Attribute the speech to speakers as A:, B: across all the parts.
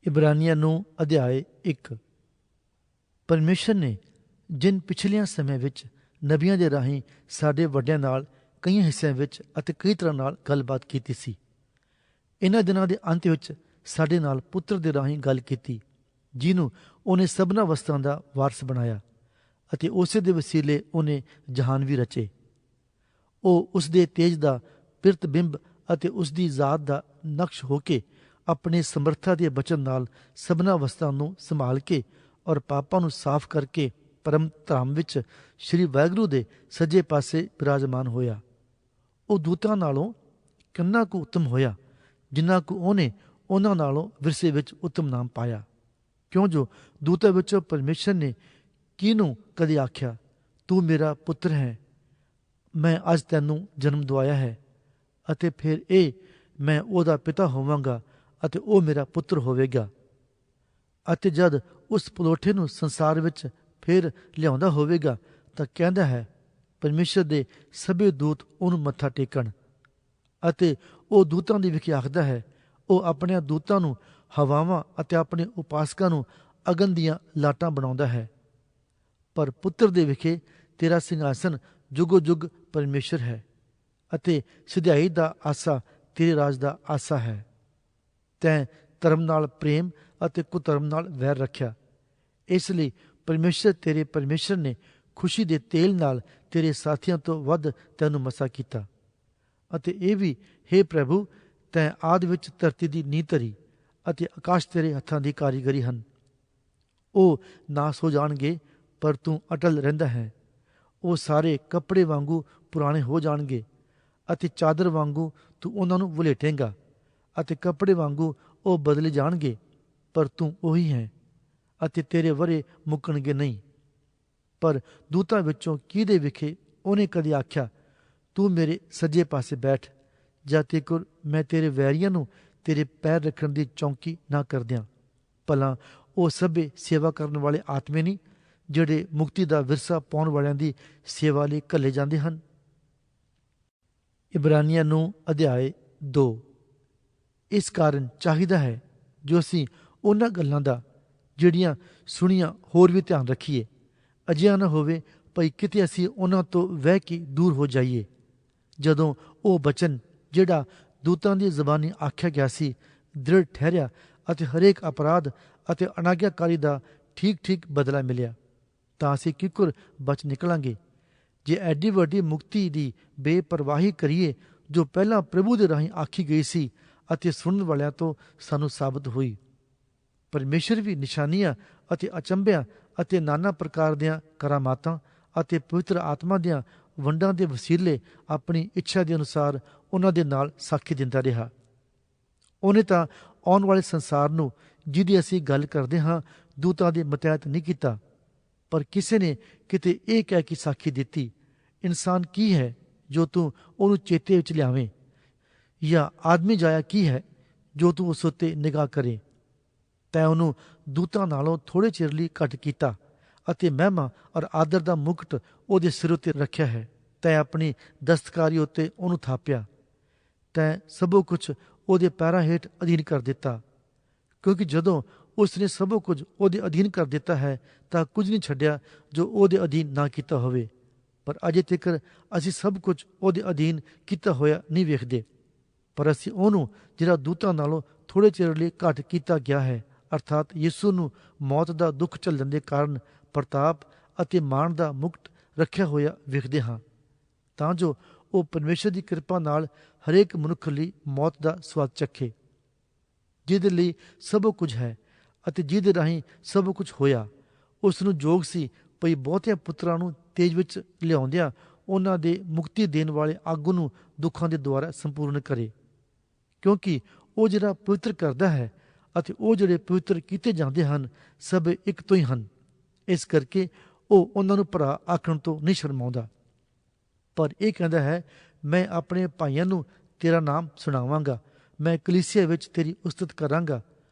A: ਇਬਰਾਨੀਆਂ ਨੂੰ ਅਧਿਆਇ 1। ਪਰਮੇਸ਼ਰ ਨੇ ਜਿਨ ਪਿਛਲੀਆਂ ਸਮੇਂ ਵਿੱਚ ਨਬੀਆਂ ਦੇ ਰਾਹੀਂ ਸਾਡੇ ਵੱਡਿਆਂ ਨਾਲ ਕਈ ਹਿੱਸਿਆਂ ਵਿੱਚ ਅਤੇ ਕਈ ਤਰ੍ਹਾਂ ਨਾਲ ਗੱਲਬਾਤ ਕੀਤੀ ਸੀ, ਇਹਨਾਂ ਦਿਨਾਂ ਦੇ ਅੰਤ ਵਿੱਚ ਸਾਡੇ ਨਾਲ ਪੁੱਤਰ ਦੇ ਰਾਹੀਂ ਗੱਲ ਕੀਤੀ, ਜਿਹਨੂੰ ਉਹਨੇ ਸਭਨਾਂ ਵਸਤਾਂ ਦਾ ਵਾਰਸ ਬਣਾਇਆ ਅਤੇ ਉਸੇ ਦੇ ਵਸੀਲੇ ਉਹਨੇ ਜਹਾਨ ਵੀ ਰਚੇ। ਉਹ ਉਸ ਦੇ ਤੇਜ ਦਾ ਪਿਰਤਬਿੰਬ ਅਤੇ ਉਸ ਦੀ ਜ਼ਾਤ ਦਾ ਨਕਸ਼ ਹੋ ਕੇ ਆਪਣੇ ਸਮਰੱਥਾ ਦੇ ਬਚਨ ਨਾਲ ਸਭਨਾਂ ਵਸਤਾਂ ਨੂੰ ਸੰਭਾਲ ਕੇ ਔਰ ਪਾਪਾਂ ਨੂੰ ਸਾਫ਼ ਕਰਕੇ ਪਰਮ ਧਾਮ ਵਿੱਚ ਸ਼੍ਰੀ ਵਾਹਿਗੁਰੂ ਦੇ ਸੱਜੇ ਪਾਸੇ ਬਿਰਾਜਮਾਨ ਹੋਇਆ। ਉਹ ਦੂਤਾਂ ਨਾਲੋਂ ਕਿੰਨਾ ਕੁ ਉੱਤਮ ਹੋਇਆ, ਜਿੰਨਾ ਕੁ ਉਹਨੇ ਉਹਨਾਂ ਨਾਲੋਂ ਵਿਰਸੇ ਵਿੱਚ ਉੱਤਮ ਨਾਮ ਪਾਇਆ। ਕਿਉਂ ਜੋ ਦੂਤਾਂ ਵਿੱਚੋਂ ਪਰਮੇਸ਼ਰ ਨੇ ਕਿਹਨੂੰ ਕਦੇ ਆਖਿਆ, ਤੂੰ ਮੇਰਾ ਪੁੱਤਰ ਹੈ, ਮੈਂ ਅੱਜ ਤੈਨੂੰ ਜਨਮ ਦਵਾਇਆ ਹੈ, ਅਤੇ ਫਿਰ ਇਹ ਮੈਂ ਉਹਦਾ ਪਿਤਾ ਹੋਵਾਂਗਾ ਅਤੇ ਉਹ ਮੇਰਾ ਪੁੱਤਰ ਹੋਵੇਗਾ। ਅਤੇ ਜਦ ਉਸ ਪਲੋਠੇ ਨੂੰ ਸੰਸਾਰ ਵਿੱਚ ਫਿਰ ਲਿਆਉਂਦਾ ਹੋਵੇਗਾ ਤਾਂ ਕਹਿੰਦਾ ਹੈ, ਪਰਮੇਸ਼ਰ ਦੇ ਸਭੇ ਦੂਤ ਉਹਨੂੰ ਮੱਥਾ ਟੇਕਣ। ਅਤੇ ਉਹ ਦੂਤਾਂ ਦੀ ਵਿਖੇ ਆਖਦਾ ਹੈ, ਉਹ ਆਪਣੇ ਦੂਤਾਂ ਨੂੰ ਹਵਾਵਾਂ ਅਤੇ ਆਪਣੇ ਉਪਾਸਕਾਂ ਨੂੰ ਅਗਨ ਦੀਆਂ ਲਾਟਾਂ ਬਣਾਉਂਦਾ ਹੈ। ਪਰ ਪੁੱਤਰ ਦੇ ਵਿਖੇ ਤੇਰਾ ਸਿੰਘਾਸਨ ਜੁਗੋ ਜੁਗ ਪਰਮੇਸ਼ਰ ਹੈ, ਅਤੇ ਸਿਧਾਈ ਦਾ ਆਸਾ ਤੇਰੇ ਰਾਜ ਦਾ ਆਸਾ ਹੈ। ਤੈਂ ਧਰਮ ਨਾਲ ਪ੍ਰੇਮ ਅਤੇ ਕੁਧਰਮ ਨਾਲ ਵੈਰ ਰੱਖਿਆ, ਇਸ ਲਈ ਪਰਮੇਸ਼ਰ ਤੇਰੇ ਪਰਮੇਸ਼ਰ ਨੇ ਖੁਸ਼ੀ ਦੇ ਤੇਲ ਨਾਲ ਤੇਰੇ ਸਾਥੀਆਂ ਤੋਂ ਵੱਧ ਤੈਨੂੰ ਮਸਾ ਕੀਤਾ। ਅਤੇ ਇਹ ਵੀ, ਹੇ ਪ੍ਰਭੂ, ਤੈਂ ਆਦਿ ਵਿੱਚ ਧਰਤੀ ਦੀ ਨੀਂਹ ਧਰੀ ਅਤੇ ਆਕਾਸ਼ ਤੇਰੇ ਹੱਥਾਂ ਦੀ ਕਾਰੀਗਰੀ ਹਨ। ਉਹ ਨਾਸ ਹੋ ਜਾਣਗੇ ਪਰ ਤੂੰ ਅਟਲ ਰਹਿੰਦਾ ਹੈ। ਉਹ ਸਾਰੇ ਕੱਪੜੇ ਵਾਂਗੂ ਪੁਰਾਣੇ ਹੋ ਜਾਣਗੇ ਅਤੇ ਚਾਦਰ ਵਾਂਗੂ ਤੂੰ ਉਹਨਾਂ ਨੂੰ ਵਲੇਟੇਂਗਾ, ਅਤੇ ਕੱਪੜੇ ਵਾਂਗੂ ਉਹ ਬਦਲੇ ਜਾਣਗੇ, ਪਰ ਤੂੰ ਉਹੀ ਹੈ ਅਤੇ ਤੇਰੇ ਵਰੇ ਮੁੱਕਣਗੇ ਨਹੀਂ। ਪਰ ਦੂਤਾਂ ਵਿੱਚੋਂ ਕਿਹਦੇ ਵਿਖੇ ਉਹਨੇ ਕਦੇ ਆਖਿਆ, ਤੂੰ ਮੇਰੇ ਸੱਜੇ ਪਾਸੇ ਬੈਠ, ਜਦ ਤੱਕ ਮੈਂ ਤੇਰੇ ਵੈਰੀਆਂ ਨੂੰ ਤੇਰੇ ਪੈਰ ਰੱਖਣ ਦੀ ਚੌਂਕੀ ਨਾ ਕਰ ਦਿਆਂ। ਭਲਾ ਉਹ ਸਭੇ ਸੇਵਾ ਕਰਨ ਵਾਲੇ ਆਤਮੇ ਨਹੀਂ, ਜਿਹੜੇ ਮੁਕਤੀ ਦਾ ਵਿਰਸਾ ਪਾਉਣ ਵਾਲਿਆਂ ਦੀ ਸੇਵਾ ਲਈ ਘੱਲੇ ਜਾਂਦੇ ਹਨ। ਇਬਰਾਨੀਆਂ ਨੂੰ ਅਧਿਆਇ 2। ਇਸ ਕਾਰਨ ਚਾਹੀਦਾ ਹੈ ਜੋ ਅਸੀਂ ਉਹਨਾਂ ਗੱਲਾਂ ਦਾ ਜਿਹੜੀਆਂ ਸੁਣੀਆਂ ਹੋਰ ਵੀ ਧਿਆਨ ਰੱਖੀਏ। ਅਜਿਹਾ ਨਾ ਹੋਵੇ ਭਈ ਕਿਤੇ ਅਸੀਂ ਉਹਨਾਂ ਤੋਂ ਵਹਿ ਕੇ ਦੂਰ ਹੋ ਜਾਈਏ। ਜਦੋਂ ਉਹ ਬਚਨ ਜਿਹੜਾ ਦੂਤਾਂ ਦੀ ਜ਼ਬਾਨੀ ਆਖਿਆ ਗਿਆ ਸੀ ਦ੍ਰਿੜ ਠਹਿਰਿਆ ਅਤੇ ਹਰੇਕ ਅਪਰਾਧ ਅਤੇ ਅਨਾਗਿਆਕਾਰੀ ਦਾ ਠੀਕ ਠੀਕ ਬਦਲਾ ਮਿਲਿਆ, ਤਾਂ ਅਸੀਂ ਕਿੱਕਰ ਬਚ ਨਿਕਲਾਂਗੇ। ਜੇ ਐਡੀ ਵੱਡੀ ਮੁਕਤੀ ਦੀ ਬੇਪਰਵਾਹੀ ਕਰੀਏ ਜੋ ਪਹਿਲਾਂ ਪ੍ਰਭੂ ਦੇ ਰਾਹੀਂ ਆਖੀ ਗਈ ਸੀ ਅਤੇ ਸੁਣਨ ਵਾਲਿਆਂ ਤੋਂ ਸਾਨੂੰ ਸਾਬਤ ਹੋਈ। ਪਰਮੇਸ਼ਰ ਵੀ ਨਿਸ਼ਾਨੀਆਂ ਅਤੇ ਅਚੰਭਿਆਂ ਅਤੇ ਨਾਨਾ ਪ੍ਰਕਾਰ ਦੀਆਂ ਕਰਾਮਾਤਾਂ ਅਤੇ ਪਵਿੱਤਰ ਆਤਮਾ ਦੀਆਂ ਵੰਡਾਂ ਦੇ ਵਸੀਲੇ ਆਪਣੀ ਇੱਛਾ ਦੇ ਅਨੁਸਾਰ ਉਹਨਾਂ ਦੇ ਨਾਲ ਸਾਖੀ ਦਿੰਦਾ ਰਿਹਾ। ਉਹਨੇ ਤਾਂ ਆਉਣ ਵਾਲੇ ਸੰਸਾਰ ਨੂੰ, ਜਿਹਦੀ ਅਸੀਂ ਗੱਲ ਕਰਦੇ ਹਾਂ, ਦੂਤਾਂ ਦੇ ਮਤਹਿਤ ਨਹੀਂ ਕੀਤਾ, ਪਰ ਕਿਸੇ ਨੇ ਕਿਤੇ ਇਹ ਕਹਿ ਕੇ ਸਾਖੀ ਦਿੱਤੀ, ਇਨਸਾਨ ਕੀ ਹੈ ਜੋ ਤੂੰ ਉਹਨੂੰ ਚੇਤੇ ਵਿੱਚ ਲਿਆਵੇਂ, ਜਾਂ ਆਦਮੀ ਜਾਇਆ ਕੀ ਹੈ ਜੋ ਤੂੰ ਉਸ ਉੱਤੇ ਨਿਗਾਹ ਕਰੇ। ਤੈਂ ਉਹਨੂੰ ਦੂਤਾਂ ਨਾਲੋਂ ਥੋੜ੍ਹੇ ਚਿਰ ਲਈ ਘੱਟ ਕੀਤਾ ਅਤੇ ਮਹਿਮਾ ਔਰ ਆਦਰ ਦਾ ਮੁਕਟ ਉਹਦੇ ਸਿਰ ਉੱਤੇ ਰੱਖਿਆ ਹੈ। ਤੈਂ ਆਪਣੀ ਦਸਤਕਾਰੀ ਉੱਤੇ ਉਹਨੂੰ ਥਾਪਿਆ। ਤੈਂ ਸਭੋ ਕੁਝ ਉਹਦੇ ਪੈਰਾਂ ਹੇਠ ਅਧੀਨ ਕਰ ਦਿੱਤਾ, ਕਿਉਂਕਿ ਜਦੋਂ ਉਸ ਨੇ ਸਭੋ ਕੁਝ ਉਹਦੇ ਅਧੀਨ ਕਰ ਦਿੱਤਾ ਹੈ ਤਾਂ ਕੁਝ ਨਹੀਂ ਛੱਡਿਆ ਜੋ ਉਹਦੇ ਅਧੀਨ ਨਾ ਕੀਤਾ ਹੋਵੇ। ਪਰ ਅਜੇ ਤੱਕ ਅਸੀਂ ਸਭ ਕੁਝ ਉਹਦੇ ਅਧੀਨ ਕੀਤਾ ਹੋਇਆ ਨਹੀਂ ਵੇਖਦੇ। ਪਰ ਅਸੀਂ ਉਹਨੂੰ ਜਿਹੜਾ ਦੂਤਾਂ ਨਾਲੋਂ ਥੋੜ੍ਹੇ ਚਿਰ ਲਈ ਘੱਟ ਕੀਤਾ ਗਿਆ ਹੈ, ਅਰਥਾਤ ਯਿਸੂ ਨੂੰ ਮੌਤ ਦਾ ਦੁੱਖ ਝੱਲਣ ਦੇ ਕਾਰਨ ਪ੍ਰਤਾਪ ਅਤੇ ਮਾਣ ਦਾ ਮੁਕਟ ਰੱਖਿਆ ਹੋਇਆ ਵੇਖਦੇ ਹਾਂ, ਤਾਂ ਜੋ ਉਹ ਪਰਮੇਸ਼ਰ ਦੀ ਕਿਰਪਾ ਨਾਲ ਹਰੇਕ ਮਨੁੱਖ ਲਈ ਮੌਤ ਦਾ ਸਵਾਦ ਚੱਖੇ, ਜਿਹਦੇ ਲਈ ਸਭ ਕੁਝ ਹੈ ਅਤੇ ਜਿਹਦੇ ਰਾਹੀਂ ਸਭ ਕੁਝ ਹੋਇਆ। ਉਸ ਨੂੰ ਯੋਗ ਸੀ ਭਈ ਬਹੁਤਿਆਂ ਪੁੱਤਰਾਂ ਨੂੰ ਤੇਜ ਵਿੱਚ ਲਿਆਉਂਦਿਆਂ ਉਹਨਾਂ ਦੇ ਮੁਕਤੀ ਦੇਣ ਵਾਲੇ ਆਗੂ ਨੂੰ ਦੁੱਖਾਂ ਦੇ ਦੁਆਰਾ ਸੰਪੂਰਨ ਕਰੇ, ਕਿਉਂਕਿ ਉਹ ਜਿਹੜਾ ਪਵਿੱਤਰ ਕਰਦਾ ਹੈ ਅਤੇ ਉਹ ਜਿਹੜੇ ਪਵਿੱਤਰ ਕੀਤੇ ਜਾਂਦੇ ਹਨ ਸਭ ਇੱਕ ਤੋਂ ਹੀ ਹਨ। ਇਸ ਕਰਕੇ ਉਹ ਉਹਨਾਂ ਨੂੰ ਭਰਾ ਆਖਣ ਤੋਂ ਨਹੀਂ ਸ਼ਰਮਾਉਂਦਾ, ਪਰ ਇਹ ਕਹਿੰਦਾ ਹੈ, ਮੈਂ ਆਪਣੇ ਭਾਈਆਂ ਨੂੰ ਤੇਰਾ ਨਾਮ ਸੁਣਾਵਾਂਗਾ, ਮੈਂ ਕਲੀਸਿਆ ਵਿੱਚ ਤੇਰੀ ਉਸਤਤ ਕਰਾਂਗਾ,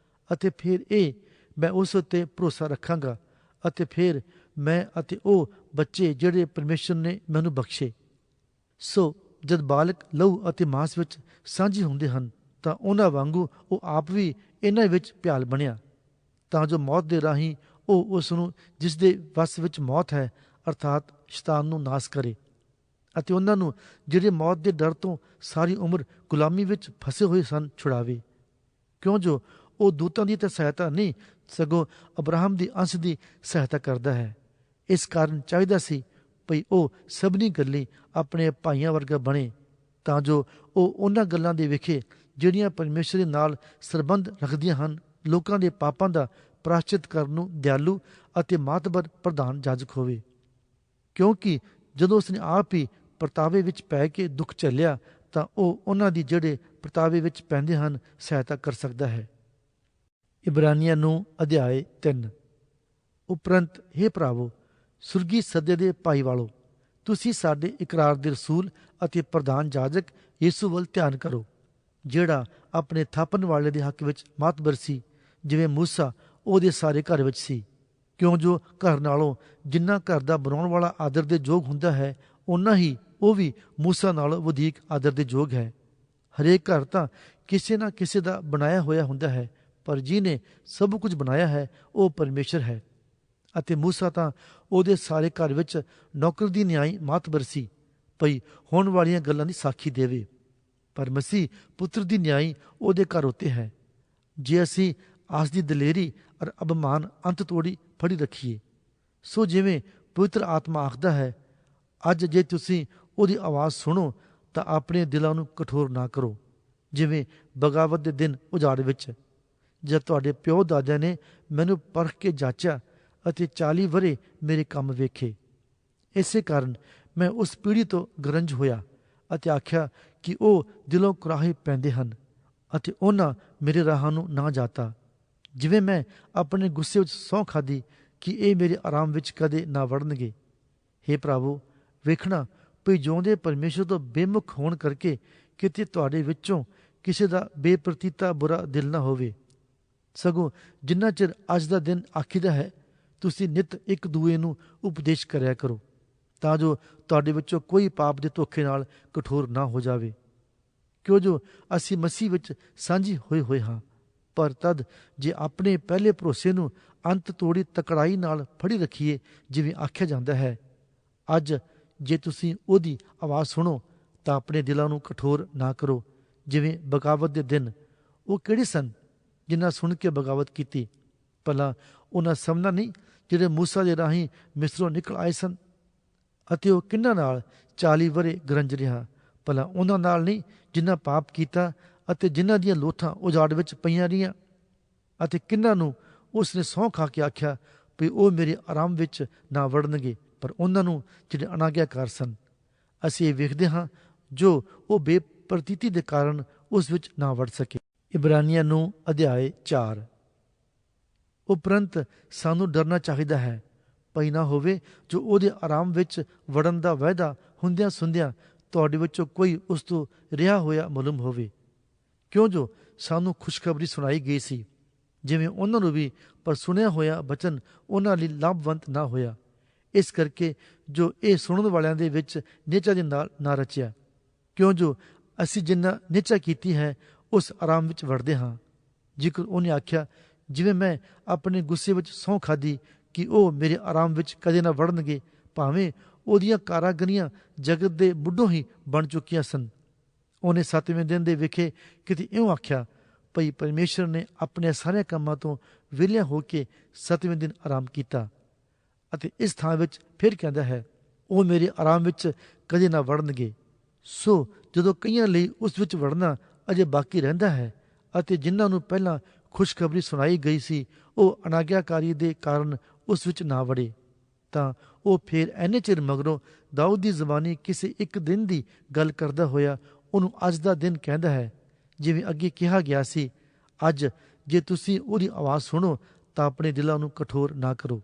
A: ਅਤੇ ਫਿਰ ਇਹ ਮੈਂ ਉਸ ਉੱਤੇ ਭਰੋਸਾ ਰੱਖਾਂਗਾ, ਅਤੇ ਫਿਰ ਮੈਂ ਅਤੇ ਉਹ ਬੱਚੇ ਜਿਹੜੇ ਪਰਮੇਸ਼ਰ ਨੇ ਮੈਨੂੰ ਬਖਸ਼ੇ। ਸੋ ਜਦ ਬਾਲਕ ਲਹੂ ਅਤੇ ਮਾਸ ਵਿੱਚ ਸਾਂਝੀ ਹੁੰਦੇ ਹਨ ਤਾਂ ਉਹਨਾਂ ਵਾਂਗੂ ਉਹ ਆਪ ਵੀ ਇਹਨਾਂ ਵਿੱਚ ਭਿਆਲ ਬਣਿਆ। ਤਾਂ ਜੋ ਮੌਤ ਦੇ ਰਾਹੀਂ ਉਹ ਉਸ ਨੂੰ, ਜਿਸ ਦੇ ਵੱਸ ਵਿੱਚ ਮੌਤ ਹੈ, ਅਰਥਾਤ ਸ਼ੈਤਾਨ ਨੂੰ ਨਾਸ ਕਰੇ, ਅਤੇ ਉਹਨਾਂ ਨੂੰ ਜਿਹੜੇ ਮੌਤ ਦੇ ਡਰ ਤੋਂ ਸਾਰੀ ਉਮਰ ਗੁਲਾਮੀ ਵਿੱਚ ਫਸੇ ਹੋਏ ਸਨ ਛੁਡਾਵੇ। ਕਿਉਂ ਜੋ ਉਹ ਦੂਤਾਂ ਦੀ ਤਾਂ ਸਹਾਇਤਾ ਨਹੀਂ, ਸਗੋਂ ਅਬਰਾਹਮ ਦੀ ਅੰਸ਼ ਦੀ ਸਹਾਇਤਾ ਕਰਦਾ ਹੈ। ਇਸ ਕਾਰਨ ਚਾਹੀਦਾ ਸੀ ਭਈ ਉਹ ਸਭਨੀ ਗੱਲੀ ਆਪਣੇ ਭਾਈਆਂ ਵਰਗਾ ਬਣੇ, ਤਾਂ ਜੋ ਉਹ ਉਹਨਾਂ ਗੱਲਾਂ ਦੇ ਵਿਖੇ ਜਿਹੜੀਆਂ ਪਰਮੇਸ਼ਰ ਦੇ ਨਾਲ ਸੰਬੰਧ ਰੱਖਦੀਆਂ ਹਨ, ਲੋਕਾਂ ਦੇ ਪਾਪਾਂ ਦਾ ਪ੍ਰਾਸ਼ਚਿਤ ਕਰਨ ਨੂੰ ਦਿਆਲੂ ਅਤੇ ਮਾਤਬਰ ਪ੍ਰਧਾਨ ਜਾਜਕ ਹੋਵੇ। ਕਿਉਂਕਿ ਜਦੋਂ ਉਸਨੇ ਆਪ ਹੀ ਪਰਤਾਵੇ ਵਿੱਚ ਪੈ ਕੇ ਦੁੱਖ ਝੱਲਿਆ, ਤਾਂ ਉਹ ਉਹਨਾਂ ਦੀ ਜਿਹੜੇ ਪਰਤਾਵੇ ਵਿੱਚ ਪੈਂਦੇ ਹਨ ਸਹਾਇਤਾ ਕਰ ਸਕਦਾ ਹੈ। ਇਬਰਾਨੀਆਂ ਨੂੰ ਅਧਿਆਇ 3। ਉਪਰੰਤ ਹੇ ਭਰਾਵੋ, ਸੁਰਗੀ ਸੱਦੇ ਦੇ ਭਾਈ ਵਾਲੋ, ਤੁਸੀਂ ਸਾਡੇ ਇਕਰਾਰ ਦੇ ਰਸੂਲ ਅਤੇ ਪ੍ਰਧਾਨ ਜਾਜਕ ਯਿਸੂ ਵੱਲ ਧਿਆਨ ਕਰੋ, ਜਿਹੜਾ ਆਪਣੇ ਥਾਪਣ ਵਾਲੇ ਦੇ ਹੱਕ ਵਿੱਚ ਮਾਤਬਰ ਸੀ, ਜਿਵੇਂ ਮੂਸਾ ਉਹਦੇ ਸਾਰੇ ਘਰ ਵਿੱਚ ਸੀ। ਕਿਉਂ ਜੋ ਘਰ ਨਾਲੋਂ ਜਿੰਨਾ ਘਰ ਦਾ ਬਣਾਉਣ ਵਾਲਾ ਆਦਰ ਦੇ ਯੋਗ ਹੁੰਦਾ ਹੈ, ਓਨਾ ਹੀ ਉਹ ਵੀ ਮੂਸਾ ਨਾਲੋਂ ਵਧੇਕ ਆਦਰ ਦੇ ਯੋਗ ਹੈ। ਹਰੇਕ ਘਰ ਤਾਂ ਕਿਸੇ ਨਾ ਕਿਸੇ ਦਾ ਬਣਾਇਆ ਹੋਇਆ ਹੁੰਦਾ ਹੈ, ਪਰ ਜਿਹਨੇ ਸਭ ਕੁਝ ਬਣਾਇਆ ਹੈ ਉਹ ਪਰਮੇਸ਼ਰ ਹੈ। ਅਤੇ ਮੂਸਾ ਤਾਂ ਉਹਦੇ ਸਾਰੇ ਘਰ ਵਿੱਚ ਨੌਕਰ ਦੀ ਨਿਆਈ ਮਾਤਬਰ ਸੀ, ਭਈ ਹੋਣ ਵਾਲੀਆਂ ਗੱਲਾਂ ਦੀ ਸਾਖੀ ਦੇਵੇ। ਪਰ ਮਸੀਹ ਪੁੱਤਰ ਦੀ ਨਿਆਈ ਉਹਦੇ ਘਰ ਉੱਤੇ ਹੈ। ਜੇ ਅਸੀਂ ਆਸ ਦੀ ਦਲੇਰੀ ਔਰ ਅਭਿਮਾਨ ਅੰਤ ਤੋੜੀ ਫੜੀ ਰੱਖੀਏ, ਸੋ ਜਿਵੇਂ ਪਵਿੱਤਰ ਆਤਮਾ ਆਖਦਾ ਹੈ, ਅੱਜ ਜੇ ਤੁਸੀਂ ਉਹਦੀ ਆਵਾਜ਼ ਸੁਣੋ ਤਾਂ ਆਪਣੇ ਦਿਲਾਂ ਨੂੰ ਕਠੋਰ ਨਾ ਕਰੋ, ਜਿਵੇਂ ਬਗਾਵਤ ਦੇ ਦਿਨ ਉਜਾੜ ਵਿੱਚ, ਜਦ ਤੁਹਾਡੇ ਪਿਓ ਦਾਦਿਆਂ ਨੇ ਮੈਨੂੰ ਪਰਖ ਕੇ ਜਾਚਿਆ ਅਤੇ 40 ਵਰ੍ਹੇ ਮੇਰੇ ਕੰਮ ਵੇਖੇ। ਇਸੇ ਕਾਰਨ ਮੈਂ ਉਸ ਪੀੜ੍ਹੀ ਤੋਂ ਗਰੰਜ ਹੋਇਆ ਅਤੇ ਆਖਿਆ ਕਿ ਉਹ ਦਿਲੋਂ ਕੁਰਾਹੇ ਪੈਂਦੇ ਹਨ ਅਤੇ ਉਹਨਾਂ ਮੇਰੇ ਰਾਹਾਂ ਨੂੰ ਨਾ ਜਾਤਾ। ਜਿਵੇਂ ਮੈਂ ਆਪਣੇ ਗੁੱਸੇ ਵਿੱਚ ਸਹੁੰ ਖਾਧੀ ਕਿ ਇਹ ਮੇਰੇ ਆਰਾਮ ਵਿੱਚ ਕਦੇ ਨਾ ਵੜਨਗੇ। ਹੇ ਭਰਾਵੋ, ਵੇਖਣਾ ਭਈ ਜਿਉਂਦੇ ਪਰਮੇਸ਼ਰ ਤੋਂ ਬੇਮੁਖ ਹੋਣ ਕਰਕੇ ਕਿਤੇ ਤੁਹਾਡੇ ਵਿੱਚੋਂ ਕਿਸੇ ਦਾ ਬੇਪ੍ਰਤੀਤਾ ਬੁਰਾ ਦਿਲ ਨਾ ਹੋਵੇ। ਸਗੋਂ ਜਿੰਨਾ ਚਿਰ ਅੱਜ ਦਾ ਦਿਨ ਆਖੀਦਾ ਹੈ, ਤੁਸੀਂ ਨਿੱਤ ਇੱਕ ਦੂਏ ਨੂੰ ਉਪਦੇਸ਼ ਕਰਿਆ ਕਰੋ, ਤਾਂ ਜੋ ਤੁਹਾਡੇ ਵਿੱਚੋਂ ਕੋਈ ਪਾਪ ਦੇ ਧੋਖੇ ਨਾਲ ਕਠੋਰ ਨਾ ਹੋ ਜਾਵੇ। ਕਿਉਂ ਜੋ ਅਸੀਂ ਮਸੀਹ ਵਿੱਚ ਸਾਂਝੀ ਹੋਏ ਹਾਂ, ਪਰ ਤਦ ਜੇ ਆਪਣੇ ਪਹਿਲੇ ਭਰੋਸੇ ਨੂੰ ਅੰਤ ਤੋੜੀ ਤਕੜਾਈ ਨਾਲ ਫੜੀ ਰੱਖੀਏ, ਜਿਵੇਂ ਆਖਿਆ ਜਾਂਦਾ ਹੈ, ਅੱਜ ਜੇ ਤੁਸੀਂ ਉਹਦੀ ਆਵਾਜ਼ ਸੁਣੋ ਤਾਂ ਆਪਣੇ ਦਿਲਾਂ ਨੂੰ ਕਠੋਰ ਨਾ ਕਰੋ, ਜਿਵੇਂ ਬਗਾਵਤ ਦੇ ਦਿਨ। ਉਹ ਕਿਹੜੇ ਸਨ ਜਿਨ੍ਹਾਂ ਸੁਣ ਕੇ ਬਗਾਵਤ ਕੀਤੀ? ਭਲਾ ਉਹਨਾਂ ਸਭਨਾਂ ਨਹੀਂ ਜਿਹੜੇ ਮੂਸਾ ਦੇ ਰਾਹੀਂ ਮਿਸਰੋਂ ਨਿਕਲ ਆਏ ਸਨ? ਅਤੇ ਉਹ ਕਿਹਨਾਂ ਨਾਲ 40 ਵਰ੍ਹੇ ਗਰੰਜ ਰਿਹਾ? ਭਲਾ ਉਹਨਾਂ ਨਾਲ ਨਹੀਂ ਜਿਨ੍ਹਾਂ ਪਾਪ ਕੀਤਾ ਅਤੇ ਜਿਨ੍ਹਾਂ ਦੀਆਂ ਲੋਥਾਂ ਉਜਾੜ ਵਿੱਚ ਪਈਆਂ ਰਹੀਆਂ? ਅਤੇ ਕਿਹਨਾਂ ਨੂੰ ਉਸ ਨੇ ਸਹੁੰ ਖਾ ਕੇ ਆਖਿਆ ਵੀ ਉਹ ਮੇਰੇ ਆਰਾਮ ਵਿੱਚ ਨਾ ਵੜਨਗੇ, ਪਰ ਉਹਨਾਂ ਨੂੰ ਜਿਹੜੇ ਅਨਾਗਿਆਕਾਰ ਸਨ। ਅਸੀਂ ਇਹ ਵੇਖਦੇ ਹਾਂ ਜੋ ਉਹ ਬੇਪ੍ਰਤੀਤੀ ਦੇ ਕਾਰਨ ਉਸ ਵਿੱਚ ਨਾ ਵੜ ਸਕੇ। ਇਬਰਾਨੀਆਂ ਨੂੰ ਅਧਿਆਇ 4। ਉਪਰੰਤ ਸਾਨੂੰ ਡਰਨਾ ਚਾਹੀਦਾ ਹੈ, ਭਈ ਨਾ ਹੋਵੇ ਜੋ ਉਹਦੇ ਆਰਾਮ ਵਿੱਚ ਵੜਨ ਦਾ ਵਾਅਦਾ ਹੁੰਦਿਆਂ ਸੁਣਦਿਆਂ ਤੁਹਾਡੇ ਵਿੱਚੋਂ ਕੋਈ ਉਸ ਤੋਂ ਰਿਹਾ ਹੋਇਆ ਮਾਲੂਮ ਹੋਵੇ। ਕਿਉਂ ਜੋ ਸਾਨੂੰ ਖੁਸ਼ਖਬਰੀ ਸੁਣਾਈ ਗਈ ਸੀ, ਜਿਵੇਂ ਉਹਨਾਂ ਨੂੰ ਵੀ, ਪਰ ਸੁਣਿਆ ਹੋਇਆ ਬਚਨ ਉਹਨਾਂ ਲਈ ਲਾਭਵੰਤ ਨਾ ਹੋਇਆ। ਇਸ ਕਰਕੇ ਜੋ ਇਹ ਸੁਣਨ ਵਾਲਿਆਂ ਦੇ ਵਿੱਚ ਨਿਹਚਾ ਦੇ ਨਾਲ ਨਾ ਰਚਿਆ। ਕਿਉਂ ਜੋ ਅਸੀਂ ਜਿੰਨਾ ਨਿਹਚਾ ਕੀਤੀ ਹੈ ਉਸ ਆਰਾਮ ਵਿੱਚ ਵੜਦੇ ਹਾਂ। ਜੇਕਰ ਉਹਨੇ ਆਖਿਆ, ਜਿਵੇਂ ਮੈਂ ਆਪਣੇ ਗੁੱਸੇ ਵਿੱਚ ਸਹੁੰ ਖਾਧੀ ਕਿ ਉਹ ਮੇਰੇ ਆਰਾਮ ਵਿੱਚ ਕਦੇ ਨਾ ਵੜਨਗੇ, ਭਾਵੇਂ ਉਹਦੀਆਂ ਕਾਰਾਗਰੀਆਂ ਜਗਤ ਦੇ ਮੁੱਢੋਂ ਹੀ ਬਣ ਚੁੱਕੀਆਂ ਸਨ। ਉਹਨੇ 7ਵੇਂ ਦਿਨ ਦੇ ਵਿਖੇ ਕਿਤੇ ਇਉਂ ਆਖਿਆ, ਭਈ ਪਰਮੇਸ਼ਰ ਨੇ ਆਪਣੇ ਸਾਰਿਆਂ ਕੰਮਾਂ ਤੋਂ ਵਿਹਲਿਆਂ ਹੋ ਕੇ 7ਵੇਂ ਦਿਨ ਆਰਾਮ ਕੀਤਾ। ਅਤੇ ਇਸ ਥਾਂ ਵਿੱਚ ਫਿਰ ਕਹਿੰਦਾ ਹੈ, ਉਹ ਮੇਰੇ ਆਰਾਮ ਵਿੱਚ ਕਦੇ ਨਾ ਵੜਨਗੇ। ਸੋ ਜਦੋਂ ਕਈਆਂ ਲਈ ਉਸ ਵਿੱਚ ਵੜਨਾ ਅਜੇ ਬਾਕੀ ਰਹਿੰਦਾ ਹੈ ਅਤੇ ਜਿਨ੍ਹਾਂ ਨੂੰ ਪਹਿਲਾਂ ਖੁਸ਼ਖਬਰੀ ਸੁਣਾਈ ਗਈ ਸੀ ਉਹ ਅਨਾਗਿਆਕਾਰੀ ਦੇ ਕਾਰਨ ਉਸ ਵਿੱਚ ਨਾ ਵੜੇ, ਤਾਂ ਉਹ ਫਿਰ ਇੰਨੇ ਚਿਰ ਮਗਰੋਂ ਦਾਊਦ ਦੀ ਜ਼ਬਾਨੀ ਕਿਸੇ ਇੱਕ ਦਿਨ ਦੀ ਗੱਲ ਕਰਦਾ ਹੋਇਆ ਉਹਨੂੰ ਅੱਜ ਦਾ ਦਿਨ ਕਹਿੰਦਾ ਹੈ, ਜਿਵੇਂ ਅੱਗੇ ਕਿਹਾ ਗਿਆ ਸੀ, ਅੱਜ ਜੇ ਤੁਸੀਂ ਉਹਦੀ ਆਵਾਜ਼ ਸੁਣੋ ਤਾਂ ਆਪਣੇ ਦਿਲਾਂ ਨੂੰ ਕਠੋਰ ਨਾ ਕਰੋ।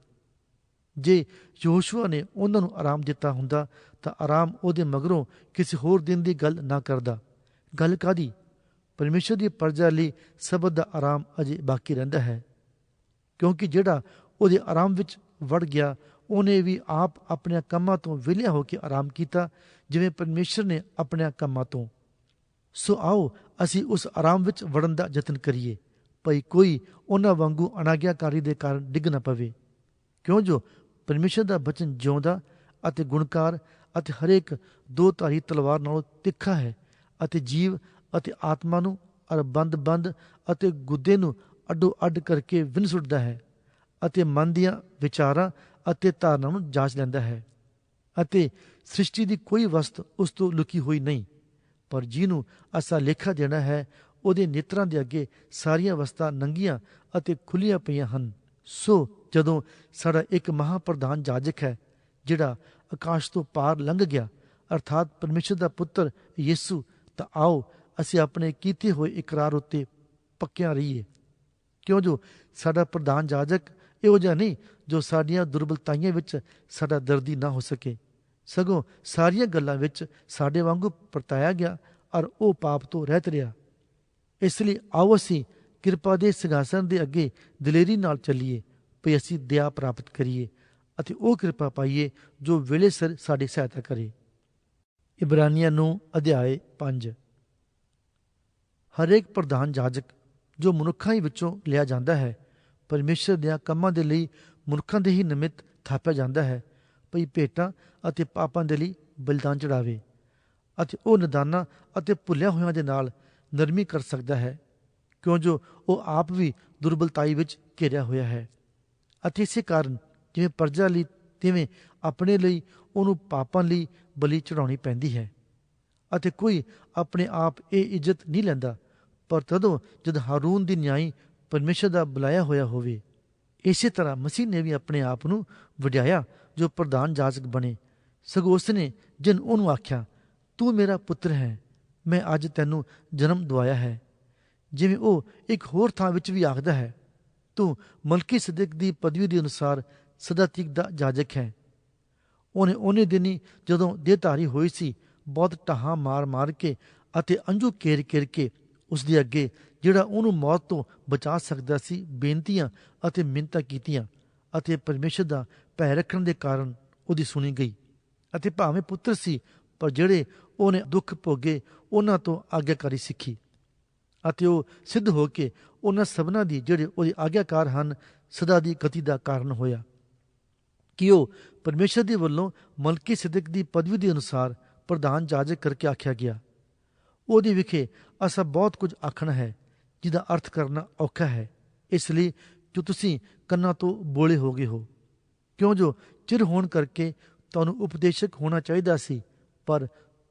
A: ਜੇ ਯਹੋਸ਼ੂਆ ਨੇ ਉਹਨਾਂ ਨੂੰ ਆਰਾਮ ਦਿੱਤਾ ਹੁੰਦਾ ਤਾਂ ਆਰਾਮ ਉਹਦੇ ਮਗਰੋਂ ਕਿਸੇ ਹੋਰ ਦਿਨ ਦੀ ਗੱਲ ਨਾ ਕਰਦਾ। ਗੱਲ ਕਾਹਦੀ? ਪਰਮੇਸ਼ਰ ਦੀ ਪ੍ਰਜਾ ਲਈ ਸਬਤ ਦਾ ਆਰਾਮ ਅਜੇ ਬਾਕੀ ਰਹਿੰਦਾ ਹੈ, ਕਿਉਂਕਿ ਜਿਹੜਾ ਉਹਦੇ ਆਰਾਮ ਵਿੱਚ ਵੜ ਗਿਆ ਉਹਨੇ ਵੀ ਆਪ ਆਪਣੇ ਕੰਮਾਂ ਤੋਂ ਵਿਹਲਿਆ ਹੋ ਕੇ ਆਰਾਮ ਕੀਤਾ, ਜਿਵੇਂ ਪਰਮੇਸ਼ਰ ਨੇ ਆਪਣੇ ਕੰਮਾਂ ਤੋਂ। ਸੋ ਆਓ ਅਸੀਂ ਉਸ ਆਰਾਮ ਵਿੱਚ ਵੜਨ ਦਾ ਯਤਨ ਕਰੀਏ, ਭਈ ਕੋਈ ਉਹਨਾਂ ਵਾਂਗੂ ਅਨਾਗਿਆਕਾਰੀ ਦੇ ਕਾਰਨ ਡਿੱਗ ਨਾ ਪਵੇ। ਕਿਉਂ ਜੋ ਪਰਮੇਸ਼ਰ ਦਾ ਬਚਨ ਜਿਉਂਦਾ ਅਤੇ ਗੁਣਕਾਰ ਅਤੇ ਹਰੇਕ ਦੋ ਧਾਰੀ ਤਲਵਾਰ ਨਾਲੋਂ ਤਿੱਖਾ ਹੈ ਅਤੇ ਜੀਵ ਅਤੇ ਆਤਮਾ ਨੂੰ ਅਰ ਬੰਦ ਅਤੇ ਗੁੱਦੇ ਨੂੰ ਅੱਡੋ ਅੱਡ ਕਰਕੇ ਵਿੰਨ ਸੁੱਟਦਾ ਹੈ ਅਤੇ ਮਨ ਦੀਆਂ ਵਿਚਾਰਾਂ ਅਤੇ ਧਾਰਨਾ ਨੂੰ ਜਾਂਚ ਲੈਂਦਾ ਹੈ। ਅਤੇ ਸ੍ਰਿਸ਼ਟੀ ਦੀ ਕੋਈ ਵਸਤ ਉਸ ਤੋਂ ਲੁਕੀ ਹੋਈ ਨਹੀਂ, ਪਰ ਜਿਹਨੂੰ ਅਸਾਂ ਲੇਖਾ ਦੇਣਾ ਹੈ ਉਹਦੇ ਨੇਤਰਾਂ ਦੇ ਅੱਗੇ ਸਾਰੀਆਂ ਵਸਤਾਂ ਨੰਗੀਆਂ ਅਤੇ ਖੁੱਲੀਆਂ ਪਈਆਂ ਹਨ। ਸੋ ਜਦੋਂ ਸਾਡਾ ਇੱਕ ਮਹਾਂਪ੍ਰਧਾਨ ਜਾਜਕ ਹੈ ਜਿਹੜਾ ਆਕਾਸ਼ ਤੋਂ ਪਾਰ ਲੰਘ ਗਿਆ, ਅਰਥਾਤ ਪਰਮੇਸ਼ਰ ਦਾ ਪੁੱਤਰ ਯਿਸੂ, ਤਾਂ ਆਓ ਅਸੀਂ ਆਪਣੇ ਕੀਤੇ ਹੋਏ ਇਕਰਾਰ ਉੱਤੇ ਪੱਕਿਆਂ ਰਹੀਏ। ਕਿਉਂ ਜੋ ਸਾਡਾ ਪ੍ਰਧਾਨ ਜਾਜਕ ਇਹੋ ਜਿਹਾ ਨਹੀਂ ਜੋ ਸਾਡੀਆਂ ਦੁਰਬਲਤਾਈਆਂ ਵਿੱਚ ਸਾਡਾ ਦਰਦੀ ਨਾ ਹੋ ਸਕੇ, ਸਗੋਂ ਸਾਰੀਆਂ ਗੱਲਾਂ ਵਿੱਚ ਸਾਡੇ ਵਾਂਗੂ ਪਰਤਾਇਆ ਗਿਆ ਔਰ ਉਹ ਪਾਪ ਤੋਂ ਰਹਿਤ ਰਿਹਾ। ਇਸ ਲਈ ਆਓ ਅਸੀਂ ਕਿਰਪਾ ਦੇ ਸਿੰਘਾਸਨ ਦੇ ਅੱਗੇ ਦਲੇਰੀ ਨਾਲ ਚੱਲੀਏ ਭਈ ਅਸੀਂ ਦਇਆ ਪ੍ਰਾਪਤ ਕਰੀਏ ਅਤੇ ਉਹ ਕਿਰਪਾ ਪਾਈਏ ਜੋ ਵੇਲੇ ਸਿਰ ਸਾਡੀ ਸਹਾਇਤਾ ਕਰੇ। ਇਬਰਾਨੀਆਂ ਨੂੰ ਅਧਿਆਇ 5। ਹਰੇਕ ਪ੍ਰਧਾਨ ਜਾਜਕ ਜੋ ਮਨੁੱਖਾਂ ਹੀ ਵਿੱਚੋਂ ਲਿਆ ਜਾਂਦਾ ਹੈ, ਪਰਮੇਸ਼ਰ ਦਿਆਂ ਕੰਮਾਂ ਦੇ ਲਈ ਮਨੁੱਖਾਂ ਦੇ ਹੀ ਨਿਮਿਤ ਥਾਪਿਆ ਜਾਂਦਾ ਹੈ ਭਈ ਭੇਟਾਂ ਅਤੇ ਪਾਪਾਂ ਦੇ ਲਈ ਬਲਿਦਾਨ ਚੜਾਵੇ, ਅਤੇ ਉਹ ਨਿਦਾਨਾਂ ਅਤੇ ਭੁੱਲਿਆ ਹੋਇਆਂ ਦੇ ਨਾਲ ਨਰਮੀ ਕਰ ਸਕਦਾ ਹੈ, ਕਿਉਂ ਜੋ ਉਹ ਆਪ ਵੀ ਦੁਰਬਲਤਾਈ ਵਿੱਚ ਘਿਰਿਆ ਹੋਇਆ ਹੈ। ਅਤੇ ਇਸੇ ਕਾਰਨ ਜਿਵੇਂ ਪਰਜਾ ਲਈ ਤਿਵੇਂ ਆਪਣੇ ਲਈ ਉਹਨੂੰ ਪਾਪਾਂ ਲਈ ਬਲੀ ਚੜਾਉਣੀ ਪੈਂਦੀ ਹੈ। ਅਤੇ ਕੋਈ ਆਪਣੇ ਆਪ ਇਹ ਇੱਜ਼ਤ ਨਹੀਂ ਲੈਂਦਾ, ਪਰ ਤਦੋਂ ਜਦ ਹਾਰੂਨ ਦੀ ਨਿਆਈ ਪਰਮੇਸ਼ਰ ਦਾ ਬੁਲਾਇਆ ਹੋਇਆ ਹੋਵੇ। ਇਸੇ ਤਰ੍ਹਾਂ ਮਸੀਹ ਨੇ ਵੀ ਆਪਣੇ ਆਪ ਨੂੰ ਵਡਿਆਇਆ ਜੋ ਪ੍ਰਧਾਨ ਜਾਜਕ ਬਣੇ, ਸਗੋਂ ਉਸਨੇ ਜਿਨ ਉਹਨੂੰ ਆਖਿਆ, ਤੂੰ ਮੇਰਾ ਪੁੱਤਰ ਹੈ, ਮੈਂ ਅੱਜ ਤੈਨੂੰ ਜਨਮ ਦਵਾਇਆ ਹੈ। ਜਿਵੇਂ ਉਹ ਇੱਕ ਹੋਰ ਥਾਂ ਵਿੱਚ ਵੀ ਆਖਦਾ ਹੈ, ਤੂੰ ਮਲਕੀ ਸਦਕ ਦੀ ਪਦਵੀ ਦੇ ਅਨੁਸਾਰ ਸਦਾ ਤੀਕ ਦਾ ਜਾਜਕ ਹੈ। ਉਹਨੇ ਦਿਨੀ ਜਦੋਂ ਦੇਹਧਾਰੀ ਹੋਈ ਸੀ, ਬਹੁਤ ਢਾਹਾਂ ਮਾਰ ਕੇ ਅਤੇ ਅੰਜੂ ਘੇਰ ਕੇ ਉਸ ਦੇ ਅੱਗੇ ਜਿਹੜਾ ਉਹਨੂੰ ਮੌਤ ਤੋਂ ਬਚਾ ਸਕਦਾ ਸੀ ਬੇਨਤੀਆਂ ਅਤੇ ਮਿੰਨਤਾਂ ਕੀਤੀਆਂ, ਅਤੇ ਪਰਮੇਸ਼ਰ ਦਾ ਭੈ ਰੱਖਣ ਦੇ ਕਾਰਨ ਉਹਦੀ ਸੁਣੀ ਗਈ। ਅਤੇ ਭਾਵੇਂ ਪੁੱਤਰ ਸੀ, ਪਰ ਜਿਹੜੇ ਉਹਨੇ ਦੁੱਖ ਭੋਗੇ ਉਹਨਾਂ ਤੋਂ ਆਗਿਆਕਾਰੀ ਸਿੱਖੀ, ਅਤੇ ਉਹ ਸਿੱਧ ਹੋ ਕੇ ਉਹਨਾਂ ਸਭਨਾਂ ਦੀ ਜਿਹੜੇ ਉਹਦੇ ਆਗਿਆਕਾਰ ਹਨ ਸਦਾ ਦੀ ਗਤੀ ਦਾ ਕਾਰਨ ਹੋਇਆ ਕਿ ਉਹ ਪਰਮੇਸ਼ਰ ਦੇ ਵੱਲੋਂ ਮਲਕੀ ਸਦਕ ਦੀ ਪਦਵੀ ਦੇ ਅਨੁਸਾਰ ਪ੍ਰਧਾਨ ਜਾਜਕ ਕਰਕੇ ਆਖਿਆ ਗਿਆ। ਉਹਦੇ ਵਿਖੇ ਅਸਾਂ ਬਹੁਤ ਕੁਝ ਆਖਣਾ ਹੈ ਜਿਹਦਾ ਅਰਥ ਕਰਨਾ ਔਖਾ ਹੈ, ਇਸ ਲਈ ਜੋ ਤੁਸੀਂ ਕੰਨਾਂ ਤੋਂ ਬੋਲੇ ਹੋ ਗਏ ਹੋ। ਕਿਉਂ ਜੋ ਚਿਰ ਹੋਣ ਕਰਕੇ ਤੁਹਾਨੂੰ ਉਪਦੇਸ਼ਕ ਹੋਣਾ ਚਾਹੀਦਾ ਸੀ, ਪਰ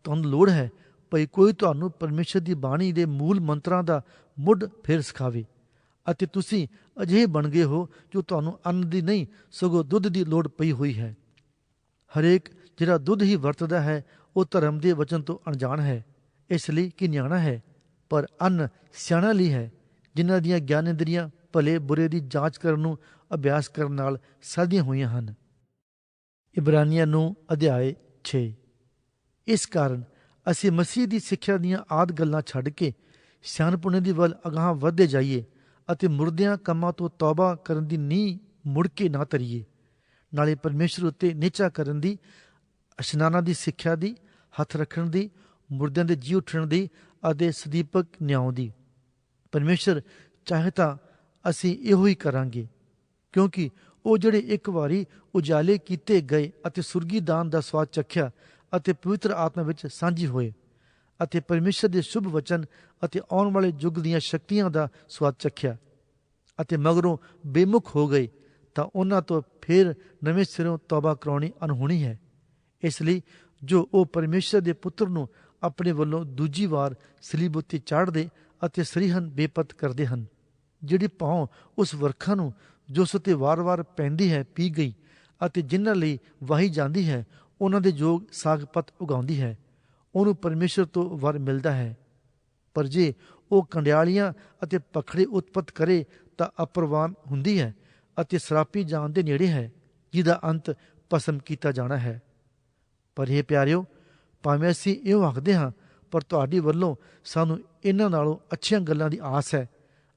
A: ਤੁਹਾਨੂੰ ਲੋੜ ਹੈ ਭਈ ਕੋਈ ਤੁਹਾਨੂੰ ਪਰਮੇਸ਼ਰ ਦੀ ਬਾਣੀ ਦੇ ਮੂਲ ਮੰਤਰਾਂ ਦਾ ਮੁੱਢ ਫੇਰ ਸਿਖਾਵੇ। ਅਤੇ ਤੁਸੀਂ ਅਜਿਹੇ ਬਣ ਗਏ ਹੋ ਜੋ ਤੁਹਾਨੂੰ ਅੰਨ ਦੀ ਨਹੀਂ ਸਗੋਂ ਦੁੱਧ ਦੀ ਲੋੜ ਪਈ ਹੋਈ ਹੈ। ਹਰੇਕ ਜਿਹੜਾ ਦੁੱਧ ਹੀ ਵਰਤਦਾ ਹੈ ਉਹ ਧਰਮ ਦੇ ਵਚਨ ਤੋਂ ਅਣਜਾਣ ਹੈ, ਇਸ ਲਈ ਕਿ ਨਿਆਣਾ ਹੈ, ਪਰ ਅੰਨ ਸਿਆਣਾ ਲਈ ਹੈ, ਜਿਨ੍ਹਾਂ ਦੀਆਂ ਗਿਆਨੇਂਦਰੀਆਂ ਭਲੇ ਬੁਰੇ ਦੀ ਜਾਂਚ ਕਰਨ ਨੂੰ ਅਭਿਆਸ ਕਰਨ ਨਾਲ ਸਾਧੀਆਂ ਹੋਈਆਂ ਹਨ। ਇਬਰਾਨੀਆਂ ਨੂੰ ਅਧਿਆਇ 6। ਇਸ ਕਾਰਨ ਅਸੀਂ ਮਸੀਹ ਦੀ ਸਿੱਖਿਆ ਦੀਆਂ ਆਦਿ ਗੱਲਾਂ ਛੱਡ ਕੇ ਸਿਆਣਪੁਣੇ ਦੀ ਵੱਲ ਅਗਾਂਹ ਵਧਦੇ ਜਾਈਏ ਅਤੇ ਮੁਰਦਿਆਂ ਕੰਮਾਂ ਤੋਂ ਤੌਬਾ ਕਰਨ ਦੀ ਨੀਂਹ ਮੁੜ ਕੇ ਨਾ ਧਰੀਏ, ਨਾਲੇ ਪਰਮੇਸ਼ਰ ਉੱਤੇ ਨਿਹਚਾ ਕਰਨ ਦੀ, ਇਸ਼ਨਾਨਾਂ ਦੀ ਸਿੱਖਿਆ ਦੀ, ਹੱਥ ਰੱਖਣ ਦੀ, ਮੁਰਦਿਆਂ ਦੇ ਜੀ ਉੱਠਣ ਦੀ ਅਤੇ ਸਦੀਪਕ ਨਿਆਂ ਦੀ। ਪਰਮੇਸ਼ਰ ਚਾਹੇ ਤਾਂ ਅਸੀਂ ਇਹੋ ਹੀ ਕਰਾਂਗੇ, ਕਿਉਂਕਿ ਉਹ ਜਿਹੜੇ ਇੱਕ ਵਾਰੀ ਉਜਾਲੇ ਕੀਤੇ ਗਏ ਅਤੇ ਸੁਰਗੀ ਦਾਨ ਦਾ ਸਵਾਦ ਚਖਿਆ ਅਤੇ ਪਵਿੱਤਰ ਆਤਮਾ ਵਿੱਚ ਸਾਂਝੀ ਹੋਏ ਅਤੇ ਪਰਮੇਸ਼ਰ ਦੇ ਸ਼ੁਭ ਵਚਨ ਅਤੇ ਆਉਣ ਵਾਲੇ ਯੁੱਗ ਦੀਆਂ ਸ਼ਕਤੀਆਂ ਦਾ ਸਵਾਦ ਚਖਿਆ ਅਤੇ ਮਗਰੋਂ ਬੇਮੁਖ ਹੋ ਗਏ, ਤਾਂ ਉਹਨਾਂ ਤੋਂ ਫਿਰ ਨਵੇਂ ਸਿਰੋਂ ਤੌਬਾ ਕਰਾਉਣੀ ਅਨਹੋਣੀ ਹੈ। ਇਸ ਲਈ ਜੋ ਉਹ ਪਰਮੇਸ਼ਰ ਦੇ ਪੁੱਤਰ ਨੂੰ ਆਪਣੇ ਵੱਲੋਂ ਦੂਜੀ ਵਾਰ ਸਲੀਬ ਉੱਤੇ ਚਾੜ੍ਹਦੇ ਅਤੇ ਸਰੀਹਨ ਬੇਪਤ ਕਰਦੇ ਹਨ, ਜਿਹੜੀ ਭੌਂ ਉਸ ਵਰਖਾ ਨੂੰ ਜੋ ਉਸ ਉੱਤੇ ਵਾਰ-ਵਾਰ ਪੈਂਦੀ ਹੈ ਪੀ ਗਈ, ਅਤੇ ਜਿਨ੍ਹਾਂ ਲਈ ਵਾਹੀ ਜਾਂਦੀ ਹੈ ਉਹਨਾਂ ਦੇ ਯੋਗ ਸਾਗਪਤ ਉਗਾਉਂਦੀ ਹੈ, ਉਹਨੂੰ ਪਰਮੇਸ਼ਰ ਤੋਂ ਵਰ ਮਿਲਦਾ ਹੈ। ਪਰ ਜੇ ਉਹ ਕੰਡਿਆਲੀਆਂ ਅਤੇ ਪਖੜੇ ਉਤਪਤ ਕਰੇ ਤਾਂ ਅਪਰਵਾਨ ਹੁੰਦੀ ਹੈ ਅਤੇ ਸਰਾਪੀ ਜਾਣ ਦੇ ਨੇੜੇ ਹੈ, ਜਿਹਦਾ ਅੰਤ ਭਸਮ ਕੀਤਾ ਜਾਣਾ ਹੈ। ਪਰ ਇਹ ਪਿਆਰਿਓ, ਭਾਵੇਂ ਅਸੀਂ ਇਹੋ ਆਖਦੇ ਹਾਂ, ਪਰ ਤੁਹਾਡੀ ਵੱਲੋਂ ਸਾਨੂੰ ਇਹਨਾਂ ਨਾਲੋਂ ਅੱਛੀਆਂ ਗੱਲਾਂ ਦੀ ਆਸ ਹੈ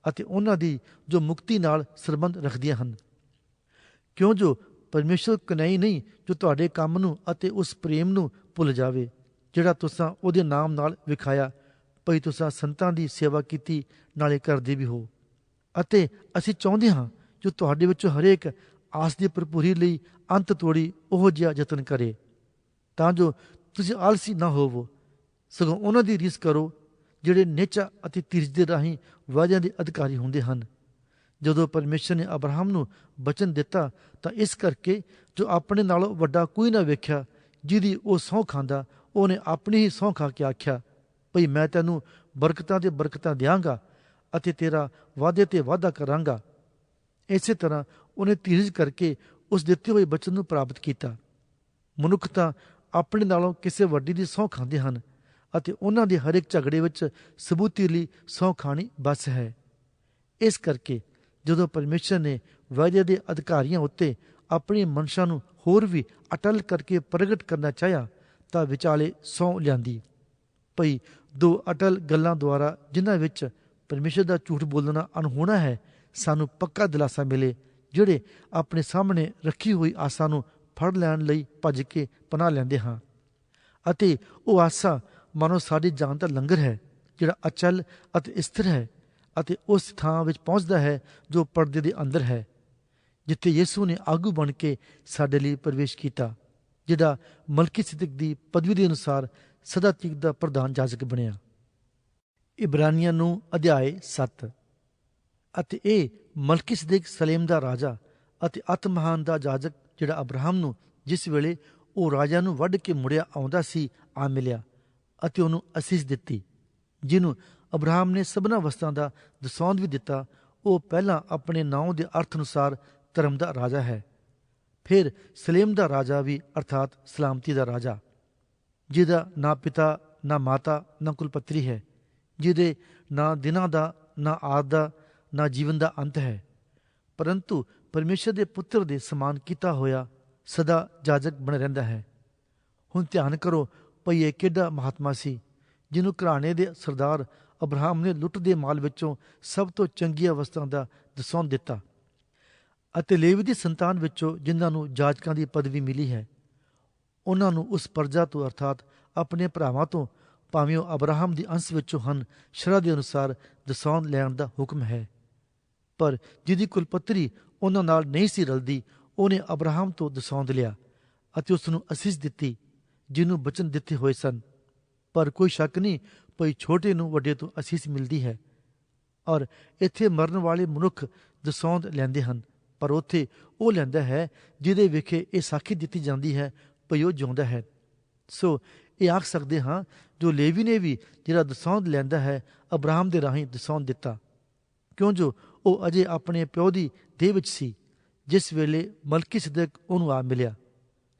A: ਅਤੇ ਉਹਨਾਂ ਦੀ ਜੋ ਮੁਕਤੀ ਨਾਲ ਸੰਬੰਧ ਰੱਖਦੀਆਂ ਹਨ। ਕਿਉਂ ਜੋ ਪਰਮੇਸ਼ਰ ਕਨਈ ਨਹੀਂ ਜੋ ਤੁਹਾਡੇ ਕੰਮ ਨੂੰ ਅਤੇ ਉਸ ਪ੍ਰੇਮ ਨੂੰ ਭੁੱਲ ਜਾਵੇ ਜਿਹੜਾ ਤੁਸਾਂ ਉਹਦੇ ਨਾਮ ਨਾਲ ਵਿਖਾਇਆ, ਭਈ ਤੁਸਾਂ ਸੰਤਾਂ ਦੀ ਸੇਵਾ ਕੀਤੀ, ਨਾਲੇ ਕਰਦੇ ਵੀ ਹੋ। ਅਤੇ ਅਸੀਂ ਚਾਹੁੰਦੇ ਹਾਂ ਜੋ ਤੁਹਾਡੇ ਵਿੱਚੋਂ ਹਰੇਕ ਆਸ ਦੀ ਭਰਪੂਰੀ ਲਈ ਅੰਤ ਤੋੜੀ ਉਹ ਜਿਹਾ ਯਤਨ ਕਰੇ, ਤਾਂ ਜੋ ਤੁਸੀਂ ਆਲਸੀ ਨਾ ਹੋਵੋ, ਸਗੋਂ ਉਹਨਾਂ ਦੀ ਰੀਸ ਕਰੋ ਜਿਹੜੇ ਨਿਹਚਾ ਅਤੇ ਧੀਰਜ ਦੇ ਰਾਹੀਂ ਵਾਅਦਿਆਂ ਦੇ ਅਧਿਕਾਰੀ ਹੁੰਦੇ ਹਨ। ਜਦੋਂ ਪਰਮੇਸ਼ਰ ਨੇ ਅਬਰਾਹਮ ਨੂੰ ਬਚਨ ਦਿੱਤਾ ਤਾਂ ਇਸ ਕਰਕੇ ਜੋ ਆਪਣੇ ਨਾਲੋਂ ਵੱਡਾ ਕੋਈ ਨਾ ਵੇਖਿਆ ਜਿਹਦੀ ਉਹ ਸਹੁੰ ਖਾਂਦਾ, ਉਹਨੇ ਆਪਣੀ ਹੀ ਸਹੁੰ ਖਾ ਕੇ ਆਖਿਆ ਭਈ ਮੈਂ ਤੈਨੂੰ ਬਰਕਤਾਂ ਦੇ ਬਰਕਤਾਂ ਦਿਆਂਗਾ ਅਤੇ ਤੇਰਾ ਵਾਅਦੇ ਤੇ ਵਾਅਦਾ ਕਰਾਂਗਾ। ਇਸੇ ਤਰ੍ਹਾਂ ਉਹਨੇ ਧੀਰਜ ਕਰਕੇ ਉਸ ਦਿੱਤੇ ਹੋਏ ਬਚਨ ਨੂੰ ਪ੍ਰਾਪਤ ਕੀਤਾ। ਮਨੁੱਖ ਤਾਂ ਆਪਣੇ ਨਾਲੋਂ ਕਿਸੇ ਵੱਡੀ ਦੀ ਸਹੁੰ ਖਾਂਦੇ ਹਨ ਅਤੇ ਉਹਨਾਂ ਦੇ ਹਰੇਕ ਝਗੜੇ ਵਿੱਚ ਸਬੂਤੀ ਲਈ ਸਹੁੰ ਖਾਣੀ ਬਸ ਹੈ। ਇਸ ਕਰਕੇ ਜਦੋਂ ਪਰਮੇਸ਼ਰ ਨੇ ਵਾਅਦੇ ਦੇ ਅਧਿਕਾਰੀਆਂ ਉੱਤੇ ਆਪਣੀ ਮਨਸ਼ਾ ਨੂੰ ਹੋਰ ਵੀ ਅਟਲ ਕਰਕੇ ਪ੍ਰਗਟ ਕਰਨਾ ਚਾਹਿਆ ਤਾਂ ਵਿਚਾਲੇ ਸਹੁੰ ਲਿਆਂਦੀ ਭਈ ਦੋ ਅਟਲ ਗੱਲਾਂ ਦੁਆਰਾ ਜਿਨ੍ਹਾਂ ਵਿੱਚ ਪਰਮੇਸ਼ਰ ਦਾ ਝੂਠ ਬੋਲਣਾ ਅਣਹੋਣਾ ਹੈ, ਸਾਨੂੰ ਪੱਕਾ ਦਿਲਾਸਾ ਮਿਲੇ, ਜਿਹੜੇ ਆਪਣੇ ਸਾਹਮਣੇ ਰੱਖੀ ਹੋਈ ਆਸਾਂ ਨੂੰ ਫੜ ਲੈਣ ਲਈ ਭੱਜ ਕੇ ਪਨਾਹ ਲੈਂਦੇ ਹਾਂ। ਅਤੇ ਉਹ ਆਸਾ ਮਾਨੋ ਸਾਡੀ ਜਾਨ ਦਾ ਲੰਗਰ ਹੈ ਜਿਹੜਾ ਅਚਲ ਅਤੇ ਸਥਿਰ ਹੈ ਅਤੇ ਉਸ ਥਾਂ ਵਿੱਚ ਪਹੁੰਚਦਾ ਹੈ ਜੋ ਪਰਦੇ ਦੇ ਅੰਦਰ ਹੈ, ਜਿੱਥੇ ਯਿਸੂ ਨੇ ਆਗੂ ਬਣ ਕੇ ਸਾਡੇ ਲਈ ਪ੍ਰਵੇਸ਼ ਕੀਤਾ, ਜਿਹੜਾ ਮਲਕੀਸਿਦਕ ਦੀ ਪਦਵੀ ਦੇ ਅਨੁਸਾਰ ਸਦਾ ਤੀਕ ਦਾ ਪ੍ਰਧਾਨ ਜਾਜਕ ਬਣਿਆ। ਇਬਰਾਨੀਆਂ ਨੂੰ ਅਧਿਆਇ 7। ਅਤੇ ਇਹ ਮਲਕੀਸਿਦਕ ਸਲੇਮ ਦਾ ਰਾਜਾ ਅਤੇ ਅਤ ਮਹਾਨ ਦਾ ਜਾਜਕ ਜਿਹੜਾ ਅਬਰਾਹਮ ਨੂੰ ਜਿਸ ਵੇਲੇ ਉਹ ਰਾਜਾ ਨੂੰ ਵੱਢ ਕੇ ਮੁੜਿਆ ਆਉਂਦਾ ਸੀ ਆ ਮਿਲਿਆ ਅਤੇ ਉਹਨੂੰ ਅਸੀਸ ਦਿੱਤੀ, ਜਿਹਨੂੰ ਅਬਰਾਹਮ ਨੇ ਸਭਨਾਂ ਵਸਤਾਂ ਦਾ ਦਸੌਂਦ ਵੀ ਦਿੱਤਾ। ਉਹ ਪਹਿਲਾਂ ਆਪਣੇ ਨਾਂ ਦੇ ਅਰਥ ਅਨੁਸਾਰ ਧਰਮ ਦਾ ਰਾਜਾ ਹੈ, ਫਿਰ ਸਲੇਮ ਦਾ ਰਾਜਾ ਵੀ ਅਰਥਾਤ ਸਲਾਮਤੀ ਦਾ ਰਾਜਾ, ਜਿਹਦਾ ਨਾ ਪਿਤਾ ਨਾ ਮਾਤਾ ਨਾ ਕੁਲਪਤਰੀ ਹੈ, ਜਿਹਦੇ ਨਾ ਦਿਨਾਂ ਦਾ ਨਾ ਆਦ ਦਾ ਨਾ ਜੀਵਨ ਦਾ ਅੰਤ ਹੈ, ਪਰੰਤੂ ਪਰਮੇਸ਼ਰ ਦੇ ਪੁੱਤਰ ਦੇ ਸਮਾਨ ਕੀਤਾ ਹੋਇਆ ਸਦਾ ਜਾਜਕ ਬਣ ਰਹਿੰਦਾ ਹੈ। ਹੁਣ ਧਿਆਨ ਕਰੋ ਭਈ ਇਹ ਕਿੱਡਾ ਮਹਾਤਮਾ ਸੀ, ਜਿਹਨੂੰ ਘਰਾਣੇ ਦੇ ਸਰਦਾਰ ਅਬਰਾਹਮ ਨੇ ਲੁੱਟ ਦੇ ਮਾਲ ਵਿੱਚੋਂ ਸਭ ਤੋਂ ਚੰਗੀਆਂ ਵਸਤਾਂ ਦਾ ਦਸੌਂਦ ਦਿੱਤਾ ਅਤੇ ਲੇਵੀ ਦੀ ਸੰਤਾਨ ਵਿੱਚੋਂ ਜਿਨ੍ਹਾਂ ਨੂੰ ਜਾਜਕਾਂ ਦੀ ਪਦਵੀ ਮਿਲੀ ਹੈ, ਉਹਨਾਂ ਨੂੰ ਉਸ ਪਰਜਾ ਤੋਂ ਅਰਥਾਤ ਆਪਣੇ ਭਰਾਵਾਂ ਤੋਂ, ਭਾਵੇਂ ਉਹ ਅਬਰਾਹਮ ਦੀ ਅੰਸ਼ ਵਿੱਚੋਂ ਹਨ, ਸ਼ਰ੍ਹਾ ਦੇ ਅਨੁਸਾਰ ਦਸੌਂਦ ਲੈਣ ਦਾ ਹੁਕਮ ਹੈ। ਪਰ ਜਿਹਦੀ ਕੁਲਪਤਰੀ ਉਹਨਾਂ ਨਾਲ ਨਹੀਂ ਸੀ ਰਲਦੀ, ਉਹਨੇ ਅਬਰਾਹਮ ਤੋਂ ਦਸੌਂਦ ਲਿਆ ਅਤੇ ਉਸ ਨੂੰ ਅਸੀਸ ਦਿੱਤੀ ਜਿਹਨੂੰ ਬਚਨ ਦਿੱਤੇ ਹੋਏ ਸਨ। ਪਰ ਕੋਈ ਸ਼ੱਕ ਨਹੀਂ ਭਈ ਛੋਟੇ ਨੂੰ ਵੱਡੇ ਤੋਂ ਅਸੀਸ ਮਿਲਦੀ ਹੈ। ਔਰ ਇੱਥੇ ਮਰਨ ਵਾਲੇ ਮਨੁੱਖ ਦਸੌਂਦ ਲੈਂਦੇ ਹਨ, ਪਰ ਉੱਥੇ ਉਹ ਲੈਂਦਾ ਹੈ ਜਿਹਦੇ ਵਿਖੇ ਇਹ ਸਾਖੀ ਦਿੱਤੀ ਜਾਂਦੀ ਹੈ ਭਈ ਉਹ ਜਿਉਂਦਾ ਹੈ। ਸੋ ਇਹ ਆਖ ਸਕਦੇ ਹਾਂ ਜੋ ਲੇਵੀ ਨੇ ਵੀ ਜਿਹੜਾ ਦਸੌਂਦ ਲੈਂਦਾ ਹੈ ਅਬਰਾਹਮ ਦੇ ਰਾਹੀਂ ਦਸੌਂਦ ਦਿੱਤਾ, ਕਿਉਂ ਜੋ ਉਹ ਅਜੇ ਆਪਣੇ ਪਿਓ ਦੀ ਦੇਹ ਵਿੱਚ ਸੀ ਜਿਸ ਵੇਲੇ ਮਲਕੀਸਿਦਕ ਉਹਨੂੰ ਆ ਮਿਲਿਆ।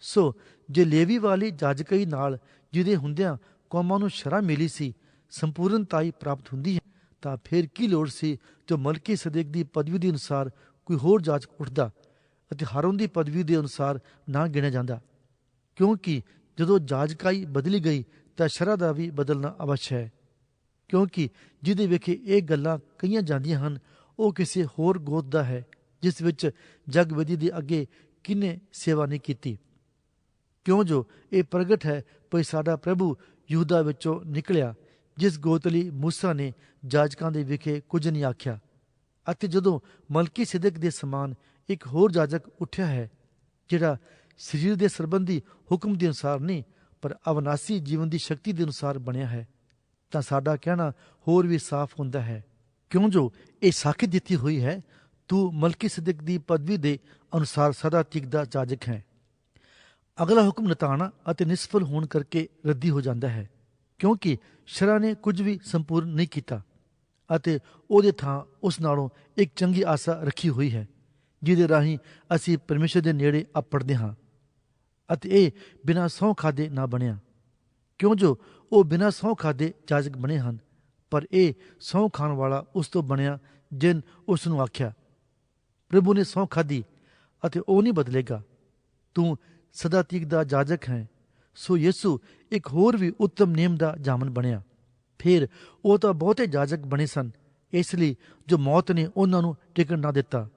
A: ਸੋ ਜੇ ਲੇਵੀ ਵਾਲੀ ਜਾਜਕਈ ਨਾਲ ਜਿਹਦੇ ਹੁੰਦਿਆਂ ਕੌਮਾਂ ਨੂੰ ਸ਼ਰ੍ਹਾ ਮਿਲੀ ਸੀ ਸੰਪੂਰਨਤਾਈ ਪ੍ਰਾਪਤ ਹੁੰਦੀ ਹੈ, ਤਾਂ ਫਿਰ ਕੀ ਲੋੜ ਸੀ ਜੋ ਮਲਕੀਸਿਦਕ ਦੀ ਪਦਵੀ ਦੇ ਅਨੁਸਾਰ ਕੋਈ ਹੋਰ ਜਾਜਕ ਉੱਠਦਾ ਅਤੇ ਹਾਰੂਨ ਦੀ ਪਦਵੀ ਦੇ ਅਨੁਸਾਰ ਨਾ ਗਿਣਿਆ ਜਾਂਦਾ, ਕਿਉਂਕਿ ਜਦੋਂ ਜਾਜਕਾਈ ਬਦਲੀ ਗਈ ਤਾਂ ਸ਼ਰ੍ਹਾ ਦਾ ਵੀ ਬਦਲਣਾ ਅਵੱਸ਼ ਹੈ। ਕਿਉਂਕਿ ਜਿਹਦੇ ਵਿਖੇ ਇਹ ਗੱਲਾਂ ਕਹੀਆਂ ਜਾਂਦੀਆਂ ਹਨ ਉਹ ਕਿਸੇ ਹੋਰ ਗੋਤ ਦਾ ਹੈ ਜਿਸ ਵਿੱਚ ਜਗਵੇਦੀ ਦੇ ਅੱਗੇ ਕਿਹਨੇ ਸੇਵਾ ਨਹੀਂ ਕੀਤੀ, ਕਿਉਂ ਜੋ ਇਹ ਪ੍ਰਗਟ ਹੈ ਭਈ ਸਾਡਾ ਪ੍ਰਭੂ ਯਹੂਦਾ ਵਿੱਚੋਂ ਨਿਕਲਿਆ, ਜਿਸ ਗੋਤ ਲਈ ਮੂਸਾ ਨੇ ਜਾਜਕਾਂ ਦੇ ਵਿਖੇ ਕੁਝ ਨਹੀਂ ਆਖਿਆ। ਅਤੇ ਜਦੋਂ ਮਲਕੀਸਿਦਕ ਦੇ ਸਮਾਨ ਇੱਕ ਹੋਰ ਜਾਜਕ ਉੱਠਿਆ ਹੈ ਜਿਹੜਾ ਸਰੀਰ ਦੇ ਸੰਬੰਧੀ ਹੁਕਮ ਦੇ ਅਨੁਸਾਰ ਨਹੀਂ ਪਰ ਅਵਨਾਸੀ ਜੀਵਨ ਦੀ ਸ਼ਕਤੀ ਦੇ ਅਨੁਸਾਰ ਬਣਿਆ ਹੈ, ਤਾਂ ਸਾਡਾ ਕਹਿਣਾ ਹੋਰ ਵੀ ਸਾਫ਼ ਹੁੰਦਾ ਹੈ, ਕਿਉਂ ਜੋ ਇਹ ਸਾਖੀ ਦਿੱਤੀ ਹੋਈ ਹੈ ਤੂੰ ਮਲਕੀਸਿਦਕ ਦੀ ਪਦਵੀ ਦੇ ਅਨੁਸਾਰ ਸਦਾ ਟਿਕਦਾ ਜਾਜਕ ਹੈ। ਅਗਲਾ ਹੁਕਮ ਨਤਾਣਾ ਅਤੇ ਨਿਸਫਲ ਹੋਣ ਕਰਕੇ ਰੱਦੀ ਹੋ ਜਾਂਦਾ ਹੈ, ਕਿਉਂਕਿ ਸ਼ਰ੍ਹਾ ਨੇ ਕੁਝ ਵੀ ਸੰਪੂਰਨ ਨਹੀਂ ਕੀਤਾ ਅਤੇ ਉਹਦੇ ਥਾਂ ਉਸ ਨਾਲੋਂ ਇੱਕ ਚੰਗੀ ਆਸਾ ਰੱਖੀ ਹੋਈ ਹੈ ਜਿਹਦੇ ਰਾਹੀਂ ਅਸੀਂ ਪਰਮੇਸ਼ਰ ਦੇ ਨੇੜੇ ਆਪੜਦੇ ਹਾਂ। ਅਤੇ ਇਹ ਬਿਨਾਂ ਸਹੁੰ ਖਾਦੇ ਨਾ ਬਣਿਆ, ਕਿਉਂ ਜੋ ਉਹ ਬਿਨਾਂ ਸਹੁੰ ਖਾਦੇ ਜਾਜਕ ਬਣੇ ਹਨ, ਪਰ ਇਹ ਸਹੁੰ ਖਾਣ ਵਾਲਾ ਉਸ ਤੋਂ ਬਣਿਆ ਜਿਨ ਉਸ ਨੂੰ ਆਖਿਆ ਪ੍ਰਭੂ ਨੇ ਸਹੁੰ ਖਾਧੀ ਅਤੇ ਉਹ ਨਹੀਂ ਬਦਲੇਗਾ, ਤੂੰ ਸਦਾ ਤੀਕ ਦਾ ਜਾਜਕ ਹੈ। ਸੋ ਯਿਸੂ ਇੱਕ ਹੋਰ ਵੀ ਉੱਤਮ ਨੇਮ ਦਾ ਜਾਮਨ ਬਣਿਆ। ਫਿਰ ਉਹ ਤਾਂ ਬਹੁਤੇ ਜਾਜਕ ਬਣੇ ਸਨ, ਇਸ ਲਈ ਜੋ ਮੌਤ ਨੇ ਉਹਨਾਂ ਨੂੰ ਟਿਕਣ ਨਾ ਦਿੱਤਾ,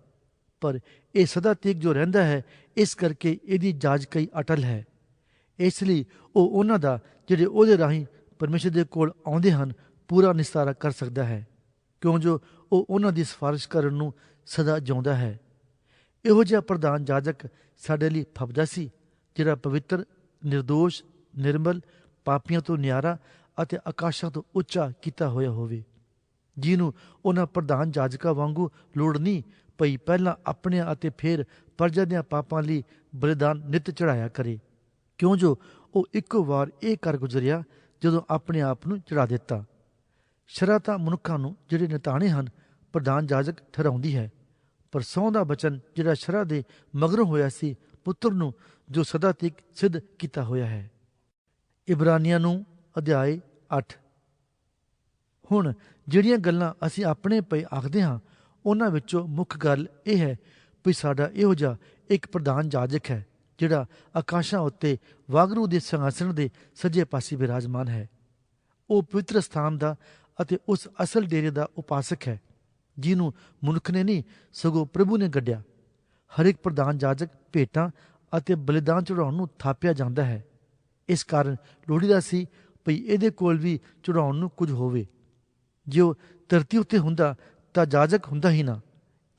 A: ਪਰ ਇਹ ਸਦਾ ਤੀਕ ਜੋ ਰਹਿੰਦਾ ਹੈ ਇਸ ਕਰਕੇ ਇਹਦੀ ਜਾਜਕਈ ਅਟਲ ਹੈ। ਇਸ ਲਈ ਉਹ ਉਹਨਾਂ ਦਾ ਜਿਹੜੇ ਉਹਦੇ ਰਾਹੀਂ ਪਰਮੇਸ਼ਰ ਦੇ ਕੋਲ ਆਉਂਦੇ ਹਨ ਪੂਰਾ ਨਿਸਤਾਰਾ ਕਰ ਸਕਦਾ ਹੈ, ਕਿਉਂ ਜੋ ਉਹ ਉਹਨਾਂ ਦੀ ਸਿਫਾਰਿਸ਼ ਕਰਨ ਨੂੰ ਸਦਾ ਜਿਉਂਦਾ ਹੈ। ਇਹੋ ਜਿਹਾ ਪ੍ਰਧਾਨ ਜਾਜਕ ਸਾਡੇ ਲਈ ਫੱਬਦਾ ਸੀ, ਜਿਹੜਾ ਪਵਿੱਤਰ, ਨਿਰਦੋਸ਼, ਨਿਰਮਲ, ਪਾਪੀਆਂ ਤੋਂ ਨਿਆਰਾ ਅਤੇ ਆਕਾਸ਼ਾਂ ਤੋਂ ਉੱਚਾ ਕੀਤਾ ਹੋਇਆ ਹੋਵੇ, ਜਿਹਨੂੰ ਉਹਨਾਂ ਪ੍ਰਧਾਨ ਜਾਜਕਾਂ ਵਾਂਗੂ ਲੋੜ ਨਹੀਂ ਪਈ ਪਹਿਲਾਂ ਆਪਣਿਆਂ ਅਤੇ ਫਿਰ ਪ੍ਰਜਾ ਦਿਆਂ ਪਾਪਾਂ ਲਈ ਬਲੀਦਾਨ ਨਿੱਤ ਚੜ੍ਹਾਇਆ ਕਰੇ, ਕਿਉਂ ਜੋ ਉਹ ਇੱਕੋ ਵਾਰ ਇਹ ਕਰ ਗੁਜ਼ਰਿਆ ਜਦੋਂ ਆਪਣੇ ਆਪ ਨੂੰ ਚੜ੍ਹਾ ਦਿੱਤਾ। ਸ਼ਰ੍ਹਾ ਤਾਂ ਮਨੁੱਖਾਂ ਨੂੰ ਜਿਹੜੇ ਨਿਤਾਣੇ ਹਨ ਪ੍ਰਧਾਨ ਜਾਜਕ ਠਹਿਰਾਉਂਦੀ ਹੈ, ਪਰ ਸਹੁੰ ਦਾ ਬਚਨ ਜਿਹੜਾ ਸ਼ਰ੍ਹਾ ਦੇ ਮਗਰੋਂ ਹੋਇਆ ਸੀ ਪੁੱਤਰ ਨੂੰ, ਜੋ ਸਦਾ ਤੱਕ ਸਿੱਧ ਕੀਤਾ ਹੋਇਆ ਹੈ। ਇਬਰਾਨੀਆਂ ਨੂੰ ਅਧਿਆਇ 8। ਹੁਣ ਜਿਹੜੀਆਂ ਗੱਲਾਂ ਅਸੀਂ ਆਪਣੇ ਪਏ ਆਖਦੇ ਹਾਂ, ਉਹਨਾਂ ਵਿੱਚੋਂ ਮੁੱਖ ਗੱਲ ਇਹ ਹੈ ਵੀ ਸਾਡਾ ਇਹੋ ਜਿਹਾ ਇੱਕ ਪ੍ਰਧਾਨ ਜਾਜਕ ਹੈ ਜਿਹੜਾ ਆਕਾਸ਼ਾਂ ਉੱਤੇ ਵਾਗਰੂ ਦੇ ਸਿੰਘਾਸਣ ਦੇ ਸੱਜੇ ਪਾਸੇ ਬਿਰਾਜਮਾਨ ਹੈ। ਉਹ ਪਵਿੱਤਰ ਸਥਾਨ ਦਾ ਅਤੇ ਉਸ ਅਸਲ ਡੇਰੇ ਦਾ ਉਪਾਸਕ ਹੈ, ਜਿਹਨੂੰ ਮਨੁੱਖ ਨੇ ਨਹੀਂ ਸਗੋਂ ਪ੍ਰਭੂ ਨੇ ਗੱਢਿਆ। ਹਰ ਇੱਕ ਪ੍ਰਧਾਨ ਜਾਜਕ ਭੇਟਾਂ ਅਤੇ ਬਲੀਦਾਨ ਚੜਾਉਣ ਨੂੰ ਥਾਪਿਆ ਜਾਂਦਾ ਹੈ। ਇਸ ਕਾਰਨ ਲੋੜੀਦਾ ਸੀ ਭਈ ਇਹਦੇ ਕੋਲ ਵੀ ਚੜਾਉਣ ਨੂੰ ਕੁਝ ਹੋਵੇ। ਜੇ ਉਹ ਧਰਤੀ ਉੱਤੇ ਹੁੰਦਾ ਤਾਂ ਜਾਜਕ ਹੁੰਦਾ ਹੀ ਨਾ।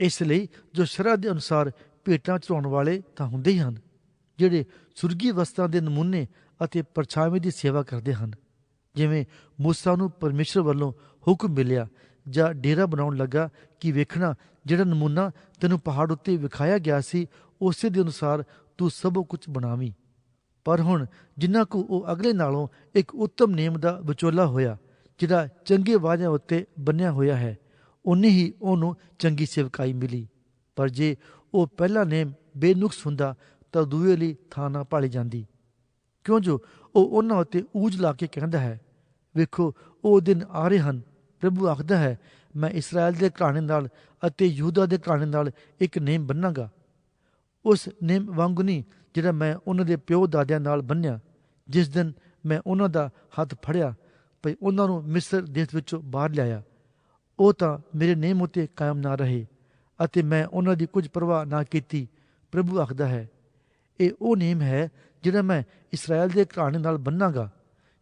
A: ਇਸ ਲਈ ਜੋ ਸ਼ਰ੍ਹਾ ਦੇ ਅਨੁਸਾਰ ਭੇਟਾਂ ਚੜਾਉਣ ਵਾਲੇ ਤਾਂ ਹੁੰਦੇ ਹੀ ਹਨ, ਜਿਹੜੇ ਸੁਰਗੀ ਵਸਤਾਂ ਦੇ ਨਮੂਨੇ ਅਤੇ ਪਰਛਾਵੇਂ ਦੀ ਸੇਵਾ ਕਰਦੇ ਹਨ। ਜਿਵੇਂ ਮੂਸਾ ਨੂੰ ਪਰਮੇਸ਼ਰ ਵੱਲੋਂ ਹੁਕਮ ਮਿਲਿਆ ਜਾਂ ਡੇਰਾ ਬਣਾਉਣ ਲੱਗਾ ਕਿ ਵੇਖਣਾ, ਜਿਹੜਾ ਨਮੂਨਾ ਤੈਨੂੰ ਪਹਾੜ ਉੱਤੇ ਵਿਖਾਇਆ ਗਿਆ ਸੀ ਉਸੇ ਦੇ ਅਨੁਸਾਰ ਤੂੰ ਸਭ ਕੁਝ ਬਣਾਵੀਂ। ਪਰ ਹੁਣ ਜਿੰਨਾ ਕੁ ਉਹ ਅਗਲੇ ਨਾਲੋਂ ਇੱਕ ਉੱਤਮ ਨੇਮ ਦਾ ਵਿਚੋਲਾ ਹੋਇਆ, ਜਿਹੜਾ ਚੰਗੇ ਵਾਅਦਿਆਂ ਉੱਤੇ ਬੰਨਿਆ ਹੋਇਆ ਹੈ, ਉਨੀ ਹੀ ਉਹਨੂੰ ਚੰਗੀ ਸੇਵਕਾਈ ਮਿਲੀ। ਪਰ ਜੇ ਉਹ ਪਹਿਲਾ ਨੇਮ ਬੇਨੁਕਸ ਹੁੰਦਾ ਤਾਂ ਦੂਏ ਲਈ ਥਾਂ ਨਾ ਭਾਲੀ ਜਾਂਦੀ, ਕਿਉਂ ਜੋ ਉਹ ਉਹਨਾਂ ਉੱਤੇ ਊਜ ਲਾ ਕੇ ਕਹਿੰਦਾ ਹੈ, ਵੇਖੋ ਉਹ ਦਿਨ ਆ ਰਹੇ ਹਨ, ਪ੍ਰਭੂ ਆਖਦਾ ਹੈ, ਮੈਂ ਇਸਰਾਏਲ ਦੇ ਘਰਾਣੇ ਨਾਲ ਅਤੇ ਯਹੂਦਾ ਦੇ ਘਰਾਣੇ ਨਾਲ ਇੱਕ ਨੇਮ ਬੰਨਾਂਗਾ, ਉਸ ਨੇਮ ਵਾਂਗੂ ਨਹੀਂ ਜਿਹੜਾ ਮੈਂ ਉਹਨਾਂ ਦੇ ਪਿਓ ਦਾਦਿਆਂ ਨਾਲ ਬੰਨਿਆ, ਜਿਸ ਦਿਨ ਮੈਂ ਉਹਨਾਂ ਦਾ ਹੱਥ ਫੜਿਆ ਭਈ ਉਹਨਾਂ ਨੂੰ ਮਿਸਰ ਦੇਸ਼ ਵਿੱਚੋਂ ਬਾਹਰ ਲਿਆਇਆ। ਉਹ ਤਾਂ ਮੇਰੇ ਨੇਮ ਉੱਤੇ ਕਾਇਮ ਨਾ ਰਹੇ ਅਤੇ ਮੈਂ ਉਹਨਾਂ ਦੀ ਕੁਝ ਪਰਵਾਹ ਨਾ ਕੀਤੀ, ਪ੍ਰਭੂ ਆਖਦਾ ਹੈ। ਇਹ ਉਹ ਨੇਮ ਹੈ ਜਿਹੜਾ ਮੈਂ ਇਸਰਾਏਲ ਦੇ ਘਰਾਣੇ ਨਾਲ ਬੰਨਾਂਗਾ।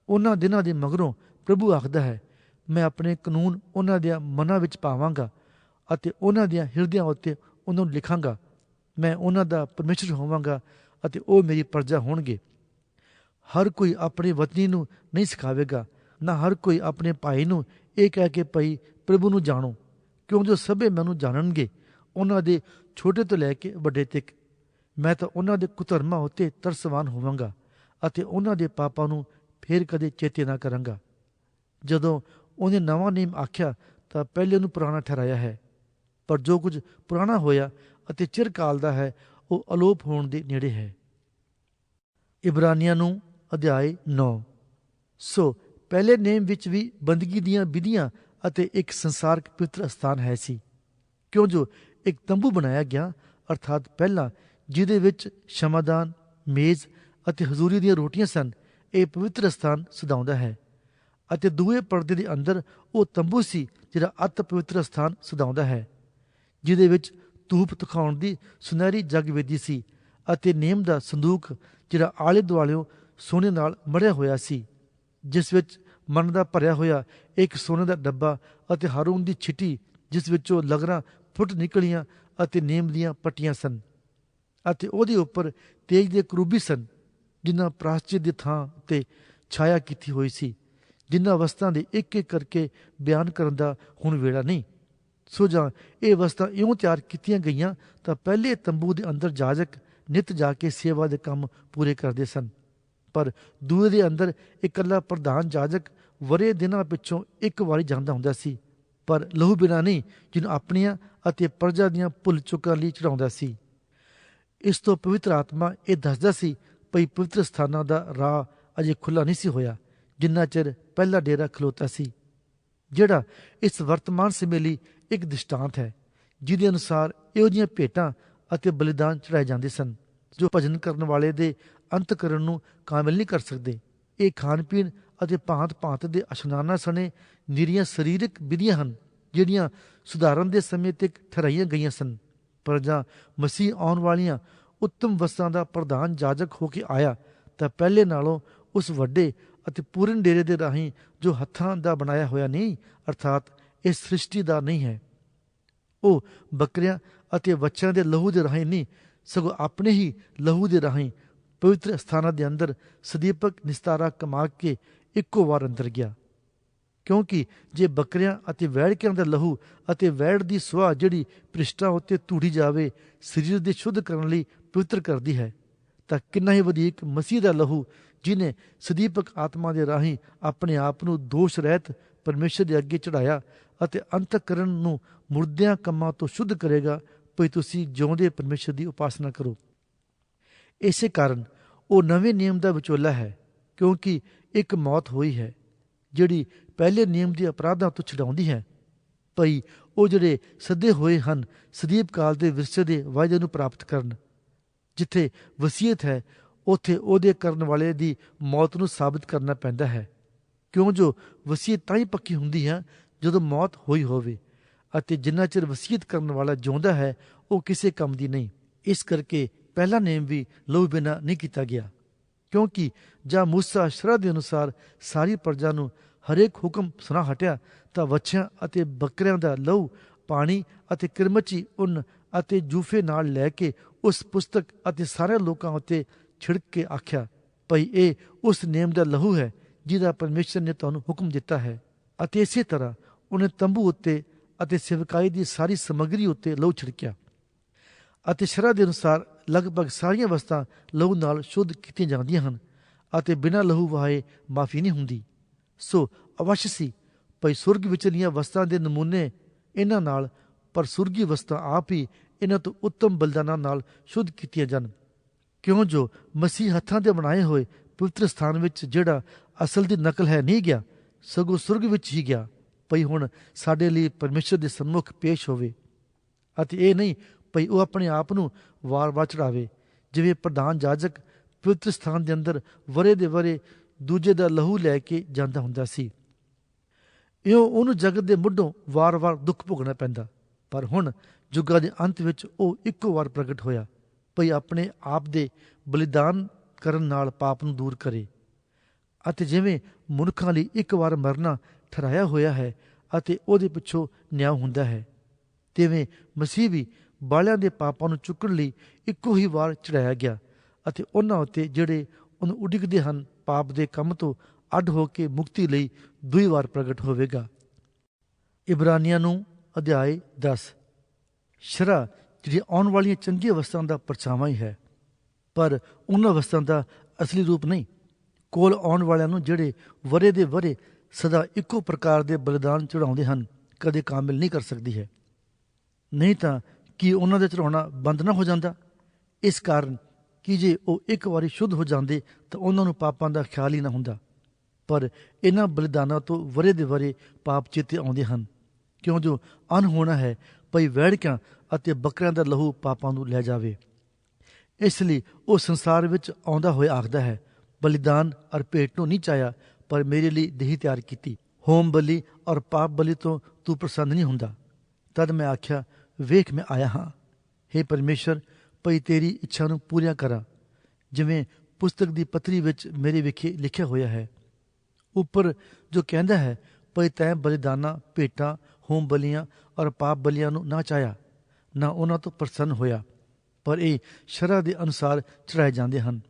A: ਉਹਨਾਂ ਦਿਨਾਂ ਦੇ ਮਗਰੋਂ ਪ੍ਰਭੂ ਆਖਦਾ ਹੈ, ਮੈਂ ਆਪਣੇ ਕਾਨੂੰਨ ਉਹਨਾਂ ਦੇ ਮਨਾਂ ਵਿੱਚ ਪਾਵਾਂਗਾ ਅਤੇ ਉਹਨਾਂ ਦੀਆਂ ਹਿਰਦਿਆਂ ਉੱਤੇ ਉਹਨਾਂ ਨੂੰ ਲਿਖਾਂਗਾ। ਮੈਂ ਉਹਨਾਂ ਦਾ ਪਰਮੇਸ਼ਰ ਹੋਵਾਂਗਾ ਅਤੇ ਉਹ ਮੇਰੀ ਪ੍ਰਜਾ ਹੋਣਗੇ। ਹਰ ਕੋਈ ਆਪਣੇ ਵਤਨੀ ਨੂੰ ਨਹੀਂ ਸਿਖਾਵੇਗਾ, ਨਾ ਹਰ ਕੋਈ ਆਪਣੇ ਭਾਈ ਨੂੰ ਇਹ ਕਹਿ ਕੇ ਭਈ ਪ੍ਰਭੂ ਨੂੰ ਜਾਣੋ, ਕਿਉਂ ਜੋ ਸਭੇ ਮੈਨੂੰ ਜਾਣਨਗੇ, ਉਹਨਾਂ ਦੇ ਛੋਟੇ ਤੋਂ ਲੈ ਕੇ ਵੱਡੇ ਤੱਕ। ਮੈਂ ਤਾਂ ਉਹਨਾਂ ਦੇ ਕੁਧਰਮਾਂ ਉੱਤੇ ਤਰਸਵਾਨ ਹੋਵਾਂਗਾ ਅਤੇ ਉਹਨਾਂ ਦੇ ਪਾਪਾਂ ਨੂੰ ਫੇਰ ਕਦੇ ਚੇਤੇ ਨਾ ਕਰਾਂਗਾ। ਜਦੋਂ ਉਹਨੇ ਨਵਾਂ ਨੇਮ ਆਖਿਆ ਤਾਂ ਪਹਿਲੇ ਨੂੰ ਪੁਰਾਣਾ ਠਹਿਰਾਇਆ ਹੈ, ਪਰ ਜੋ ਕੁਝ ਪੁਰਾਣਾ ਹੋਇਆ ਅਤੇ ਚਿਰਕਾਲ ਦਾ ਹੈ ਉਹ ਅਲੋਪ ਹੋਣ ਦੇ ਨੇੜੇ ਹੈ। ਇਬਰਾਨੀਆਂ ਨੂੰ ਅਧਿਆਇ 9। ਸੋ ਪਹਿਲੇ ਨੇਮ ਵਿੱਚ ਵੀ ਬੰਦਗੀ ਦੀਆਂ ਵਿਧੀਆਂ ਅਤੇ ਇੱਕ ਸੰਸਾਰਕ ਪਵਿੱਤਰ ਸਥਾਨ ਹੈ ਸੀ, ਕਿਉਂ ਜੋ ਇੱਕ ਤੰਬੂ ਬਣਾਇਆ ਗਿਆ, ਅਰਥਾਤ ਪਹਿਲਾ, ਜਿਹਦੇ ਵਿੱਚ ਸ਼ਮਾਦਾਨ, ਮੇਜ਼ ਅਤੇ ਹਜ਼ੂਰੀ ਦੀਆਂ ਰੋਟੀਆਂ ਸਨ। ਇਹ ਪਵਿੱਤਰ ਸਥਾਨ ਸਦਾਉਂਦਾ ਹੈ। ਅਤੇ ਦੂਏ ਪਰਦੇ ਦੇ ਅੰਦਰ ਉਹ ਤੰਬੂ ਸੀ ਜਿਹੜਾ ਅਤ ਪਵਿੱਤਰ ਸਥਾਨ ਸਦਾਉਂਦਾ ਹੈ, ਜਿਹਦੇ ਵਿੱਚ ਧੂਪ ਦਿਖਾਉਣ ਦੀ ਸੁਨਹਿਰੀ ਜਗਵੇਦੀ ਸੀ ਅਤੇ ਨੇਮ ਦਾ ਸੰਦੂਕ ਜਿਹੜਾ ਆਲੇ ਦੁਆਲਿਓਂ ਸੋਨੇ ਨਾਲ ਮੜਿਆ ਹੋਇਆ ਸੀ, ਜਿਸ ਵਿੱਚ ਮਨ ਦਾ ਭਰਿਆ ਹੋਇਆ ਇੱਕ ਸੋਨੇ ਦਾ ਡੱਬਾ ਅਤੇ ਹਾਰੂਨ ਦੀ ਛਿਟੀ, ਜਿਸ ਵਿੱਚੋਂ ਲਗਰਾਂ ਫੁੱਟ ਨਿਕਲੀਆਂ ਅਤੇ ਨੇਮ ਦੀਆਂ ਪੱਟੀਆਂ ਸਨ। ਅਤੇ ਉਹਦੇ ਉੱਪਰ ਤੇਜ ਦੇ ਕਰੂਬੀ ਸਨ, ਜਿਨ੍ਹਾਂ ਪ੍ਰਾਸ਼ਚਿਤ ਦੀ ਥਾਂ ਉੱਤੇ ਛਾਇਆ ਕੀਤੀ ਹੋਈ ਸੀ, ਜਿਨ੍ਹਾਂ ਵਸਤਾਂ ਦੇ ਇੱਕ ਇੱਕ ਕਰਕੇ ਬਿਆਨ ਕਰਨ ਦਾ ਹੁਣ ਵੇੜਾ ਨਹੀਂ। ਸੋ ਜਾਂ ਇਹ ਵਸਤਾਂ ਇਉਂ ਤਿਆਰ ਕੀਤੀਆਂ ਗਈਆਂ ਤਾਂ ਪਹਿਲੇ ਤੰਬੂ ਦੇ ਅੰਦਰ ਜਾਜਕ ਨਿੱਤ ਜਾ ਕੇ ਸੇਵਾ ਦੇ ਕੰਮ ਪੂਰੇ ਕਰਦੇ ਸਨ, ਪਰ ਦੂਏ ਦੇ ਅੰਦਰ ਇਕੱਲਾ ਪ੍ਰਧਾਨ ਜਾਜਕ ਵਰੇ ਦਿਨਾਂ ਪਿੱਛੋਂ ਇੱਕ ਵਾਰੀ ਜਾਂਦਾ ਹੁੰਦਾ ਸੀ, ਪਰ ਲਹੂ ਬਿਨਾਂ ਨਹੀਂ, ਜਿਹਨੂੰ ਆਪਣੀਆਂ ਅਤੇ ਪ੍ਰਜਾ ਦੀਆਂ ਭੁੱਲ ਚੁੱਕਾਂ ਲਈ ਚੜਾਉਂਦਾ ਸੀ। ਇਸ ਤੋਂ ਪਵਿੱਤਰ ਆਤਮਾ ਇਹ ਦੱਸਦਾ ਸੀ ਭਈ ਪਵਿੱਤਰ ਸਥਾਨਾਂ ਦਾ ਰਾਹ ਅਜੇ ਖੁੱਲ੍ਹਾ ਨਹੀਂ ਸੀ ਹੋਇਆ, ਜਿੰਨਾ ਚਿਰ ਪਹਿਲਾ ਡੇਰਾ ਖਲੋਤਾ ਸੀ, ਜਿਹੜਾ ਇਸ ਵਰਤਮਾਨ ਸਮੇਂ ਲਈ ਇੱਕ ਦ੍ਰਿਸ਼ਟਾਂਤ ਹੈ, ਜਿਹਦੇ ਅਨੁਸਾਰ ਇਹੋ ਜਿਹੀਆਂ ਭੇਟਾਂ ਅਤੇ ਬਲੀਦਾਨ ਚੜਾਏ ਜਾਂਦੇ ਸਨ ਜੋ ਭਜਨ ਕਰਨ ਵਾਲੇ ਦੇ ਅੰਤਕਰਨ ਨੂੰ ਕਾਮਿਲ ਨਹੀਂ ਕਰ ਸਕਦੇ। ਇਹ ਖਾਣ ਪੀਣ ਅਤੇ ਭਾਂਤ ਭਾਂਤ ਦੇ ਇਸ਼ਨਾਨਾਂ ਸਣੇ ਨਿਰੀਆਂ ਸਰੀਰਕ ਵਿਧੀਆਂ ਹਨ, ਜਿਹੜੀਆਂ ਸੁਧਾਰਨ ਦੇ ਸਮੇਂ ਤੱਕ ਠਹਿਰਾਈਆਂ ਗਈਆਂ ਸਨ। ਪਰ ਜਾਂ ਮਸੀਹ ਆਉਣ ਵਾਲੀਆਂ ਉੱਤਮ ਵਸਤਾਂ ਦਾ ਪ੍ਰਧਾਨ ਜਾਜਕ ਹੋ ਕੇ ਆਇਆ ਤਾਂ ਪਹਿਲੇ ਨਾਲੋਂ ਉਸ ਵੱਡੇ ਅਤੇ ਪੂਰਨ ਡੇਰੇ ਦੇ ਰਾਹੀਂ, ਜੋ ਹੱਥਾਂ ਦਾ ਬਣਾਇਆ ਹੋਇਆ ਨਹੀਂ, ਅਰਥਾਤ ਇਸ ਸ੍ਰਿਸ਼ਟੀ ਦਾ ਨਹੀਂ ਹੈ। ਉਹ ਬੱਕਰਿਆਂ ਅਤੇ ਬੱਚਿਆਂ ਦੇ ਲਹੂ ਦੇ ਰਾਹੀਂ ਨਹੀਂ, ਸਗੋਂ ਆਪਣੇ ਹੀ ਲਹੂ ਦੇ ਰਾਹੀਂ ਪਵਿੱਤਰ ਸਥਾਨਾਂ ਦੇ ਅੰਦਰ ਸਦੀਪਕ ਨਿਸਤਾਰਾ ਕਮਾ ਕੇ ਇੱਕੋ ਵਾਰ ਅੰਦਰ ਗਿਆ। ਕਿਉਂਕਿ ਜੇ ਬੱਕਰਿਆਂ ਅਤੇ ਵੈੜਕਿਆਂ ਦਾ ਲਹੂ ਅਤੇ ਵੈੜ ਦੀ ਸੁਆਹ ਜਿਹੜੀ ਪ੍ਰਿਸ਼ਟਾਂ ਉੱਤੇ ਧੂੜੀ ਜਾਵੇ ਸਰੀਰ ਦੇ ਸ਼ੁੱਧ ਕਰਨ ਲਈ ਪਵਿੱਤਰ ਕਰਦੀ ਹੈ, ਤਾਂ ਕਿੰਨਾ ਹੀ ਵਧੀਕ ਮਸੀਹ ਦਾ ਲਹੂ, ਜਿਹਨੇ ਸਦੀਪਕ ਆਤਮਾ ਦੇ ਰਾਹੀਂ ਆਪਣੇ ਆਪ ਨੂੰ ਦੋਸ਼ ਰਹਿਤ ਪਰਮੇਸ਼ਰ ਦੇ ਅੱਗੇ ਚੜਾਇਆ ਅਤੇ ਅੰਤਕਰਨ ਨੂੰ ਮੁਰਦਿਆਂ ਕੰਮਾਂ ਤੋਂ ਸ਼ੁੱਧ ਕਰੇਗਾ, ਭਈ ਤੁਸੀਂ ਜਿਉਂਦੇ ਪਰਮੇਸ਼ਰ ਦੀ ਉਪਾਸਨਾ ਕਰੋ। ਇਸੇ ਕਾਰਨ ਉਹ ਨਵੇਂ ਨਿਯਮ ਦਾ ਵਿਚੋਲਾ ਹੈ, ਕਿਉਂਕਿ ਇੱਕ ਮੌਤ ਹੋਈ ਹੈ ਜਿਹੜੀ ਪਹਿਲੇ ਨਿਯਮ ਦੇ ਅਪਰਾਧਾਂ ਤੋਂ ਛਡਾਉਂਦੀ ਹੈ, ਭਈ ਉਹ ਜਿਹੜੇ ਸੱਦੇ ਹੋਏ ਹਨ ਸਦੀਪ ਕਾਲ ਦੇ ਵਿਰਸੇ ਦੇ ਵਾਅਦੇ ਨੂੰ ਪ੍ਰਾਪਤ ਕਰਨ। ਜਿੱਥੇ ਵਸੀਅਤ ਹੈ ਉੱਥੇ ਉਹਦੇ ਕਰਨ ਵਾਲੇ ਦੀ ਮੌਤ ਨੂੰ ਸਾਬਤ ਕਰਨਾ ਪੈਂਦਾ ਹੈ, ਕਿਉਂ ਜੋ ਵਸੀਅਤ ਤਾਂ ਹੀ ਪੱਕੀ ਹੁੰਦੀ ਹੈ ਜਦੋਂ ਮੌਤ ਹੋਈ ਹੋਵੇ, ਅਤੇ ਜਿੰਨਾ ਚਿਰ ਵਸੀਅਤ ਕਰਨ ਵਾਲਾ ਜਿਉਂਦਾ ਹੈ ਉਹ ਕਿਸੇ ਕੰਮ ਦੀ ਨਹੀਂ। ਇਸ ਕਰਕੇ ਪਹਿਲਾ ਨੇਮ ਵੀ ਲਹੂ ਬਿਨਾਂ ਨਹੀਂ ਕੀਤਾ ਗਿਆ, ਕਿਉਂਕਿ ਜਾਂ ਮੂਸਾ ਸ਼ਰਅ ਦੇ ਅਨੁਸਾਰ ਸਾਰੀ ਪ੍ਰਜਾ ਨੂੰ ਹਰੇਕ ਹੁਕਮ ਸੁਣਾ ਹਟਿਆ, ਤਾਂ ਵੱਛਿਆਂ ਅਤੇ ਬੱਕਰਿਆਂ ਦਾ ਲਹੂ ਪਾਣੀ ਅਤੇ ਕਿਰਮਚੀ ਉੱਨ ਅਤੇ ਜੂਫੇ ਨਾਲ ਲੈ ਕੇ ਉਸ ਪੁਸਤਕ ਅਤੇ ਸਾਰੇ ਲੋਕਾਂ ਉੱਤੇ ਛਿੜਕ ਕੇ ਆਖਿਆ, ਭਈ ਇਹ ਉਸ ਨੇਮ ਦਾ ਲਹੂ ਹੈ ਜਿਹਦਾ ਪਰਮੇਸ਼ਰ ਨੇ ਤੁਹਾਨੂੰ ਹੁਕਮ ਦਿੱਤਾ ਹੈ। ਅਤੇ ਇਸੇ ਤਰ੍ਹਾਂ ਉਹਨੇ ਤੰਬੂ ਉੱਤੇ ਅਤੇ ਸੇਵਕਾਈ ਦੀ ਸਾਰੀ ਸਮੱਗਰੀ ਉੱਤੇ ਲਹੂ ਛਿੜਕਿਆ। ਅਤੇ ਸ਼ਰਅ ਦੇ ਅਨੁਸਾਰ ਲਗਭਗ ਸਾਰੀਆਂ ਵਸਤਾਂ ਲਹੂ ਨਾਲ ਸ਼ੁੱਧ ਕੀਤੀਆਂ ਜਾਂਦੀਆਂ ਹਨ, ਅਤੇ ਬਿਨਾਂ ਲਹੂ ਵਹਾਏ ਮਾਫੀ ਨਹੀਂ ਹੁੰਦੀ। ਸੋ ਅਵਸ਼ ਸੀ ਭਈ ਸੁਰਗ ਵਿਚਲੀਆਂ ਵਸਤਾਂ ਦੇ ਨਮੂਨੇ ਇਹਨਾਂ ਨਾਲ, ਪਰ ਸੁਰਗੀ ਵਸਤਾਂ ਆਪ ਹੀ ਇਹਨਾਂ ਤੋਂ ਉੱਤਮ ਬਲਿਦਾਨਾਂ ਨਾਲ ਸ਼ੁੱਧ ਕੀਤੀਆਂ ਜਾਣ, ਕਿਉਂ ਜੋ ਮਸੀਹ ਹੱਥਾਂ ਦੇ ਬਣਾਏ ਹੋਏ ਪਵਿੱਤਰ ਸਥਾਨ ਵਿੱਚ ਜਿਹੜਾ ਅਸਲ ਦੀ ਨਕਲ ਹੈ ਨਹੀਂ ਗਿਆ, ਸਗੋਂ ਸੁਰਗ ਵਿੱਚ ਹੀ ਗਿਆ, ਭਈ ਹੁਣ ਸਾਡੇ ਲਈ ਪਰਮੇਸ਼ਰ ਦੇ ਸਨਮੁਖ ਪੇਸ਼ ਹੋਵੇ। ਅਤੇ ਇਹ ਨਹੀਂ ਭਈ ਉਹ ਆਪਣੇ ਆਪ ਨੂੰ ਵਾਰ-ਵਾਰ ਚੜਾਵੇ, ਜਿਵੇਂ ਪ੍ਰਧਾਨ ਜਾਜਕ ਪਵਿੱਤਰ ਸਥਾਨ ਦੇ ਅੰਦਰ ਵਰੇ ਦੇ ਵਰੇ ਦੂਜੇ ਦਾ ਲਹੂ ਲੈ ਕੇ ਜਾਂਦਾ ਹੁੰਦਾ ਸੀ। ਇਉਂ ਉਹਨੂੰ ਜਗਤ ਦੇ ਮੁੱਢੋਂ ਵਾਰ-ਵਾਰ ਦੁੱਖ ਭੋਗਣਾ ਪੈਂਦਾ, ਪਰ ਹੁਣ ਯੁੱਗਾਂ ਦੇ ਅੰਤ ਵਿੱਚ ਉਹ ਇੱਕੋ ਵਾਰ ਪ੍ਰਗਟ ਹੋਇਆ, ਭਈ ਆਪਣੇ ਆਪ ਦੇ ਬਲੀਦਾਨ ਕਰਨ ਨਾਲ ਪਾਪ ਨੂੰ ਦੂਰ ਕਰੇ। ਅਤੇ ਜਿਵੇਂ ਮਨੁੱਖਾਂ ਲਈ ਇੱਕ ਵਾਰ ਮਰਨਾ ਠਹਿਰਾਇਆ ਹੋਇਆ ਹੈ ਅਤੇ ਉਹਦੇ ਪਿੱਛੋਂ ਨਿਆਂ ਹੁੰਦਾ ਹੈ, ਤਿਵੇਂ ਮਸੀਹ ਵੀ ਬਾਲਿਆਂ ਦੇ ਪਾਪਾਂ ਨੂੰ ਚੁੱਕਣ ਲਈ ਇੱਕੋ ਹੀ ਵਾਰ ਚੜਾਇਆ ਗਿਆ, ਅਤੇ ਉਹਨਾਂ ਉੱਤੇ ਜਿਹੜੇ ਉਹਨੂੰ ਉਡੀਕਦੇ ਹਨ ਪਾਪ ਦੇ ਕੰਮ ਤੋਂ ਅੱਡ ਹੋ ਕੇ ਮੁਕਤੀ ਲਈ ਦੂਈ ਵਾਰ ਪ੍ਰਗਟ ਹੋਵੇਗਾ। ਇਬਰਾਨੀਆਂ ਨੂੰ ਅਧਿਆਇ 10। ਸ਼ਰਅ ਜਿਹੜੀ ਆਉਣ ਵਾਲੀਆਂ ਚੰਗੀਆਂ ਵਸਤਾਂ ਦਾ ਪਰਛਾਵਾਂ ਹੀ ਹੈ, ਪਰ ਉਹਨਾਂ ਵਸਤਾਂ ਦਾ ਅਸਲੀ ਰੂਪ ਨਹੀਂ। ਕੋਲ ਆਉਣ ਵਾਲਿਆਂ ਨੂੰ ਜਿਹੜੇ ਵਰੇ ਦੇ ਵਰੇ ਸਦਾ ਇੱਕੋ ਪ੍ਰਕਾਰ ਦੇ ਬਲਿਦਾਨ ਚੜਾਉਂਦੇ ਹਨ ਕਦੇ ਕਾਮਿਲ ਨਹੀਂ ਕਰ ਸਕਦੀ ਹੈ। ਨਹੀਂ ਤਾਂ ਕੀ ਉਹਨਾਂ ਦਾ ਚੜਾਉਣਾ ਬੰਦ ਨਾ ਹੋ ਜਾਂਦਾ? ਇਸ ਕਾਰਨ ਕਿ ਜੇ ਉਹ ਇੱਕ ਵਾਰੀ ਸ਼ੁੱਧ ਹੋ ਜਾਂਦੇ ਤਾਂ ਉਹਨਾਂ ਨੂੰ ਪਾਪਾਂ ਦਾ ਖਿਆਲ ਹੀ ਨਾ ਹੁੰਦਾ। ਪਰ ਇਹਨਾਂ ਬਲਿਦਾਨਾਂ ਤੋਂ ਵਰੇ ਦੇ ਵਰੇ ਪਾਪ ਚੇਤੇ ਆਉਂਦੇ ਹਨ, ਕਿਉਂ ਜੋ ਅਨਹੋਣਾ ਹੈ ਭਈ ਵੈੜਕਿਆਂ ਅਤੇ ਬੱਕਰਿਆਂ ਦਾ ਲਹੂ ਪਾਪਾਂ ਨੂੰ ਲੈ ਜਾਵੇ। ਇਸ ਲਈ ਉਹ ਸੰਸਾਰ ਵਿੱਚ ਆਉਂਦਾ ਹੋਇਆ ਆਖਦਾ ਹੈ, ਬਲਿਦਾਨ ਔਰ ਭੇਟ ਨੂੰ ਨਹੀਂ ਚਾਹਿਆ, ਪਰ ਮੇਰੇ ਲਈ ਦੇਹ ਤਿਆਰ ਕੀਤੀ। ਹੋਮ ਬਲੀ ਔਰ ਪਾਪ ਬਲੀ ਤੋਂ ਤੂੰ ਪ੍ਰਸੰਨ ਨਹੀਂ ਹੁੰਦਾ। ਤਦ ਮੈਂ ਆਖਿਆ, ਵੇਖ ਮੈਂ ਆਇਆ ਹਾਂ, ਹੇ ਪਰਮੇਸ਼ਰ, ਭਈ ਤੇਰੀ ਇੱਛਾ ਨੂੰ ਪੂਰੀਆਂ ਕਰਾਂ, ਜਿਵੇਂ ਪੁਸਤਕ ਦੀ ਪੱਤਰੀ ਵਿੱਚ ਮੇਰੇ ਵਿਖੇ ਲਿਖਿਆ ਹੋਇਆ ਹੈ। ਉੱਪਰ ਜੋ ਕਹਿੰਦਾ ਹੈ, ਭਈ ਤੈਂ ਬਲਿਦਾਨਾਂ, ਭੇਟਾਂ, ਹੋਮ ਬਲੀਆਂ ਔਰ ਪਾਪ ਬਲੀਆਂ ਨੂੰ ਨਾ ਚਾਹਿਆ, ਨਾ ਉਹਨਾਂ ਤੋਂ ਪ੍ਰਸੰਨ ਹੋਇਆ, ਪਰ ਇਹ ਸ਼ਰਅ ਦੇ ਅਨੁਸਾਰ ਚੜਾਏ ਜਾਂਦੇ ਹਨ।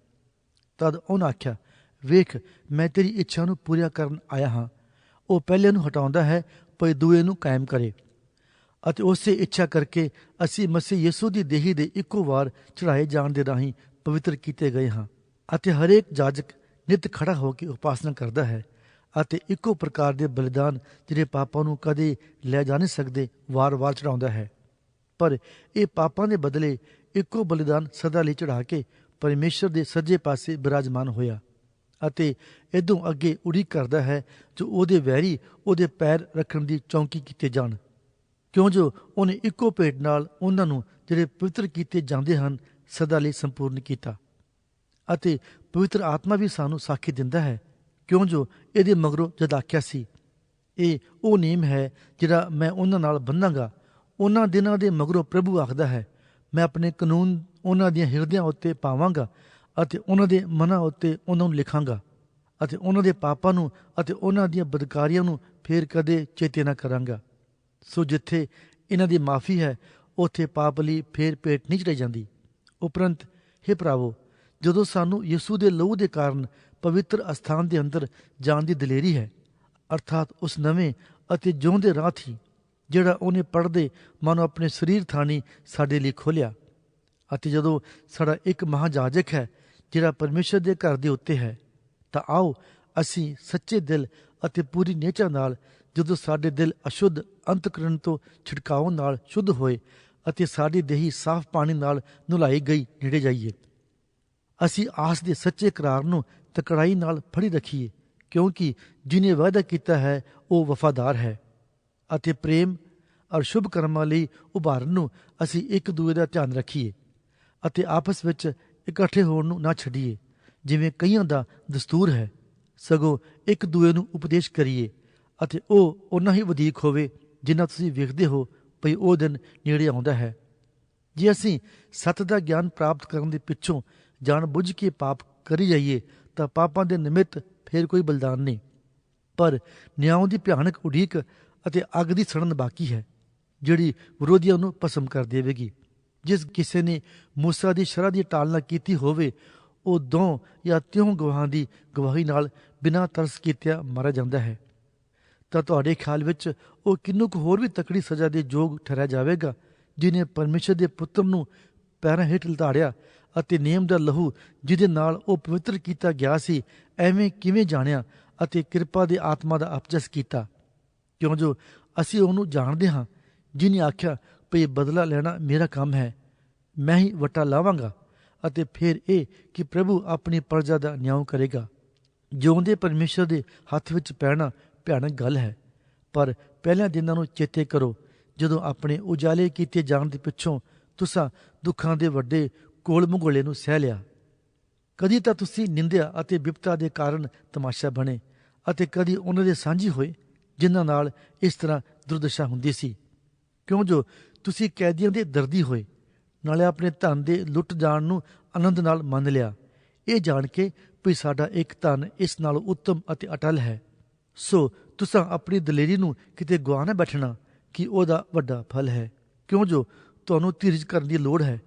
A: ਤਦ ਉਹਨੇ ਆਖਿਆ, ਵੇਖ ਮੈਂ ਤੇਰੀ ਇੱਛਾ ਨੂੰ ਪੂਰੀਆਂ ਕਰਨ ਆਇਆ ਹਾਂ। ਉਹ ਪਹਿਲੇ ਨੂੰ ਹਟਾਉਂਦਾ ਹੈ ਭਈ ਦੂਏ ਨੂੰ ਕਾਇਮ ਕਰੇ, ਅਤੇ ਉਸੇ ਇੱਛਾ ਕਰਕੇ ਅਸੀਂ ਮਸੀਹ ਯਿਸੂ ਦੀ ਦੇਹੀ ਦੇ ਇੱਕੋ ਵਾਰ ਚੜਾਏ ਜਾਣ ਦੇ ਰਾਹੀਂ ਪਵਿੱਤਰ ਕੀਤੇ ਗਏ ਹਾਂ। ਅਤੇ ਹਰੇਕ ਜਾਜਕ ਨਿਤ ਖੜਾ ਹੋ ਕੇ ਉਪਾਸਨਾ ਕਰਦਾ ਹੈ ਅਤੇ ਇੱਕੋ ਪ੍ਰਕਾਰ ਦੇ ਬਲਿਦਾਨ ਜਿਹੜੇ ਪਾਪਾਂ ਨੂੰ ਕਦੇ ਲੈ ਜਾ ਨਹੀਂ ਸਕਦੇ ਵਾਰ-ਵਾਰ ਚੜਾਉਂਦਾ ਹੈ। ਪਰ ਇਹ ਪਾਪਾਂ ਦੇ ਬਦਲੇ ਇੱਕੋ ਬਲਿਦਾਨ ਸਦਾ ਲਈ ਚੜਾ ਕੇ ਪਰਮੇਸ਼ਰ ਦੇ ਸੱਜੇ ਪਾਸੇ ਬਿਰਾਜਮਾਨ ਹੋਇਆ, ਅਤੇ ਇਦੋਂ ਅੱਗੇ ਉਡੀਕ ਕਰਦਾ ਹੈ ਜੋ ਉਹਦੇ ਵੈਰੀ ਉਹਦੇ ਪੈਰ ਰੱਖਣ ਦੀ ਚੌਂਕੀ ਕੀਤੇ ਜਾਣ, ਕਿਉਂ ਜੋ ਉਹਨੇ ਇੱਕੋ ਭੇਟ ਨਾਲ ਉਹਨਾਂ ਨੂੰ ਜਿਹੜੇ ਪਵਿੱਤਰ ਕੀਤੇ ਜਾਂਦੇ ਹਨ ਸਦਾ ਲਈ ਸੰਪੂਰਨ ਕੀਤਾ। ਅਤੇ ਪਵਿੱਤਰ ਆਤਮਾ ਵੀ ਸਾਨੂੰ ਸਾਖੀ ਦਿੰਦਾ ਹੈ, ਕਿਉਂ ਜੋ ਇਹਦੇ ਮਗਰੋਂ ਜਦ ਆਖਿਆ ਸੀ, ਇਹ ਉਹ ਨੇਮ ਹੈ ਜਿਹੜਾ ਮੈਂ ਉਹਨਾਂ ਨਾਲ ਬੰਨਾਂਗਾ। ਉਹਨਾਂ ਦਿਨਾਂ ਦੇ ਮਗਰੋਂ ਪ੍ਰਭੂ ਆਖਦਾ ਹੈ, ਮੈਂ ਆਪਣੇ ਕਾਨੂੰਨ ਉਹਨਾਂ ਦੀਆਂ ਹਿਰਦਿਆਂ ਉੱਤੇ ਪਾਵਾਂਗਾ ਅਤੇ ਉਹਨਾਂ ਦੇ ਮਨਾਂ ਉੱਤੇ ਉਹਨਾਂ ਨੂੰ ਲਿਖਾਂਗਾ, ਅਤੇ ਉਹਨਾਂ ਦੇ ਪਾਪਾਂ ਨੂੰ ਅਤੇ ਉਹਨਾਂ ਦੀਆਂ ਬਦਕਾਰੀਆਂ ਨੂੰ ਫੇਰ ਕਦੇ ਚੇਤੇ ਨਾ ਕਰਾਂਗਾ। ਸੋ ਜਿੱਥੇ ਇਹਨਾਂ ਦੀ ਮਾਫੀ ਹੈ, ਉੱਥੇ ਪਾਪ ਲਈ ਫੇਰ ਭੇਟ ਨਹੀਂ ਚੜਾਈ ਜਾਂਦੀ। ਉਪਰੰਤ ਹੇ ਭਰਾਵੋ, ਜਦੋਂ ਸਾਨੂੰ ਯਿਸੂ ਦੇ ਲਹੂ ਦੇ ਕਾਰਨ ਪਵਿੱਤਰ ਅਸਥਾਨ ਦੇ ਅੰਦਰ ਜਾਣ ਦੀ ਦਲੇਰੀ ਹੈ, ਅਰਥਾਤ ਉਸ ਨਵੇਂ ਅਤੇ ਜਿਉਂਦੇ ਰਾਹ ਥੀ ਜਿਹੜਾ ਉਹਨੇ ਪੜ੍ਹਦੇ ਮਾਨੋ ਆਪਣੇ ਸਰੀਰ ਥਾਣੀ ਸਾਡੇ ਲਈ ਖੋਲ੍ਹਿਆ। ਅਤੇ ਜਦੋਂ ਸਾਡਾ ਇੱਕ ਮਹਾਜਾਜਕ ਹੈ ਜਿਹੜਾ ਪਰਮੇਸ਼ਰ ਦੇ ਘਰ ਦੇ ਉੱਤੇ ਹੈ, ਤਾਂ ਆਓ ਅਸੀਂ ਸੱਚੇ ਦਿਲ ਅਤੇ ਪੂਰੀ ਨਿਹਚਾ ਨਾਲ, ਜਦੋਂ ਸਾਡੇ ਦਿਲ ਅਸ਼ੁੱਧ ਅੰਤਕਰਨ ਤੋਂ ਛਿੜਕਾਉਣ ਨਾਲ ਸ਼ੁੱਧ ਹੋਏ ਅਤੇ ਸਾਡੀ ਦੇਹੀ ਸਾਫ਼ ਪਾਣੀ ਨਾਲ ਨੁਲਾਈ ਗਈ, ਨੇੜੇ ਜਾਈਏ। ਅਸੀਂ ਆਸ ਦੇ ਸੱਚੇ ਕਰਾਰ ਨੂੰ ਤਕੜਾਈ ਨਾਲ ਫੜੀ ਰੱਖੀਏ, ਕਿਉਂਕਿ ਜਿਹਨੇ ਵਾਅਦਾ ਕੀਤਾ ਹੈ ਉਹ ਵਫਾਦਾਰ ਹੈ। ਅਤੇ ਪ੍ਰੇਮ ਔਰ ਸ਼ੁਭ ਕਰਮਾਂ ਲਈ ਉਭਾਰਨ ਨੂੰ ਅਸੀਂ ਇੱਕ ਦੂਜੇ ਦਾ ਧਿਆਨ ਰੱਖੀਏ ਅਤੇ ਆਪਸ ਵਿੱਚ ਇਕੱਠੇ ਹੋਣ ਨੂੰ ਨਾ ਛੱਡੀਏ, ਜਿਵੇਂ ਕਈਆਂ ਦਾ ਦਸਤੂਰ ਹੈ, ਸਗੋਂ ਇੱਕ ਦੂਜੇ ਨੂੰ ਉਪਦੇਸ਼ ਕਰੀਏ। ਅਤੇ ਉਹ ਓਨਾ ਹੀ ਵਧੀਕ ਹੋਵੇ ਜਿੰਨਾ ਤੁਸੀਂ ਵੇਖਦੇ ਹੋ ਭਈ ਉਹ ਦਿਨ ਨੇੜੇ ਆਉਂਦਾ ਹੈ। ਜੇ ਅਸੀਂ ਸੱਤ ਦਾ ਗਿਆਨ ਪ੍ਰਾਪਤ ਕਰਨ ਦੇ ਪਿੱਛੋਂ ਜਾਣ ਬੁੱਝ ਕੇ ਪਾਪ ਕਰੀ ਜਾਈਏ, ਤਾਂ ਪਾਪਾਂ ਦੇ ਨਿਮਿਤ ਫੇਰ ਕੋਈ ਬਲਿਦਾਨ ਨਹੀਂ, ਪਰ ਨਿਆਂ ਦੀ ਭਿਆਨਕ ਉਡੀਕ ਅਤੇ ਅੱਗ ਦੀ ਸੜਨ ਬਾਕੀ ਹੈ, ਜਿਹੜੀ ਵਿਰੋਧੀਆਂ ਨੂੰ ਭਸਮ ਕਰ ਦੇਵੇਗੀ। ਜਿਸ ਕਿਸੇ ਨੇ ਮੂਸਾ ਦੀ ਸ਼ਰ੍ਹਾ ਦੀ ਟਾਲਨਾ ਕੀਤੀ ਹੋਵੇ, ਉਹ 2 ਜਾਂ 3 ਗਵਾਹਾਂ ਦੀ ਗਵਾਹੀ ਨਾਲ ਬਿਨਾਂ ਤਰਸ ਕੀਤਿਆਂ ਮਾਰਿਆ ਜਾਂਦਾ ਹੈ। ਤਾਂ ਤੁਹਾਡੇ ਖਿਆਲ ਵਿੱਚ ਉਹ ਕਿੰਨੂ ਕੁ ਹੋਰ ਵੀ ਤਕੜੀ ਸਜ਼ਾ ਦੇ ਯੋਗ ਠਹਿਰਾਇਆ ਜਾਵੇਗਾ, ਜਿਹਨੇ ਪਰਮੇਸ਼ਰ ਦੇ ਪੁੱਤਰ ਨੂੰ ਪੈਰਾਂ ਹੇਠ ਲਤਾੜਿਆ ਅਤੇ ਨੇਮ ਦਾ ਲਹੂ ਜਿਹਦੇ ਨਾਲ ਉਹ ਪਵਿੱਤਰ ਕੀਤਾ ਗਿਆ ਸੀ, ਐਵੇਂ ਕਿਵੇਂ ਜਾਣਿਆ ਅਤੇ ਕਿਰਪਾ ਦੇ ਆਤਮਾ ਦਾ ਅਪਜਸ ਕੀਤਾ। ਕਿਉਂ ਜੋ ਅਸੀਂ ਉਹਨੂੰ ਜਾਣਦੇ ਹਾਂ, ਜਿਹਨੇ ਆਖਿਆ ਭਈ ਬਦਲਾ ਲੈਣਾ ਮੇਰਾ ਕੰਮ ਹੈ, ਮੈਂ ਹੀ ਵੱਟਾ ਲਾਵਾਂਗਾ। ਅਤੇ ਫਿਰ ਇਹ ਕਿ ਪ੍ਰਭੂ ਆਪਣੀ ਪ੍ਰਜਾ ਦਾ ਨਿਆਂ ਕਰੇਗਾ। ਜਿਉਂਦੇ ਪਰਮੇਸ਼ਰ ਦੇ ਹੱਥ ਵਿੱਚ ਪੈਣਾ ਭਿਆਨਕ ਗੱਲ ਹੈ, ਪਰ ਪਹਿਲਿਆਂ ਦਿਨਾਂ ਨੂੰ ਚੇਤੇ ਕਰੋ, ਜਦੋਂ ਆਪਣੇ ਉਜਾਲੇ ਕੀਤੇ ਜਾਣ ਦੇ ਪਿੱਛੋਂ ਤੁਸਾਂ ਦੁੱਖਾਂ ਦੇ ਵੱਡੇ ਕੋਲ ਮੁਗੋਲੇ ਨੂੰ ਸਹਿ ਲਿਆ। ਕਦੀ ਤਾਂ ਤੁਸੀਂ ਨਿੰਦਿਆ ਅਤੇ ਬਿਪਤਾ ਦੇ ਕਾਰਨ ਤਮਾਸ਼ਾ ਬਣੇ, ਅਤੇ ਕਦੀ ਉਹਨਾਂ ਦੇ ਸਾਂਝੀ ਹੋਏ ਜਿਨ੍ਹਾਂ ਨਾਲ ਇਸ ਤਰ੍ਹਾਂ ਦੁਰਦਸ਼ਾ ਹੁੰਦੀ ਸੀ। ਕਿਉਂ ਜੋ ਤੁਸੀਂ ਕੈਦੀਆਂ ਦੇ ਦਰਦੀ ਹੋਏ, ਨਾਲੇ ਆਪਣੇ ਧਨ ਦੇ ਲੁੱਟ ਜਾਣ ਨੂੰ ਆਨੰਦ ਨਾਲ ਮੰਨ ਲਿਆ, ਇਹ ਜਾਣ ਕੇ ਵੀ ਸਾਡਾ ਇੱਕ ਧਨ ਇਸ ਨਾਲੋਂ ਉੱਤਮ ਅਤੇ ਅਟਲ ਹੈ। ਸੋ ਤੁਸਾਂ ਆਪਣੀ ਦਲੇਰੀ ਨੂੰ ਕਿਤੇ ਗੁਆ ਨਾ ਬੈਠਣਾ ਕਿ ਉਹਦਾ ਵੱਡਾ ਫਲ ਹੈ। ਕਿਉਂ ਜੋ ਤੁਹਾਨੂੰ ਧੀਰਜ ਕਰਨ ਦੀ ਲੋੜ ਹੈ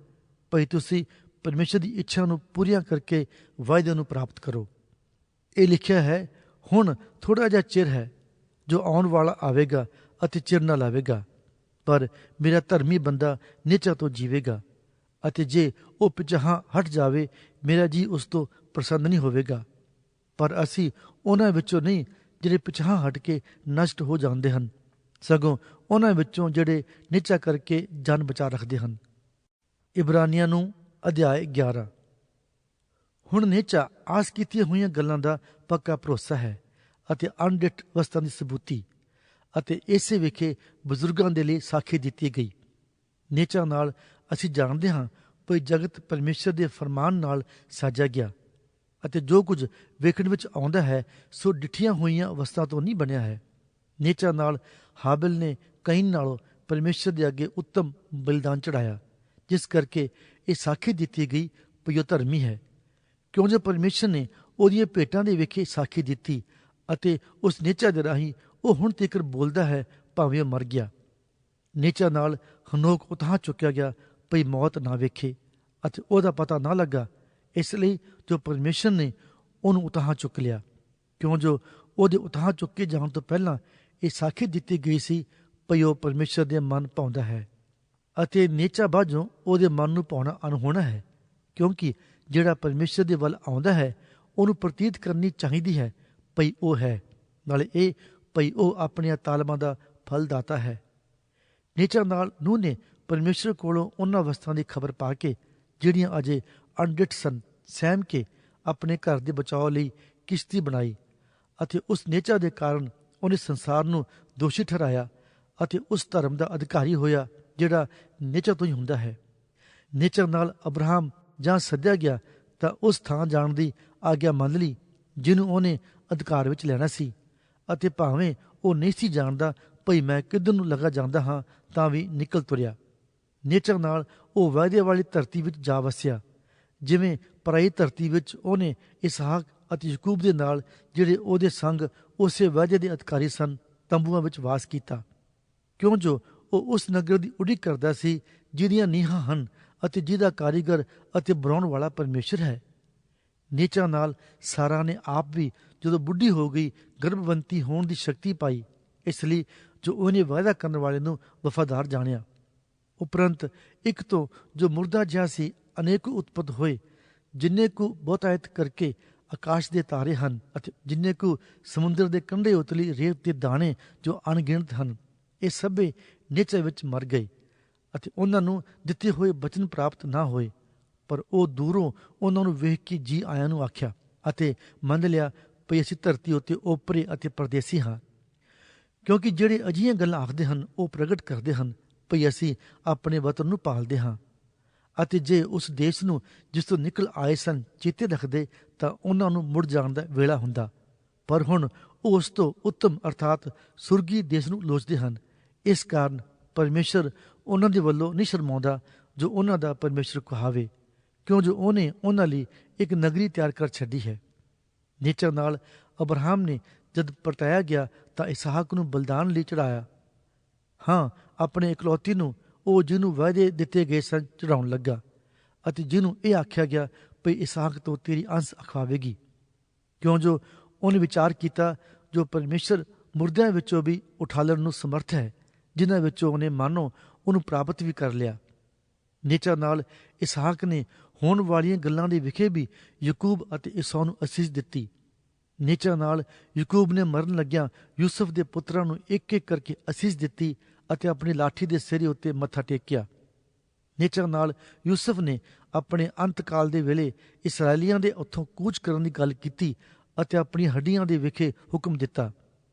A: ਭਈ ਤੁਸੀਂ ਪਰਮੇਸ਼ਰ ਦੀ ਇੱਛਾ ਨੂੰ ਪੂਰੀਆਂ ਕਰਕੇ ਵਾਅਦੇ ਨੂੰ ਪ੍ਰਾਪਤ ਕਰੋ। ਇਹ ਲਿਖਿਆ ਹੈ, ਹੁਣ ਥੋੜ੍ਹਾ ਜਿਹਾ ਚਿਰ ਹੈ ਜੋ ਆਉਣ ਵਾਲਾ ਆਵੇਗਾ ਅਤੇ ਚਿਰ ਨਾ ਲਾਵੇਗਾ, ਪਰ ਮੇਰਾ ਧਰਮੀ ਬੰਦਾ ਨਿਹਚਾ ਤੋਂ ਜੀਵੇਗਾ। ਅਤੇ ਜੇ ਉਹ ਪਿਛਾਂਹ ਹਟ ਜਾਵੇ, ਮੇਰਾ ਜੀ ਉਸ ਤੋਂ ਪ੍ਰਸੰਨ ਨਹੀਂ ਹੋਵੇਗਾ। ਪਰ ਅਸੀਂ ਉਹਨਾਂ ਵਿੱਚੋਂ ਨਹੀਂ ਜਿਹੜੇ ਪਿਛਾਂਹ ਹਟ ਕੇ ਨਸ਼ਟ ਹੋ ਜਾਂਦੇ ਹਨ, ਸਗੋਂ ਉਹਨਾਂ ਵਿੱਚੋਂ ਜਿਹੜੇ ਨਿਹਚਾ ਕਰਕੇ ਜਾਨ ਬਚਾ ਰੱਖਦੇ ਹਨ। ਇਬਰਾਨੀਆਂ ਨੂੰ ਅਧਿਆਇ 11। ਹੁਣ ਨਿਹਚਾ ਆਸ ਕੀਤੀਆਂ ਹੋਈਆਂ ਗੱਲਾਂ ਦਾ ਪੱਕਾ ਭਰੋਸਾ ਹੈ ਅਤੇ ਅਣਡਿੱਠ ਵਸਤਾਂ ਦੀ ਸਬੂਤੀ, ਅਤੇ ਇਸੇ ਵਿਖੇ ਬਜ਼ੁਰਗਾਂ ਦੇ ਲਈ ਸਾਖੀ ਦਿੱਤੀ ਗਈ। ਨਿਹਚਾ ਨਾਲ ਅਸੀਂ ਜਾਣਦੇ ਹਾਂ ਕਿ ਜਗਤ ਪਰਮੇਸ਼ਰ ਦੇ ਫਰਮਾਨ ਨਾਲ ਸਾਜਿਆ ਗਿਆ, ਅਤੇ ਜੋ ਕੁਝ ਵੇਖਣ ਵਿੱਚ ਆਉਂਦਾ ਹੈ ਸੋ ਡਿੱਠੀਆਂ ਹੋਈਆਂ ਵਸਤਾਂ ਤੋਂ ਨਹੀਂ ਬਣਿਆ ਹੈ। ਨਿਹਚਾ ਨਾਲ ਹਾਬਿਲ ਨੇ ਕਈਨ ਨਾਲੋਂ ਪਰਮੇਸ਼ਰ ਦੇ ਅੱਗੇ ਉੱਤਮ ਬਲਿਦਾਨ ਚੜਾਇਆ, ਜਿਸ ਕਰਕੇ ਇਹ ਸਾਖੀ ਦਿੱਤੀ ਗਈ ਕਿ ਉਹ ਧਰਮੀ ਹੈ। ਕਿਉਂ ਜੋ ਪਰਮੇਸ਼ਰ ਨੇ ਉਹਦੀਆਂ ਭੇਟਾਂ ਦੇ ਵਿਖੇ ਸਾਖੀ ਦਿੱਤੀ, ਅਤੇ ਉਸ ਨਿਹਚਾ ਦੇ ਰਾਹੀਂ ਉਹ ਹੁਣ ਤੀਕਰ ਬੋਲਦਾ ਹੈ ਭਾਵੇਂ ਉਹ ਮਰ ਗਿਆ। ਨਿਹਚਾ ਨਾਲ ਹਨੋਕ ਉਤਾਂਹ ਚੁੱਕਿਆ ਗਿਆ ਭਈ ਮੌਤ ਨਾ ਵੇਖੇ ਅਤੇ ਉਹਦਾ ਪਤਾ ਨਾ ਲੱਗਾ, ਇਸ ਲਈ ਜੋ ਪਰਮੇਸ਼ਰ ਨੇ ਉਹਨੂੰ ਉਤਾਂਹ ਚੁੱਕ ਲਿਆ। ਕਿਉਂ ਜੋ ਉਹਦੇ ਉਤਾਂਹ ਚੁੱਕੇ ਜਾਣ ਤੋਂ ਪਹਿਲਾਂ ਇਹ ਸਾਖੀ ਦਿੱਤੀ ਗਈ ਸੀ ਭਈ ਉਹ ਪਰਮੇਸ਼ਰ ਦੇ ਮਨ ਭਾਉਂਦਾ ਹੈ, ਅਤੇ ਨਿਹਚਾ ਬਾਝੋਂ ਉਹਦੇ ਮਨ ਨੂੰ ਭਾਉਣਾ ਅਣਹੋਣਾ ਹੈ। ਕਿਉਂਕਿ ਜਿਹੜਾ ਪਰਮੇਸ਼ਰ ਦੇ ਵੱਲ ਆਉਂਦਾ ਹੈ, ਉਹਨੂੰ ਪ੍ਰਤੀਤ ਕਰਨੀ ਚਾਹੀਦੀ ਹੈ ਭਈ ਉਹ ਹੈ, ਨਾਲੇ ਇਹ ਭਈ ਉਹ ਆਪਣੀਆਂ ਤਾਲਮਾਂ ਦਾ ਫਲ ਦਾਤਾ ਹੈ। ਨਿਹਚਾ ਨਾਲ ਨੂੰਹ ਨੇ ਪਰਮੇਸ਼ਰ ਕੋਲੋਂ ਉਹਨਾਂ ਵਸਤਾਂ ਦੀ ਖਬਰ ਪਾ ਕੇ ਜਿਹੜੀਆਂ ਅਜੇ ਅਣਡਿੱਠ ਸਨ, ਸਹਿਮ ਕੇ ਆਪਣੇ ਘਰ ਦੇ ਬਚਾਓ ਲਈ ਕਿਸ਼ਤੀ ਬਣਾਈ, ਅਤੇ ਉਸ ਨਿਹਚਾ ਦੇ ਕਾਰਨ ਉਹਨੇ ਸੰਸਾਰ ਨੂੰ ਦੋਸ਼ੀ ਠਹਿਰਾਇਆ ਅਤੇ ਉਸ ਧਰਮ ਦਾ ਅਧਿਕਾਰੀ ਹੋਇਆ ਜਿਹੜਾ ਨਿਹਚਾ ਤੋਂ ਹੀ ਹੁੰਦਾ ਹੈ। ਨਿਹਚਾ ਨਾਲ ਅਬਰਾਹਮ ਜਾਂ ਸੱਦਿਆ ਗਿਆ ਤਾਂ ਉਸ ਥਾਂ ਜਾਣ ਦੀ ਆਗਿਆ ਮੰਨ ਲਈ ਜਿਹਨੂੰ ਉਹਨੇ ਅਧਿਕਾਰ ਵਿੱਚ ਲੈਣਾ ਸੀ, ਅਤੇ ਭਾਵੇਂ ਉਹ ਨਹੀਂ ਸੀ ਜਾਣਦਾ ਭਈ ਮੈਂ ਕਿੱਧਰ ਨੂੰ ਲੱਗਾ ਜਾਂਦਾ ਹਾਂ, ਤਾਂ ਵੀ ਨਿਕਲ ਤੁਰਿਆ। ਨਿਹਚਾ ਨਾਲ ਉਹ ਵਾਅਦੇ ਵਾਲੀ ਧਰਤੀ ਵਿੱਚ ਜਾ ਵਸਿਆ, ਜਿਵੇਂ ਪਰਾਈ ਧਰਤੀ ਵਿੱਚ ਉਹਨੇ ਇਸਹਾਕ ਅਤੇ ਯਾਕੂਬ ਦੇ ਨਾਲ, ਜਿਹੜੇ ਉਹਦੇ ਸੰਗ ਉਸੇ ਵਾਅਦੇ ਦੇ ਅਧਿਕਾਰੀ ਸਨ, ਤੰਬੂਆਂ ਵਿੱਚ ਵਾਸ ਕੀਤਾ। ਕਿਉਂ ਜੋ ਉਹ ਉਸ ਨਗਰ ਦੀ ਉਡੀਕ ਕਰਦਾ ਸੀ ਜਿਹਦੀਆਂ ਨੀਹਾਂ ਹਨ ਅਤੇ ਜਿਹਦਾ ਕਾਰੀਗਰ ਅਤੇ ਬਣਾਉਣ ਵਾਲਾ ਪਰਮੇਸ਼ਰ ਹੈ। ਨੀਚਾਂ ਨਾਲ ਸਾਰਾ ਨੇ ਆਪ ਵੀ ਜਦੋਂ ਬੁੱਢੀ ਹੋ ਗਈ ਗਰਭਵੰਤੀ ਹੋਣ ਦੀ ਸ਼ਕਤੀ ਪਾਈ, ਇਸ ਲਈ ਜੋ ਉਹਨੇ ਵਾਅਦਾ ਕਰਨ ਵਾਲੇ ਨੂੰ ਵਫਾਦਾਰ ਜਾਣਿਆ। ਉਪਰੰਤ ਇੱਕ ਤੋਂ ਜੋ ਮੁਰਦਾ ਜਿਹਾ ਸੀ ਅਨੇਕ ਉਤਪਤ ਹੋਏ, ਜਿੰਨੇ ਕੁ ਬਹੁਤਾਇਤ ਕਰਕੇ ਆਕਾਸ਼ ਦੇ ਤਾਰੇ ਹਨ ਅਤੇ ਜਿੰਨੇ ਕੁ ਸਮੁੰਦਰ ਦੇ ਕੰਢੇ ਉਤਲੀ ਰੇਤ ਦੇ ਦਾਣੇ ਜੋ ਅਣਗਿਣਤ ਹਨ, ਇਹ ਸਭੇ ਨੀਚੇ ਵਿੱਚ ਮਰ ਗਏ ਅਤੇ ਉਹਨਾਂ ਨੂੰ ਦਿੱਤੇ ਹੋਏ ਬਚਨ ਪ੍ਰਾਪਤ ਨਾ ਹੋਏ। ਪਰ ਉਹ ਦੂਰੋਂ ਉਹਨਾਂ ਨੂੰ ਵੇਖ ਕੇ ਜੀ ਆਇਆਂ ਨੂੰ ਆਖਿਆ ਅਤੇ ਮੰਨ ਲਿਆ ਭਈ ਅਸੀਂ ਧਰਤੀ ਉੱਤੇ ਓਪਰੇ ਅਤੇ ਪਰਦੇਸੀ ਹਾਂ। ਕਿਉਂਕਿ ਜਿਹੜੇ ਅਜਿਹੀਆਂ ਗੱਲਾਂ ਆਖਦੇ ਹਨ ਉਹ ਪ੍ਰਗਟ ਕਰਦੇ ਹਨ ਭਈ ਅਸੀਂ ਆਪਣੇ ਵਤਨ ਨੂੰ ਪਾਲਦੇ ਹਾਂ। ਅਤੇ ਜੇ ਉਸ ਦੇਸ਼ ਨੂੰ ਜਿਸ ਤੋਂ ਨਿਕਲ ਆਏ ਸਨ ਚੇਤੇ ਰੱਖਦੇ ਤਾਂ ਉਹਨਾਂ ਨੂੰ ਮੁੜ ਜਾਣ ਦਾ ਵੇਲਾ ਹੁੰਦਾ। ਪਰ ਹੁਣ ਉਹ ਉਸ ਤੋਂ ਉੱਤਮ ਅਰਥਾਤ ਸੁਰਗੀ ਦੇਸ਼ ਨੂੰ ਲੋਚਦੇ ਹਨ। ਇਸ ਕਾਰਨ ਪਰਮੇਸ਼ਰ ਉਹਨਾਂ ਦੇ ਵੱਲੋਂ ਨਹੀਂ ਸ਼ਰਮਾਉਂਦਾ ਜੋ ਉਹਨਾਂ ਦਾ ਪਰਮੇਸ਼ਰ ਕਹਾਵੇ, ਕਿਉਂ ਜੋ ਉਹਨੇ ਉਹਨਾਂ ਲਈ ਇੱਕ ਨਗਰੀ ਤਿਆਰ ਕਰ ਛੱਡੀ ਹੈ। ਨੀਚਾਂ ਨਾਲ ਅਬਰਾਹਮ ਨੇ ਜਦ ਪਰਤਾਇਆ ਗਿਆ ਤਾਂ ਇਸਹਾਕ ਨੂੰ ਬਲਿਦਾਨ ਲਈ ਚੜਾਇਆ। ਹਾਂ, ਆਪਣੇ ਇਕਲੌਤੀ ਨੂੰ, ਉਹ ਜਿਹਨੂੰ ਵਾਅਦੇ ਦਿੱਤੇ ਗਏ ਸਨ, ਚੜਾਉਣ ਲੱਗਾ ਅਤੇ ਜਿਹਨੂੰ ਇਹ ਆਖਿਆ ਗਿਆ ਭਈ ਇਸਹਾਕ ਤੋਂ ਤੇਰੀ ਅੰਸ਼ ਅਖਵਾਵੇਗੀ। ਕਿਉਂ ਜੋ ਉਹਨੇ ਵਿਚਾਰ ਕੀਤਾ ਜੋ ਪਰਮੇਸ਼ਰ ਮੁਰਦਿਆਂ ਵਿੱਚੋਂ ਵੀ ਉਠਾਲਣ ਨੂੰ ਸਮਰਥ ਹੈ, ਜਿਨ੍ਹਾਂ ਵਿੱਚੋਂ ਉਹਨੇ ਮਾਨੋ ਉਹਨੂੰ ਪ੍ਰਾਪਤ ਵੀ ਕਰ ਲਿਆ। ਨੀਚਾਂ ਨਾਲ ਇਸਹਾਕ ਨੇ ਹੋਣ ਵਾਲੀਆਂ ਗੱਲਾਂ ਦੇ ਵਿਖੇ ਵੀ ਯਕੂਬ ਅਤੇ ਈਸਾ ਨੂੰ ਅਸੀਸ ਦਿੱਤੀ। ਨੀਚਾਂ ਨਾਲ ਯਕੂਬ ਨੇ ਮਰਨ ਲੱਗਿਆ ਯੂਸਫ ਦੇ ਪੁੱਤਰਾਂ ਨੂੰ ਇੱਕ ਇੱਕ ਕਰਕੇ ਅਸੀਸ ਦਿੱਤੀ ਅਤੇ ਆਪਣੀ ਲਾਠੀ ਦੇ ਸਿਰੇ ਉੱਤੇ ਮੱਥਾ ਟੇਕਿਆ। ਨੀਚਾਂ ਨਾਲ ਯੂਸਫ ਨੇ ਆਪਣੇ ਅੰਤਕਾਲ ਦੇ ਵੇਲੇ ਇਸਰਾਏਲੀਆਂ ਦੇ ਉੱਥੋਂ ਕੂਚ ਕਰਨ ਦੀ ਗੱਲ ਕੀਤੀ ਅਤੇ ਆਪਣੀਆਂ ਹੱਡੀਆਂ ਦੇ ਵਿਖੇ ਹੁਕਮ ਦਿੱਤਾ।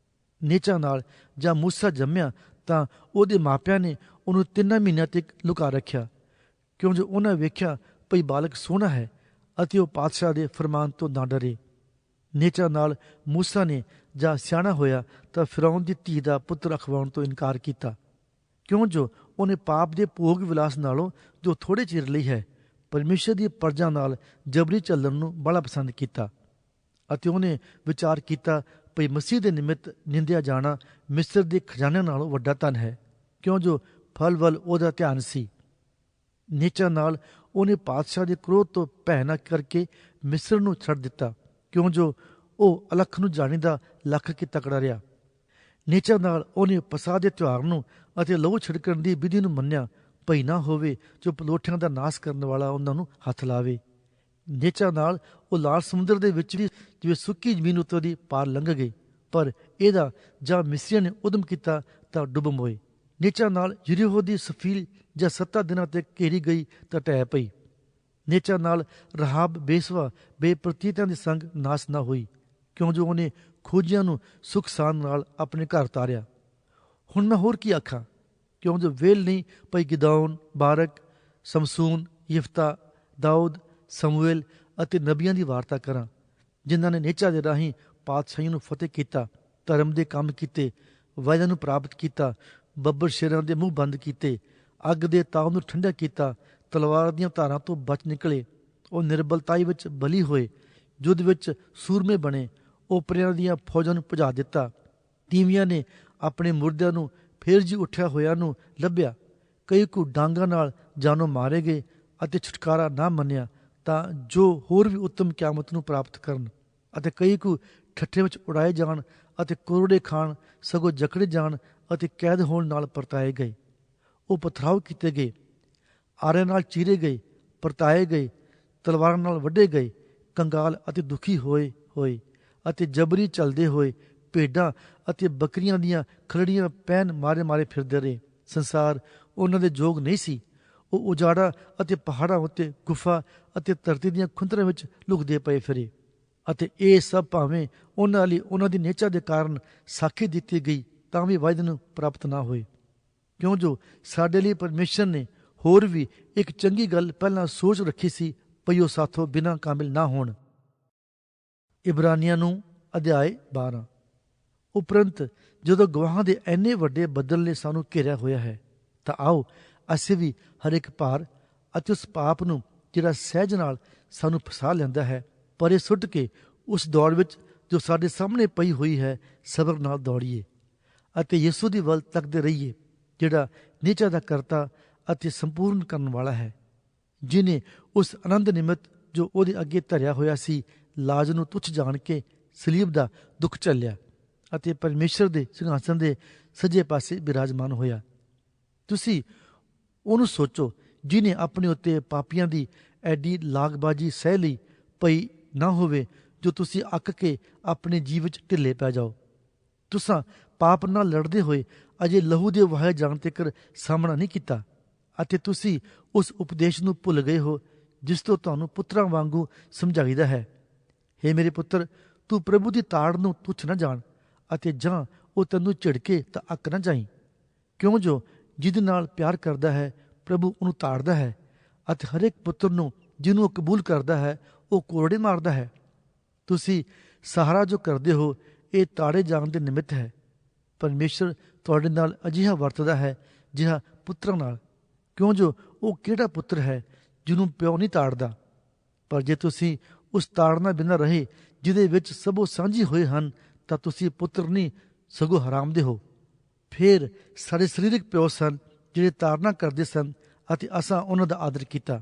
A: ਨੀਚਾਂ ਨਾਲ ਜਾਂ ਮੂਸਾ ਜੰਮਿਆ ਤਾਂ ਉਹਦੇ ਮਾਪਿਆਂ ਨੇ ਉਹਨੂੰ 3 ਮਹੀਨਿਆਂ ਤੱਕ ਲੁਕਾ ਰੱਖਿਆ, ਕਿਉਂ ਜੋ ਉਹਨਾਂ ਵੇਖਿਆ ਭਈ ਬਾਲਕ ਸੋਹਣਾ ਹੈ ਅਤੇ ਉਹ ਪਾਤਸ਼ਾਹ ਦੇ ਫਰਮਾਨ ਤੋਂ ਨਾ ਡਰੇ। ਨੀਚਾਂ ਨਾਲ ਮੂਸਾ ਨੇ ਜਾਂ ਸਿਆਣਾ ਹੋਇਆ ਤਾਂ ਫਿਰੌਨ ਦੀ ਧੀ ਦਾ ਪੁੱਤਰ ਅਖਵਾਉਣ ਤੋਂ ਇਨਕਾਰ ਕੀਤਾ, ਕਿਉਂ ਜੋ ਉਹਨੇ ਪਾਪ ਦੇ ਭੋਗ ਵਿਲਾਸ ਨਾਲੋਂ ਜੋ ਥੋੜੇ ਚਿਰ ਲਈ ਹੈ ਪਰਮੇਸ਼ਰ ਦੀ ਪਰਜਾ ਨਾਲ ਜਬਰੀ ਚੱਲਣ ਨੂੰ ਬੜਾ ਪਸੰਦ ਕੀਤਾ। ਅਤੇ ਉਹਨੇ ਵਿਚਾਰ ਕੀਤਾ ਭਈ ਮਸੀਹ ਦੇ ਨਿਮਿਤ ਨਿੰਦਿਆ ਜਾਣਾ ਮਿਸਰ ਦੇ ਖਜ਼ਾਨੇ ਨਾਲੋਂ ਵੱਡਾ ਧਨ ਹੈ, ਕਿਉਂ ਜੋ ਫਲ ਵੱਲ ਉਹਦਾ ਧਿਆਨ ਸੀ। ਨੀਚਾਂ ਨਾਲ ਉਹਨੇ ਪਾਤਸ਼ਾਹ ਦੇ ਕ੍ਰੋਧ ਤੋਂ ਭੈ ਨਾ ਕਰਕੇ ਮਿਸਰ ਨੂੰ ਛੱਡ ਦਿੱਤਾ, ਕਿਉਂ ਜੋ ਉਹ ਅਲਖ ਨੂੰ ਜਾਣੀਦਾ ਲੱਖ ਕੇ ਤਕੜਾ ਰਿਹਾ। ਨੀਚਾਂ ਨਾਲ ਉਹਨੇ ਪਸਾਹ ਦੇ ਤਿਉਹਾਰ ਨੂੰ ਅਤੇ ਲਹੂ ਛਿੜਕਣ ਦੀ ਵਿਧੀ ਨੂੰ ਮੰਨਿਆ ਭਈ ਨਾ ਹੋਵੇ ਜੋ ਪਲੋਠਿਆਂ ਦਾ ਨਾਸ ਕਰਨ ਵਾਲਾ ਉਹਨਾਂ ਨੂੰ ਹੱਥ ਲਾਵੇ। ਨੀਚਾਂ ਨਾਲ ਉਹ ਲਾਲ ਸਮੁੰਦਰ ਦੇ ਵਿੱਚ ਵੀ ਜਿਵੇਂ ਸੁੱਕੀ ਜ਼ਮੀਨ ਉੱਤੋਂ ਦੀ ਪਾਰ ਲੰਘ ਗਏ, ਪਰ ਇਹਦਾ ਜਾਂ ਮਿਸਰੀਆਂ ਨੇ ਉਦਮ ਕੀਤਾ ਤਾਂ ਡੁੱਬ ਮੋਏ। ਨੀਚਾਂ ਨਾਲ ਯਰੀਹੋ ਦੀ ਸਫੀਲ ਜਾਂ 7 ਦਿਨਾਂ ਤੱਕ ਘੇਰੀ ਗਈ ਤਾਂ ਢਹਿ ਪਈ। ਨੀਚਾਂ ਨਾਲ ਰਹਾਬ ਬੇਸਵਾ ਬੇਪ੍ਰਤੀਤਾਂ ਦੇ ਸੰਗ ਨਾਸ ਨਾ ਹੋਈ, ਕਿਉਂ ਜੋ ਉਹਨੇ ਖੋਜੀਆਂ ਨੂੰ ਸੁਖ ਸਾਨ ਨਾਲ ਆਪਣੇ ਘਰ ਉਤਾਰਿਆ। ਹੁਣ ਮੈਂ ਹੋਰ ਕੀ ਆਖਾਂ, ਕਿਉਂ ਜੋ ਵੇਲ ਨਹੀਂ ਪਈ ਗਿਦੌਨ, ਬਾਰਕ, ਸਮਸੂਨ, ਯਿਫਤਾ, ਦਾਊਦ, ਸਮੂਏਲ ਅਤੇ ਨਬੀਆਂ ਦੀ ਵਾਰਤਾ ਕਰਾਂ, ਜਿਨ੍ਹਾਂ ਨੇ ਨੀਚਾਂ ਦੇ ਰਾਹੀਂ ਪਾਤਸ਼ਾਹੀਆਂ ਨੂੰ ਫਤਿਹ ਕੀਤਾ, ਧਰਮ ਦੇ ਕੰਮ ਕੀਤੇ, ਵਾਅਦਿਆਂ ਨੂੰ ਪ੍ਰਾਪਤ ਕੀਤਾ, ਬੱਬਰ ਸ਼ੇਰਾਂ ਦੇ ਮੂੰਹ ਬੰਦ ਕੀਤੇ, ਅੱਗ ਦੇ ਤਾਉ ਨੂੰ ਠੰਡਾ ਕੀਤਾ, ਤਲਵਾਰ ਦੀਆਂ ਧਾਰਾਂ ਤੋਂ ਬਚ ਨਿਕਲੇ। ਉਹ ਨਿਰਬਲਤਾਈ ਵਿੱਚ ਬਲੀ ਹੋਏ, ਯੁੱਧ ਵਿੱਚ ਸੂਰਮੇ ਬਣੇ, ਓਪਰਿਆਂ ਦੀਆਂ ਫੌਜਾਂ ਨੂੰ ਭਜਾ ਦਿੱਤਾ। ਤੀਵੀਆਂ ਨੇ ਆਪਣੇ ਮੁਰਦਿਆਂ ਨੂੰ ਫੇਰ ਜੀ ਉੱਠਿਆ ਹੋਇਆਂ ਨੂੰ ਲੱਭਿਆ। ਕਈ ਕੁ ਡਾਂਗਾਂ ਨਾਲ ਜਾਨੋਂ ਮਾਰੇ ਗਏ ਅਤੇ ਛੁਟਕਾਰਾ ਨਾ ਮੰਨਿਆ ਤਾਂ ਜੋ ਹੋਰ ਵੀ ਉੱਤਮ ਕਿਆਮਤ ਨੂੰ ਪ੍ਰਾਪਤ ਕਰਨ, ਅਤੇ ਕਈ ਕੁ ਠੱਠੇ ਵਿੱਚ ਉਡਾਏ ਜਾਣ ਅਤੇ ਕੋਰੜੇ ਖਾਣ, ਸਗੋਂ ਜਕੜੇ ਜਾਣ ਅਤੇ ਕੈਦ ਹੋਣ ਨਾਲ ਪਰਤਾਏ ਗਏ। ਉਹ ਪਥਰਾਓ ਕੀਤੇ ਗਏ, ਆਰਿਆਂ ਨਾਲ ਚੀਰੇ ਗਏ, ਪਰਤਾਏ ਗਏ, ਤਲਵਾਰਾਂ ਨਾਲ ਵੱਢੇ ਗਏ, ਕੰਗਾਲ ਅਤੇ ਦੁਖੀ ਹੋਏ ਅਤੇ ਜਬਰੀ ਚੱਲਦੇ ਹੋਏ ਭੇਡਾਂ ਅਤੇ ਬੱਕਰੀਆਂ ਦੀਆਂ ਖਲੜੀਆਂ ਪੈਨ ਮਾਰੇ ਫਿਰਦੇ ਰਹੇ। ਸੰਸਾਰ ਉਹਨਾਂ ਦੇ ਯੋਗ ਨਹੀਂ ਸੀ। ਉਹ ਉਜਾੜਾ ਅਤੇ ਪਹਾੜਾਂ ਉੱਤੇ, ਗੁਫਾ ਅਤੇ ਧਰਤੀ ਦੀਆਂ ਖੁੰਦਰਾਂ ਵਿੱਚ ਲੁਕਦੇ ਪਏ ਫਿਰੇ। ਅਤੇ ਇਹ ਸਭ ਭਾਵੇਂ ਉਹਨਾਂ ਲਈ ਉਹਨਾਂ ਦੀ ਨੇਚਾ ਦੇ ਕਾਰਨ ਸਾਖੀ ਦਿੱਤੀ ਗਈ ਤਾਂ ਵੀ ਵਾਅਦੇ ਨੂੰ ਪ੍ਰਾਪਤ ਨਾ ਹੋਏ, ਕਿਉਂ ਜੋ ਸਾਡੇ ਲਈ ਪਰਮੇਸ਼ਰ ਨੇ ਹੋਰ ਵੀ ਇੱਕ ਚੰਗੀ ਗੱਲ ਪਹਿਲਾਂ ਸੋਚ ਰੱਖੀ ਸੀ ਭਈ ਉਹ ਸਾਥੋਂ ਬਿਨਾਂ ਕਾਮਿਲ ਨਾ ਹੋਣ। ਇਬਰਾਨੀਆਂ ਨੂੰ ਅਧਿਆਇ 12। ਉਪਰੰਤ ਜਦੋਂ ਗਵਾਹਾਂ ਦੇ ਇੰਨੇ ਵੱਡੇ ਬੱਦਲ ਨੇ ਸਾਨੂੰ ਘੇਰਿਆ ਹੋਇਆ ਹੈ ਤਾਂ ਆਓ ਅਸੀਂ ਵੀ ਹਰ ਇੱਕ ਭਾਰ ਅਤੇ ਉਸ ਪਾਪ ਨੂੰ ਜਿਹੜਾ ਸਹਿਜ ਨਾਲ ਸਾਨੂੰ ਫਸਾ ਲੈਂਦਾ ਹੈ ਪਰੇ ਸੁੱਟ ਕੇ ਉਸ ਦੌੜ ਵਿੱਚ ਜੋ ਸਾਡੇ ਸਾਹਮਣੇ ਪਈ ਹੋਈ ਹੈ ਸਬਰ ਨਾਲ ਦੌੜੀਏ ਅਤੇ ਯਿਸੂ ਦੀ ਵੱਲ ਤੱਕਦੇ ਰਹੀਏ, ਜਿਹੜਾ ਨਿਹਚਾ ਦਾ ਕਰਤਾ ਅਤੇ ਸੰਪੂਰਨ ਕਰਨ ਵਾਲਾ ਹੈ, ਜਿਨੇ ਉਸ ਆਨੰਦ ਨਿਮਿਤ ਜੋ ਉਹਦੇ ਅੱਗੇ ਧਰਿਆ ਹੋਇਆ ਸੀ ਲਾਜ ਨੂੰ ਤੁੱਛ ਜਾਣ ਕੇ ਸਲੀਬ ਦਾ ਦੁੱਖ ਝੱਲਿਆ ਅਤੇ ਪਰਮੇਸ਼ਰ ਦੇ ਸਿੰਘਾਸਨ ਦੇ ਸੱਜੇ ਪਾਸੇ ਬਿਰਾਜਮਾਨ ਹੋਇਆ। ਤੁਸੀਂ ਉਹਨੂੰ ਸੋਚੋ ਜਿਨੇ ਆਪਣੇ ਉੱਤੇ ਪਾਪੀਆਂ ਦੀ ਐਡੀ ਲਾਗਬਾਜੀ ਸਹਿ ਲਈ ਪਈ ਨਾ ਹੋਵੇ ਜੋ ਤੁਸੀਂ ਅੱਕ ਕੇ ਆਪਣੇ ਜੀਵ ਵਿੱਚ ਢਿੱਲੇ ਪੈ ਜਾਓ। ਤੁਸਾਂ ਪਾਪ ਨਾਲ ਲੜਦੇ ਹੋਏ ਅਜੇ ਲਹੂ ਦੇ ਵਹਾਏ ਜਾਣ ਤੱਕ ਸਾਹਮਣਾ ਨਹੀਂ ਕੀਤਾ ਅਤੇ ਤੁਸੀਂ ਉਸ ਉਪਦੇਸ਼ ਨੂੰ ਭੁੱਲ ਗਏ ਹੋ ਜਿਸ ਤੋਂ ਤੁਹਾਨੂੰ ਪੁੱਤਰਾਂ ਵਾਂਗੂ ਸਮਝਾਈਦਾ ਹੈ। ਹੇ ਮੇਰੇ ਪੁੱਤਰ, ਤੂੰ ਪ੍ਰਭੂ ਦੀ ਤਾੜ ਨੂੰ ਤੁੱਛ ਨਾ ਜਾਣ ਅਤੇ ਜਾਂ ਉਹ ਤੈਨੂੰ ਝਿੜਕੇ ਤਾਂ ਅੱਕ ਨਾ ਜਾਈਂ, ਕਿਉਂ ਜੋ ਜਿਹਦੇ ਨਾਲ ਪਿਆਰ ਕਰਦਾ ਹੈ ਪ੍ਰਭੂ ਉਹਨੂੰ ਤਾੜਦਾ ਹੈ ਅਤੇ ਹਰੇਕ ਪੁੱਤਰ ਨੂੰ ਜਿਹਨੂੰ ਉਹ ਕਬੂਲ ਕਰਦਾ ਹੈ ਉਹ ਕੋਰੜੇ ਮਾਰਦਾ ਹੈ। ਤੁਸੀਂ ਸਹਾਰਾ ਜੋ ਕਰਦੇ ਹੋ ਇਹ ਤਾੜੇ ਜਾਣ ਦੇ ਨਿਮਿਤ ਹੈ। ਪਰਮੇਸ਼ਰ ਤੁਹਾਡੇ ਨਾਲ ਅਜਿਹਾ ਵਰਤਦਾ ਹੈ ਜਿਹਾ ਪੁੱਤਰਾਂ ਨਾਲ, ਕਿਉਂ ਜੋ ਉਹ ਕਿਹੜਾ ਪੁੱਤਰ ਹੈ ਜਿਹਨੂੰ ਪਿਓ ਨਹੀਂ ਤਾੜਦਾ। ਪਰ ਜੇ ਤੁਸੀਂ ਉਸ ਤਾੜਨਾ ਬਿਨਾਂ ਰਹੇ ਜਿਹਦੇ ਵਿੱਚ ਸਭੋ ਸਾਂਝੀ ਹੋਏ ਹਨ ਤਾਂ ਤੁਸੀਂ ਪੁੱਤਰ ਨਹੀਂ ਸਗੋਂ ਹਰਾਮਦੇ ਹੋ। ਫਿਰ ਸਾਡੇ ਸਰੀਰਕ ਪਿਓ ਸਨ ਜਿਹੜੇ ਤਾੜਨਾ ਕਰਦੇ ਸਨ ਅਤੇ ਅਸਾਂ ਉਹਨਾਂ ਦਾ ਆਦਰ ਕੀਤਾ,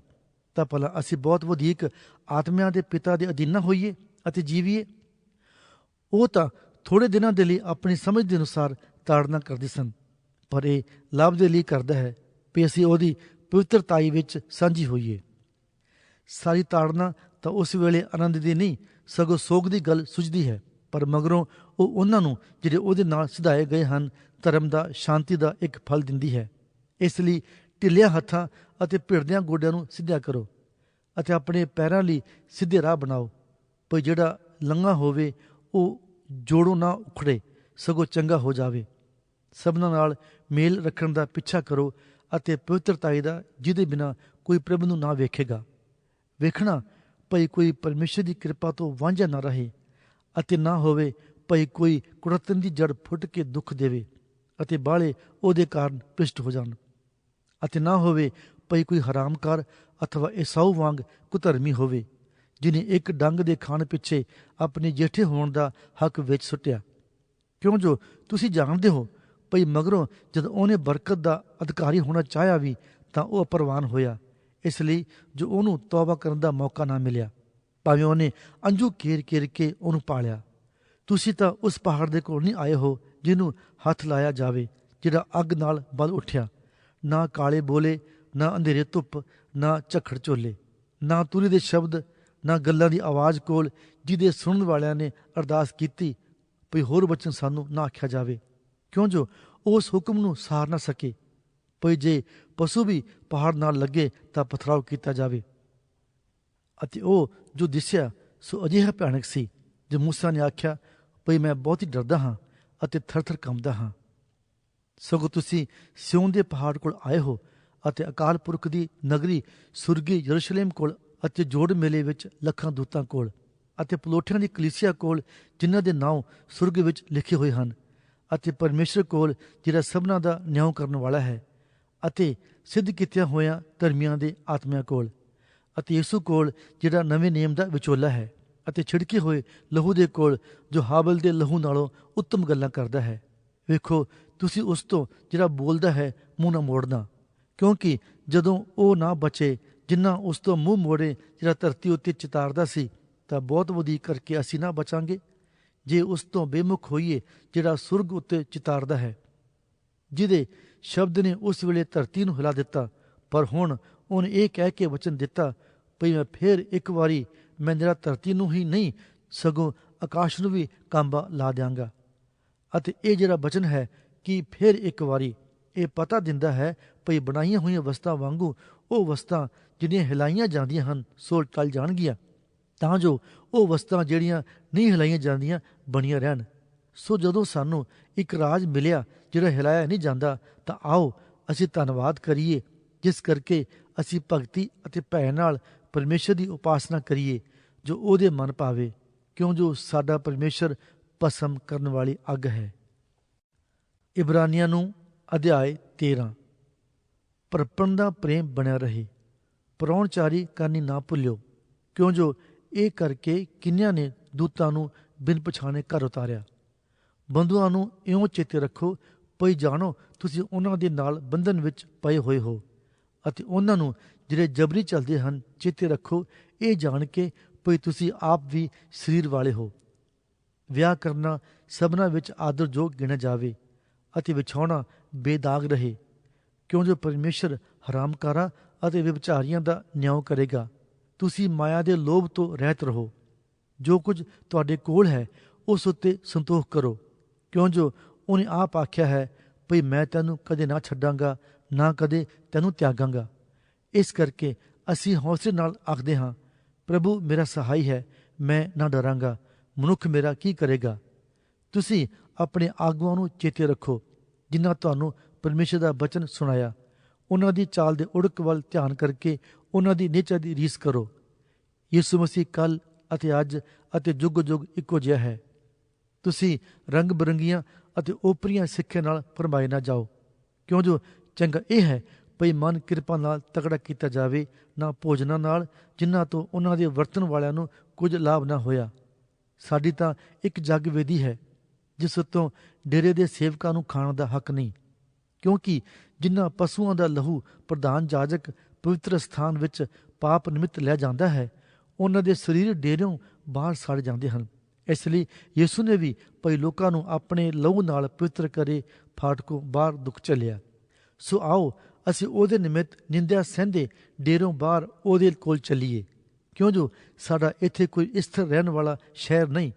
A: ਤਾਂ ਭਲਾ ਅਸੀਂ ਬਹੁਤ ਵਧੀਕ ਆਤਮਿਆਂ ਦੇ ਪਿਤਾ ਦੇ ਅਧੀਨ ਹੋਈਏ ਅਤੇ ਜੀਵੀਏ। ਉਹ ਤਾਂ ਥੋੜੇ ਦਿਨਾਂ ਦੇ ਲਈ ਆਪਣੀ ਸਮਝ ਦੇ ਅਨੁਸਾਰ ਤਾੜਨਾ ਕਰਦੇ ਸਨ, ਪਰ ਇਹ ਲਾਭ ਦੇ ਲਈ ਕਰਦਾ ਹੈ ਵੀ ਅਸੀਂ ਉਹਦੀ ਪਵਿੱਤਰਤਾਈ ਵਿੱਚ ਸਾਂਝੀ ਹੋਈਏ। ਸਾਰੀ ਤਾੜਨਾ ਤਾਂ ਉਸ ਵੇਲੇ ਆਨੰਦ ਦੀ ਨਹੀਂ ਸਗੋਂ ਸੋਗ ਦੀ ਗੱਲ ਸੁਝਦੀ ਹੈ, ਪਰ ਮਗਰੋਂ ਉਹ ਉਹਨਾਂ ਨੂੰ ਜਿਹੜੇ ਉਹਦੇ ਨਾਲ ਸਿਧਾਏ ਗਏ ਹਨ ਧਰਮ ਦਾ, ਸ਼ਾਂਤੀ ਦਾ ਇੱਕ ਫਲ ਦਿੰਦੀ ਹੈ। ਇਸ ਲਈ ਢਿੱਲਿਆਂ ਹੱਥਾਂ ਅਤੇ ਭਿੜਦਿਆਂ ਗੋਡਿਆਂ ਨੂੰ ਸਿੱਧਿਆ ਕਰੋ ਅਤੇ ਆਪਣੇ ਪੈਰਾਂ ਲਈ ਸਿੱਧੇ ਰਾਹ ਬਣਾਓ, ਪਰ ਜਿਹੜਾ ਲੰਘਾ ਹੋਵੇ ਉਹ ਜੋੜੋਂ ਨਾ ਉਖੜੇ ਸਗੋਂ ਚੰਗਾ ਹੋ ਜਾਵੇ। ਸਭਨਾਂ ਨਾਲ ਮੇਲ ਰੱਖਣ ਦਾ ਪਿੱਛਾ ਕਰੋ ਅਤੇ ਪਵਿੱਤਰਤਾਈ ਦਾ, ਜਿਹਦੇ ਬਿਨਾਂ ਕੋਈ ਪ੍ਰਭੂ ਨੂੰ ਨਾ ਵੇਖੇਗਾ। ਵੇਖਣਾ ਭਈ ਕੋਈ ਪਰਮੇਸ਼ਰ ਦੀ ਕਿਰਪਾ ਤੋਂ ਵਾਂਝਾ ਨਾ ਰਹੇ ਅਤੇ ਨਾ ਹੋਵੇ ਭਈ ਕੋਈ ਕੁੜੱਤਣ ਦੀ ਜੜ ਫੁੱਟ ਕੇ ਦੁੱਖ ਦੇਵੇ ਅਤੇ ਬਾਹਲੇ ਉਹਦੇ ਕਾਰਨ ਭ੍ਰਿਸ਼ਟ ਹੋ ਜਾਣ, ਅਤੇ ਨਾ ਹੋਵੇ ਭਈ ਕੋਈ ਹਰਾਮਕਾਰ ਅਥਵਾ ਏਸਾਊ ਵਾਂਗ ਕੁਧਰਮੀ ਹੋਵੇ ਜਿਹਨੇ ਇੱਕ ਡੰਗ ਦੇ ਖਾਣ ਪਿੱਛੇ ਆਪਣੇ ਜੇਠੇ ਹੋਣ ਦਾ ਹੱਕ ਵਿੱਚ ਸੁੱਟਿਆ। ਕਿਉਂ ਜੋ ਤੁਸੀਂ ਜਾਣਦੇ ਹੋ ਭਈ ਮਗਰੋਂ ਜਦ ਉਹਨੇ ਬਰਕਤ ਦਾ ਅਧਿਕਾਰੀ ਹੋਣਾ ਚਾਹਿਆ ਵੀ ਤਾਂ ਉਹ ਅਪਰਵਾਨ ਹੋਇਆ, ਇਸ ਲਈ ਜੋ ਉਹਨੂੰ ਤੌਬਾ ਕਰਨ ਦਾ ਮੌਕਾ ਨਾ ਮਿਲਿਆ, ਭਾਵੇਂ ਉਹਨੇ ਅੰਜੂ ਕੇਰ ਕੇ ਉਹਨੂੰ ਪਾਲਿਆ। ਤੁਸੀਂ ਤਾਂ ਉਸ ਪਹਾੜ ਦੇ ਕੋਲ ਨਹੀਂ ਆਏ ਹੋ ਜਿਹਨੂੰ ਹੱਥ ਲਾਇਆ ਜਾਵੇ, ਜਿਹੜਾ ਅੱਗ ਨਾਲ ਬਲ ਉੱਠਿਆ, ਨਾ ਕਾਲੇ ਬੋਲੇ, ਨਾ ਅੰਧੇਰੇ ਧੁੱਪ, ਨਾ ਝੱਖੜ ਝੋਲੇ, ਨਾ ਤੁਰੀ ਦੇ ਸ਼ਬਦ, ਨਾ ਗੱਲਾਂ ਦੀ ਆਵਾਜ਼ ਕੋਲ, ਜਿਹਦੇ ਸੁਣਨ ਵਾਲਿਆਂ ਨੇ ਅਰਦਾਸ ਕੀਤੀ ਭਈ ਹੋਰ ਬਚਨ ਸਾਨੂੰ ਨਾ ਆਖਿਆ ਜਾਵੇ, ਕਿਉਂ ਜੋ ਉਸ ਹੁਕਮ ਨੂੰ ਸਾਰ ਨਾ ਸਕੇ ਭਈ ਜੇ ਪਸ਼ੂ ਵੀ ਪਹਾੜ ਨਾਲ ਲੱਗੇ ਤਾਂ ਪਥਰਾਓ ਕੀਤਾ ਜਾਵੇ। ਅਤੇ ਉਹ ਜੋ ਦਿਸਿਆ ਸੋ ਅਜਿਹਾ ਭਿਆਨਕ ਸੀ ਜੋ ਮੂਸਾ ਨੇ ਆਖਿਆ ਭਈ ਮੈਂ ਬਹੁਤ ਹੀ ਡਰਦਾ ਹਾਂ ਅਤੇ ਥਰ-ਥਰ ਕੰਬਦਾ ਹਾਂ। ਸਗੋਂ ਤੁਸੀਂ ਸਿਉਨ ਦੇ ਪਹਾੜ ਕੋਲ ਆਏ ਹੋ ਅਤੇ ਅਕਾਲ ਪੁਰਖ ਦੀ ਨਗਰੀ ਸੁਰਗੀ ਯਰੂਸ਼ਲਮ ਕੋਲ ਅਤੇ ਜੋੜ ਮੇਲੇ ਵਿੱਚ ਲੱਖਾਂ ਦੂਤਾਂ ਕੋਲ ਅਤੇ ਪਲੋਠਿਆਂ ਦੀ ਕਲੀਸਿਆ ਕੋਲ ਜਿਨ੍ਹਾਂ ਦੇ ਨਾਂ ਸੁਰਗ ਵਿੱਚ ਲਿਖੇ ਹੋਏ ਹਨ, ਅਤੇ ਪਰਮੇਸ਼ਰ ਕੋਲ ਜਿਹੜਾ ਸਭਨਾਂ ਦਾ ਨਿਆਂ ਕਰਨ ਵਾਲਾ ਹੈ, ਅਤੇ ਸਿੱਧ ਕੀਤਿਆਂ ਹੋਇਆਂ ਧਰਮੀਆਂ ਦੇ ਆਤਮਿਆਂ ਕੋਲ, ਅਤੇ ਯਿਸੂ ਕੋਲ ਜਿਹੜਾ ਨਵੇਂ ਨੇਮ ਦਾ ਵਿਚੋਲਾ ਹੈ, ਅਤੇ ਛਿੜਕੇ ਹੋਏ ਲਹੂ ਦੇ ਕੋਲ ਜੋ ਹਾਬਲ ਦੇ ਲਹੂ ਨਾਲੋਂ ਉੱਤਮ ਗੱਲਾਂ ਕਰਦਾ ਹੈ। ਵੇਖੋ ਤੁਸੀਂ ਉਸ ਤੋਂ ਜਿਹੜਾ ਬੋਲਦਾ ਹੈ ਮੂੰਹ ਨਾ ਮੋੜਨਾ, ਕਿਉਂਕਿ ਜਦੋਂ ਉਹ ਨਾ ਬਚੇ ਜਿੰਨਾ ਉਸ ਤੋਂ ਮੂੰਹ ਮੋੜੇ ਜਿਹੜਾ ਧਰਤੀ ਉੱਤੇ ਚਿਤਾਰਦਾ ਸੀ, ਤਾਂ ਬਹੁਤ ਵਧੀਕ ਕਰਕੇ ਅਸੀਂ ਨਾ ਬਚਾਂਗੇ ਜੇ ਉਸ ਤੋਂ ਬੇਮੁਖ ਹੋਈਏ ਜਿਹੜਾ ਸੁਰਗ ਉੱਤੇ ਚਿਤਾਰਦਾ ਹੈ, ਜਿਹਦੇ ਸ਼ਬਦ ਨੇ ਉਸ ਵੇਲੇ ਧਰਤੀ ਨੂੰ ਹਿਲਾ ਦਿੱਤਾ। ਪਰ ਹੁਣ ਉਹਨੇ ਇਹ ਕਹਿ ਕੇ ਵਚਨ ਦਿੱਤਾ ਭਈ ਮੈਂ ਫੇਰ ਇੱਕ ਵਾਰੀ ਮੈਂ ਜਿਹੜਾ ਧਰਤੀ ਨੂੰ ਹੀ ਨਹੀਂ ਸਗੋਂ ਆਕਾਸ਼ ਨੂੰ ਵੀ ਕਾਂਬਾ ਲਾ ਦਿਆਂਗਾ। ਅਤੇ ਇਹ ਜਿਹੜਾ ਵਚਨ ਹੈ ਕਿ ਫੇਰ ਇੱਕ ਵਾਰੀ, ਇਹ ਪਤਾ ਦਿੰਦਾ ਹੈ ਭਈ ਬਣਾਈਆਂ ਹੋਈਆਂ ਵਸਤਾਂ ਵਾਂਗੂ ਉਹ ਵਸਤਾਂ ਜਿਹੜੀਆਂ ਹਿਲਾਈਆਂ ਜਾਂਦੀਆਂ ਹਨ ਸੋ ਟਲ ਜਾਣਗੀਆਂ, ਤਾਂ ਜੋ ਉਹ ਵਸਤਾਂ ਜਿਹੜੀਆਂ ਨਹੀਂ ਹਿਲਾਈਆਂ ਜਾਂਦੀਆਂ ਬਣੀਆਂ ਰਹਿਣ। ਸੋ ਜਦੋਂ ਸਾਨੂੰ ਇੱਕ ਰਾਜ ਮਿਲਿਆ ਜਿਹੜਾ ਹਿਲਾਇਆ ਨਹੀਂ ਜਾਂਦਾ, ਤਾਂ ਆਓ ਅਸੀਂ ਧੰਨਵਾਦ ਕਰੀਏ, ਜਿਸ ਕਰਕੇ ਅਸੀਂ ਭਗਤੀ ਅਤੇ ਭੈ ਨਾਲ ਪਰਮੇਸ਼ਰ ਦੀ ਉਪਾਸਨਾ ਕਰੀਏ ਜੋ ਉਹਦੇ ਮਨ ਭਾਵੇ, ਕਿਉਂ ਜੋ ਸਾਡਾ ਪਰਮੇਸ਼ਰ ਭਸਮ ਕਰਨ ਵਾਲੀ ਅੱਗ ਹੈ। ਇਬਰਾਨੀਆਂ ਨੂੰ ਅਧਿਆਇ 13। ਪਰਪਣ ਦਾ ਪ੍ਰੇਮ ਬਣਿਆ ਰਹੇ, ਪ੍ਰਾਹੁਣਚਾਰੀ ਕਰਨੀ ਨਾ ਭੁੱਲਿਓ, ਕਿਉਂ ਜੋ ਇਹ ਕਰਕੇ ਕਿੰਨਿਆਂ ਨੇ ਦੂਤਾਂ ਨੂੰ ਬਿਨ ਪਛਾਣੇ ਘਰ ਉਤਾਰਿਆ। ਬੰਧੂਆਂ ਨੂੰ ਇਉਂ ਚੇਤੇ ਰੱਖੋ ਭਈ ਜਾਣੋ ਤੁਸੀਂ ਉਹਨਾਂ ਦੇ ਨਾਲ ਬੰਧਨ ਵਿੱਚ ਪਏ ਹੋਏ ਹੋ ਅਤੇ ਉਹਨਾਂ ਨੂੰ ਜਿਹੜੇ ਜਬਰੀ ਚੱਲਦੇ ਹਨ ਚੇਤੇ ਰੱਖੋ, ਇਹ ਜਾਣ ਕੇ ਭਈ ਤੁਸੀਂ ਆਪ ਵੀ ਸਰੀਰ ਵਾਲੇ ਹੋ। ਵਿਆਹ ਕਰਨਾ ਸਭਨਾਂ ਵਿੱਚ ਆਦਰਯੋਗ ਗਿਣਿਆ ਜਾਵੇ ਅਤੇ ਵਿਛਾਉਣਾ ਬੇਦਾਗ ਰਹੇ, ਕਿਉਂ ਜੋ ਪਰਮੇਸ਼ਰ ਹਰਾਮਕਾਰਾਂ ਅਤੇ ਵਿਭਚਾਰੀਆਂ ਦਾ ਨਿਆਂ ਕਰੇਗਾ। ਤੁਸੀਂ ਮਾਇਆ ਦੇ ਲੋਭ ਤੋਂ ਰਹਿਤ ਰਹੋ। ਜੋ ਕੁਝ ਤੁਹਾਡੇ ਕੋਲ ਹੈ ਉਸ ਉੱਤੇ ਸੰਤੋਖ ਕਰੋ, ਕਿਉਂ ਜੋ ਉਹਨੇ ਆਪ ਆਖਿਆ ਹੈ ਭਈ ਮੈਂ ਤੈਨੂੰ ਕਦੇ ਨਾ ਛੱਡਾਂਗਾ, ਨਾ ਕਦੇ ਤੈਨੂੰ ਤਿਆਗਾਂਗਾ। ਇਸ ਕਰਕੇ ਅਸੀਂ ਹੌਸਲੇ ਨਾਲ ਆਖਦੇ ਹਾਂ, ਪ੍ਰਭੂ ਮੇਰਾ ਸਹਾਈ ਹੈ, ਮੈਂ ਨਾ ਡਰਾਂਗਾ, ਮਨੁੱਖ ਮੇਰਾ ਕੀ ਕਰੇਗਾ। ਤੁਸੀਂ ਆਪਣੇ ਆਗੂਆਂ ਨੂੰ ਚੇਤੇ ਰੱਖੋ ਜਿਨ੍ਹਾਂ ਤੁਹਾਨੂੰ ਪਰਮੇਸ਼ਰ ਦਾ ਬਚਨ ਸੁਣਾਇਆ। ਉਹਨਾਂ ਦੀ ਚਾਲ ਦੇ ਉੜਕ ਵੱਲ ਧਿਆਨ ਕਰਕੇ ਉਹਨਾਂ ਦੀ ਨਿਹਚਾ ਦੀ ਰੀਸ ਕਰੋ। ਯਿਸੂ ਮਸੀਹ ਕੱਲ੍ਹ ਅਤੇ ਅੱਜ ਅਤੇ ਜੁਗ ਜੁਗ ਇੱਕੋ ਜਿਹਾ ਹੈ। ਤੁਸੀਂ ਰੰਗ ਬਿਰੰਗੀਆਂ ਅਤੇ ਓਪਰੀਆਂ ਸਿੱਖਿਆ ਨਾਲ ਭਰਮਾਏ ਨਾ ਜਾਓ, ਕਿਉਂ ਜੋ ਚੰਗਾ ਇਹ ਹੈ ਭਈ ਮਨ ਕਿਰਪਾ ਨਾਲ ਤਕੜਾ ਕੀਤਾ ਜਾਵੇ, ਨਾ ਭੋਜਨਾਂ ਨਾਲ ਜਿਨ੍ਹਾਂ ਤੋਂ ਉਹਨਾਂ ਦੇ ਵਰਤਣ ਵਾਲਿਆਂ ਨੂੰ ਕੁਝ ਲਾਭ ਨਾ ਹੋਇਆ। ਸਾਡੀ ਤਾਂ ਇੱਕ ਜੱਗ ਵੇਦੀ ਹੈ ਜਿਸ ਉੱਤੋਂ ਡੇਰੇ ਦੇ ਸੇਵਕਾਂ ਨੂੰ ਖਾਣ ਦਾ ਹੱਕ ਨਹੀਂ, ਕਿਉਂਕਿ ਜਿਨ੍ਹਾਂ ਪਸ਼ੂਆਂ ਦਾ ਲਹੂ ਪ੍ਰਧਾਨ ਜਾਜਕ ਪਵਿੱਤਰ ਸਥਾਨ ਵਿੱਚ ਪਾਪ ਨਿਮਿਤ ਲੈ ਜਾਂਦਾ ਹੈ, ਉਹਨਾਂ ਦੇ ਸਰੀਰ ਡੇਰਿਓਂ ਬਾਹਰ ਸੜ ਜਾਂਦੇ ਹਨ। ਇਸ ਲਈ ਯਿਸੂ ਨੇ ਵੀ ਭਈ ਲੋਕਾਂ ਨੂੰ ਆਪਣੇ ਲਹੂ ਨਾਲ ਪਵਿੱਤਰ ਕਰੇ ਫਾਟਕੋਂ ਬਾਹਰ ਦੁੱਖ ਝੱਲਿਆ। ਸੋ ਆਓ ਅਸੀਂ ਉਹਦੇ ਨਿਮਿਤ ਨਿੰਦਿਆ ਸਹਿੰਦੇ ਡੇਰਿਓਂ ਬਾਹਰ ਉਹਦੇ ਕੋਲ ਚੱਲੀਏ, ਕਿਉਂ ਜੋ ਸਾਡਾ ਇੱਥੇ ਕੋਈ ਸਥਿਰ ਰਹਿਣ ਵਾਲਾ ਸ਼ਹਿਰ ਨਹੀਂ,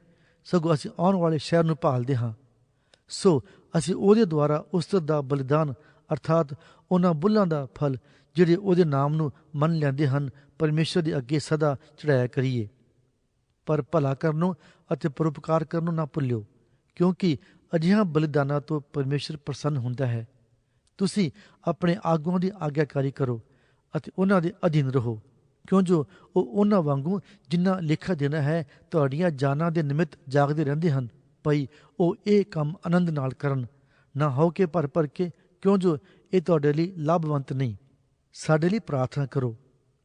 A: ਸਗੋਂ ਅਸੀਂ ਆਉਣ ਵਾਲੇ ਸ਼ਹਿਰ ਨੂੰ ਭਾਲਦੇ ਹਾਂ। ਸੋ ਅਸੀਂ ਉਹਦੇ ਦੁਆਰਾ ਉਸਤਤ ਦਾ ਬਲਿਦਾਨ ਅਰਥਾਤ ਉਹਨਾਂ ਬੁੱਲਾਂ ਦਾ ਫਲ ਜਿਹੜੇ ਉਹਦੇ ਨਾਮ ਨੂੰ ਮੰਨ ਲੈਂਦੇ ਹਨ ਪਰਮੇਸ਼ਰ ਦੇ ਅੱਗੇ ਸਦਾ ਚੜਾਇਆ ਕਰੀਏ। ਪਰ ਭਲਾ ਕਰਨੋਂ ਅਤੇ ਪਰਉਪਕਾਰ ਕਰਨੋਂ ਨਾ ਭੁੱਲਿਓ, ਕਿਉਂਕਿ ਅਜਿਹਾ ਬਲਿਦਾਨਾਂ ਤੋਂ ਪਰਮੇਸ਼ਰ ਪ੍ਰਸੰਨ ਹੁੰਦਾ ਹੈ। ਤੁਸੀਂ ਆਪਣੇ ਆਗੂਆਂ ਦੀ ਆਗਿਆਕਾਰੀ ਕਰੋ ਅਤੇ ਉਹਨਾਂ ਦੇ ਅਧੀਨ ਰਹੋ, ਕਿਉਂ ਜੋ ਉਹ ਉਹਨਾਂ ਵਾਂਗੂ ਜਿਨ੍ਹਾਂ ਲੇਖਾ ਦੇਣਾ ਹੈ ਤੁਹਾਡੀਆਂ ਜਾਨਾਂ ਦੇ ਨਿਮਿਤ ਜਾਗਦੇ ਰਹਿੰਦੇ ਹਨ, ਭਈ ਉਹ ਇਹ ਕੰਮ ਆਨੰਦ ਨਾਲ ਕਰਨ, ਨਾ ਹੋ ਕੇ ਭਰ ਕੇ, ਕਿਉਂ ਜੋ ਇਹ ਤੁਹਾਡੇ ਲਈ ਲਾਭਵੰਤ ਨਹੀਂ। ਸਾਡੇ ਲਈ ਪ੍ਰਾਰਥਨਾ ਕਰੋ,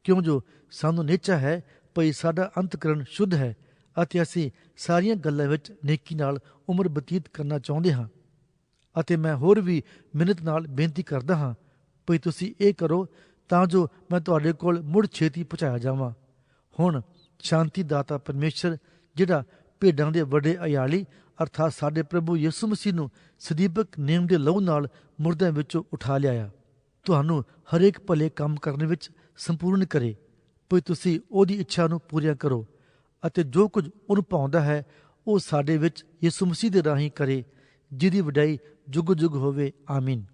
A: ਕਿਉਂ ਜੋ ਸਾਨੂੰ ਨਿਹਚਾ ਹੈ ਭਈ ਸਾਡਾ ਅੰਤਕਰਨ ਸ਼ੁੱਧ ਹੈ ਅਤੇ ਅਸੀਂ ਸਾਰੀਆਂ ਗੱਲਾਂ ਵਿੱਚ ਨੇਕੀ ਨਾਲ ਉਮਰ ਬਤੀਤ ਕਰਨਾ ਚਾਹੁੰਦੇ ਹਾਂ। ਅਤੇ ਮੈਂ ਹੋਰ ਵੀ ਮਿਹਨਤ ਨਾਲ ਬੇਨਤੀ ਕਰਦਾ ਹਾਂ ਭਈ ਤੁਸੀਂ ਇਹ ਕਰੋ ਤਾਂ ਜੋ ਮੈਂ ਤੁਹਾਡੇ ਕੋਲ ਮੁੜ ਛੇਤੀ ਪਹੁੰਚਾਇਆ ਜਾਵਾਂ। ਹੁਣ ਸ਼ਾਂਤੀ ਦਾਤਾ ਪਰਮੇਸ਼ਰ, ਜਿਹੜਾ ਭੇਡਾਂ ਦੇ ਵੱਡੇ ਅਯਾਲੀ ਅਰਥਾਤ ਸਾਡੇ ਪ੍ਰਭੂ ਯਿਸੂ ਮਸੀਹ ਨੂੰ ਸਦੀਬਕ ਨੇਮ ਦੇ ਲਹੂ ਨਾਲ ਮੁਰਦਿਆਂ ਵਿੱਚੋਂ ਉਠਾ ਲਿਆਇਆ, ਤੁਹਾਨੂੰ ਹਰੇਕ ਭਲੇ ਕੰਮ ਕਰਨ ਵਿੱਚ ਸੰਪੂਰਨ ਕਰੇ, ਭਈ ਤੁਸੀਂ ਉਹਦੀ ਇੱਛਾ ਨੂੰ ਪੂਰੀਆਂ ਕਰੋ ਅਤੇ ਜੋ ਕੁਝ ਉਹਨੂੰ ਭਾਉਂਦਾ ਹੈ ਉਹ ਸਾਡੇ ਵਿੱਚ ਯਿਸੂ ਮਸੀਹ ਦੇ ਰਾਹੀਂ ਕਰੇ, ਜਿਹਦੀ ਵਡਾਈ ਜੁਗ ਜੁਗ ਹੋਵੇ। ਆਮੀਨ।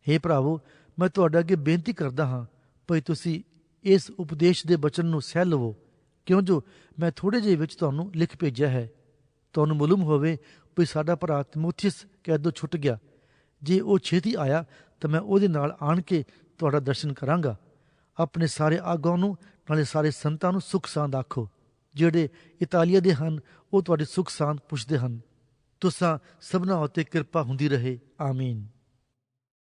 A: ਹੇ ਭਰਾਵੋ, ਮੈਂ ਤੁਹਾਡੇ ਅੱਗੇ ਬੇਨਤੀ ਕਰਦਾ ਹਾਂ ਭਈ ਤੁਸੀਂ ਇਸ ਉਪਦੇਸ਼ ਦੇ ਬਚਨ ਨੂੰ ਸਹਿ ਲਵੋ, ਕਿਉਂ ਜੋ ਮੈਂ ਥੋੜ੍ਹੇ ਜਿਹੇ ਵਿੱਚ ਤੁਹਾਨੂੰ ਲਿਖ ਭੇਜਿਆ ਹੈ। ਤੁਹਾਨੂੰ ਮਾਲੂਮ ਹੋਵੇ ਭਈ ਸਾਡਾ ਭਰਾ ਤਿਮੋਥੀਅਸ ਕੈਦੋਂ ਛੁੱਟ ਗਿਆ। ਜੇ ਉਹ ਛੇਤੀ ਆਇਆ ਤਾਂ ਮੈਂ ਉਹਦੇ ਨਾਲ ਆਣ ਕੇ ਤੁਹਾਡਾ ਦਰਸ਼ਨ ਕਰਾਂਗਾ। ਆਪਣੇ ਸਾਰੇ ਆਗੂਆਂ ਨੂੰ ਨਾਲੇ ਸਾਰੇ ਸੰਤਾਂ ਨੂੰ ਸੁੱਖ ਸਾਂਦ ਆਖੋ। ਜਿਹੜੇ ਇਤਾਲੀਆ ਦੇ ਹਨ ਉਹ ਤੁਹਾਡੀ ਸੁੱਖ ਸਾਂਦ ਪੁੱਛਦੇ ਹਨ। ਤੁਸਾਂ ਸਭਨਾਂ ਉੱਤੇ ਕਿਰਪਾ ਹੁੰਦੀ ਰਹੇ। ਆਮੀਨ।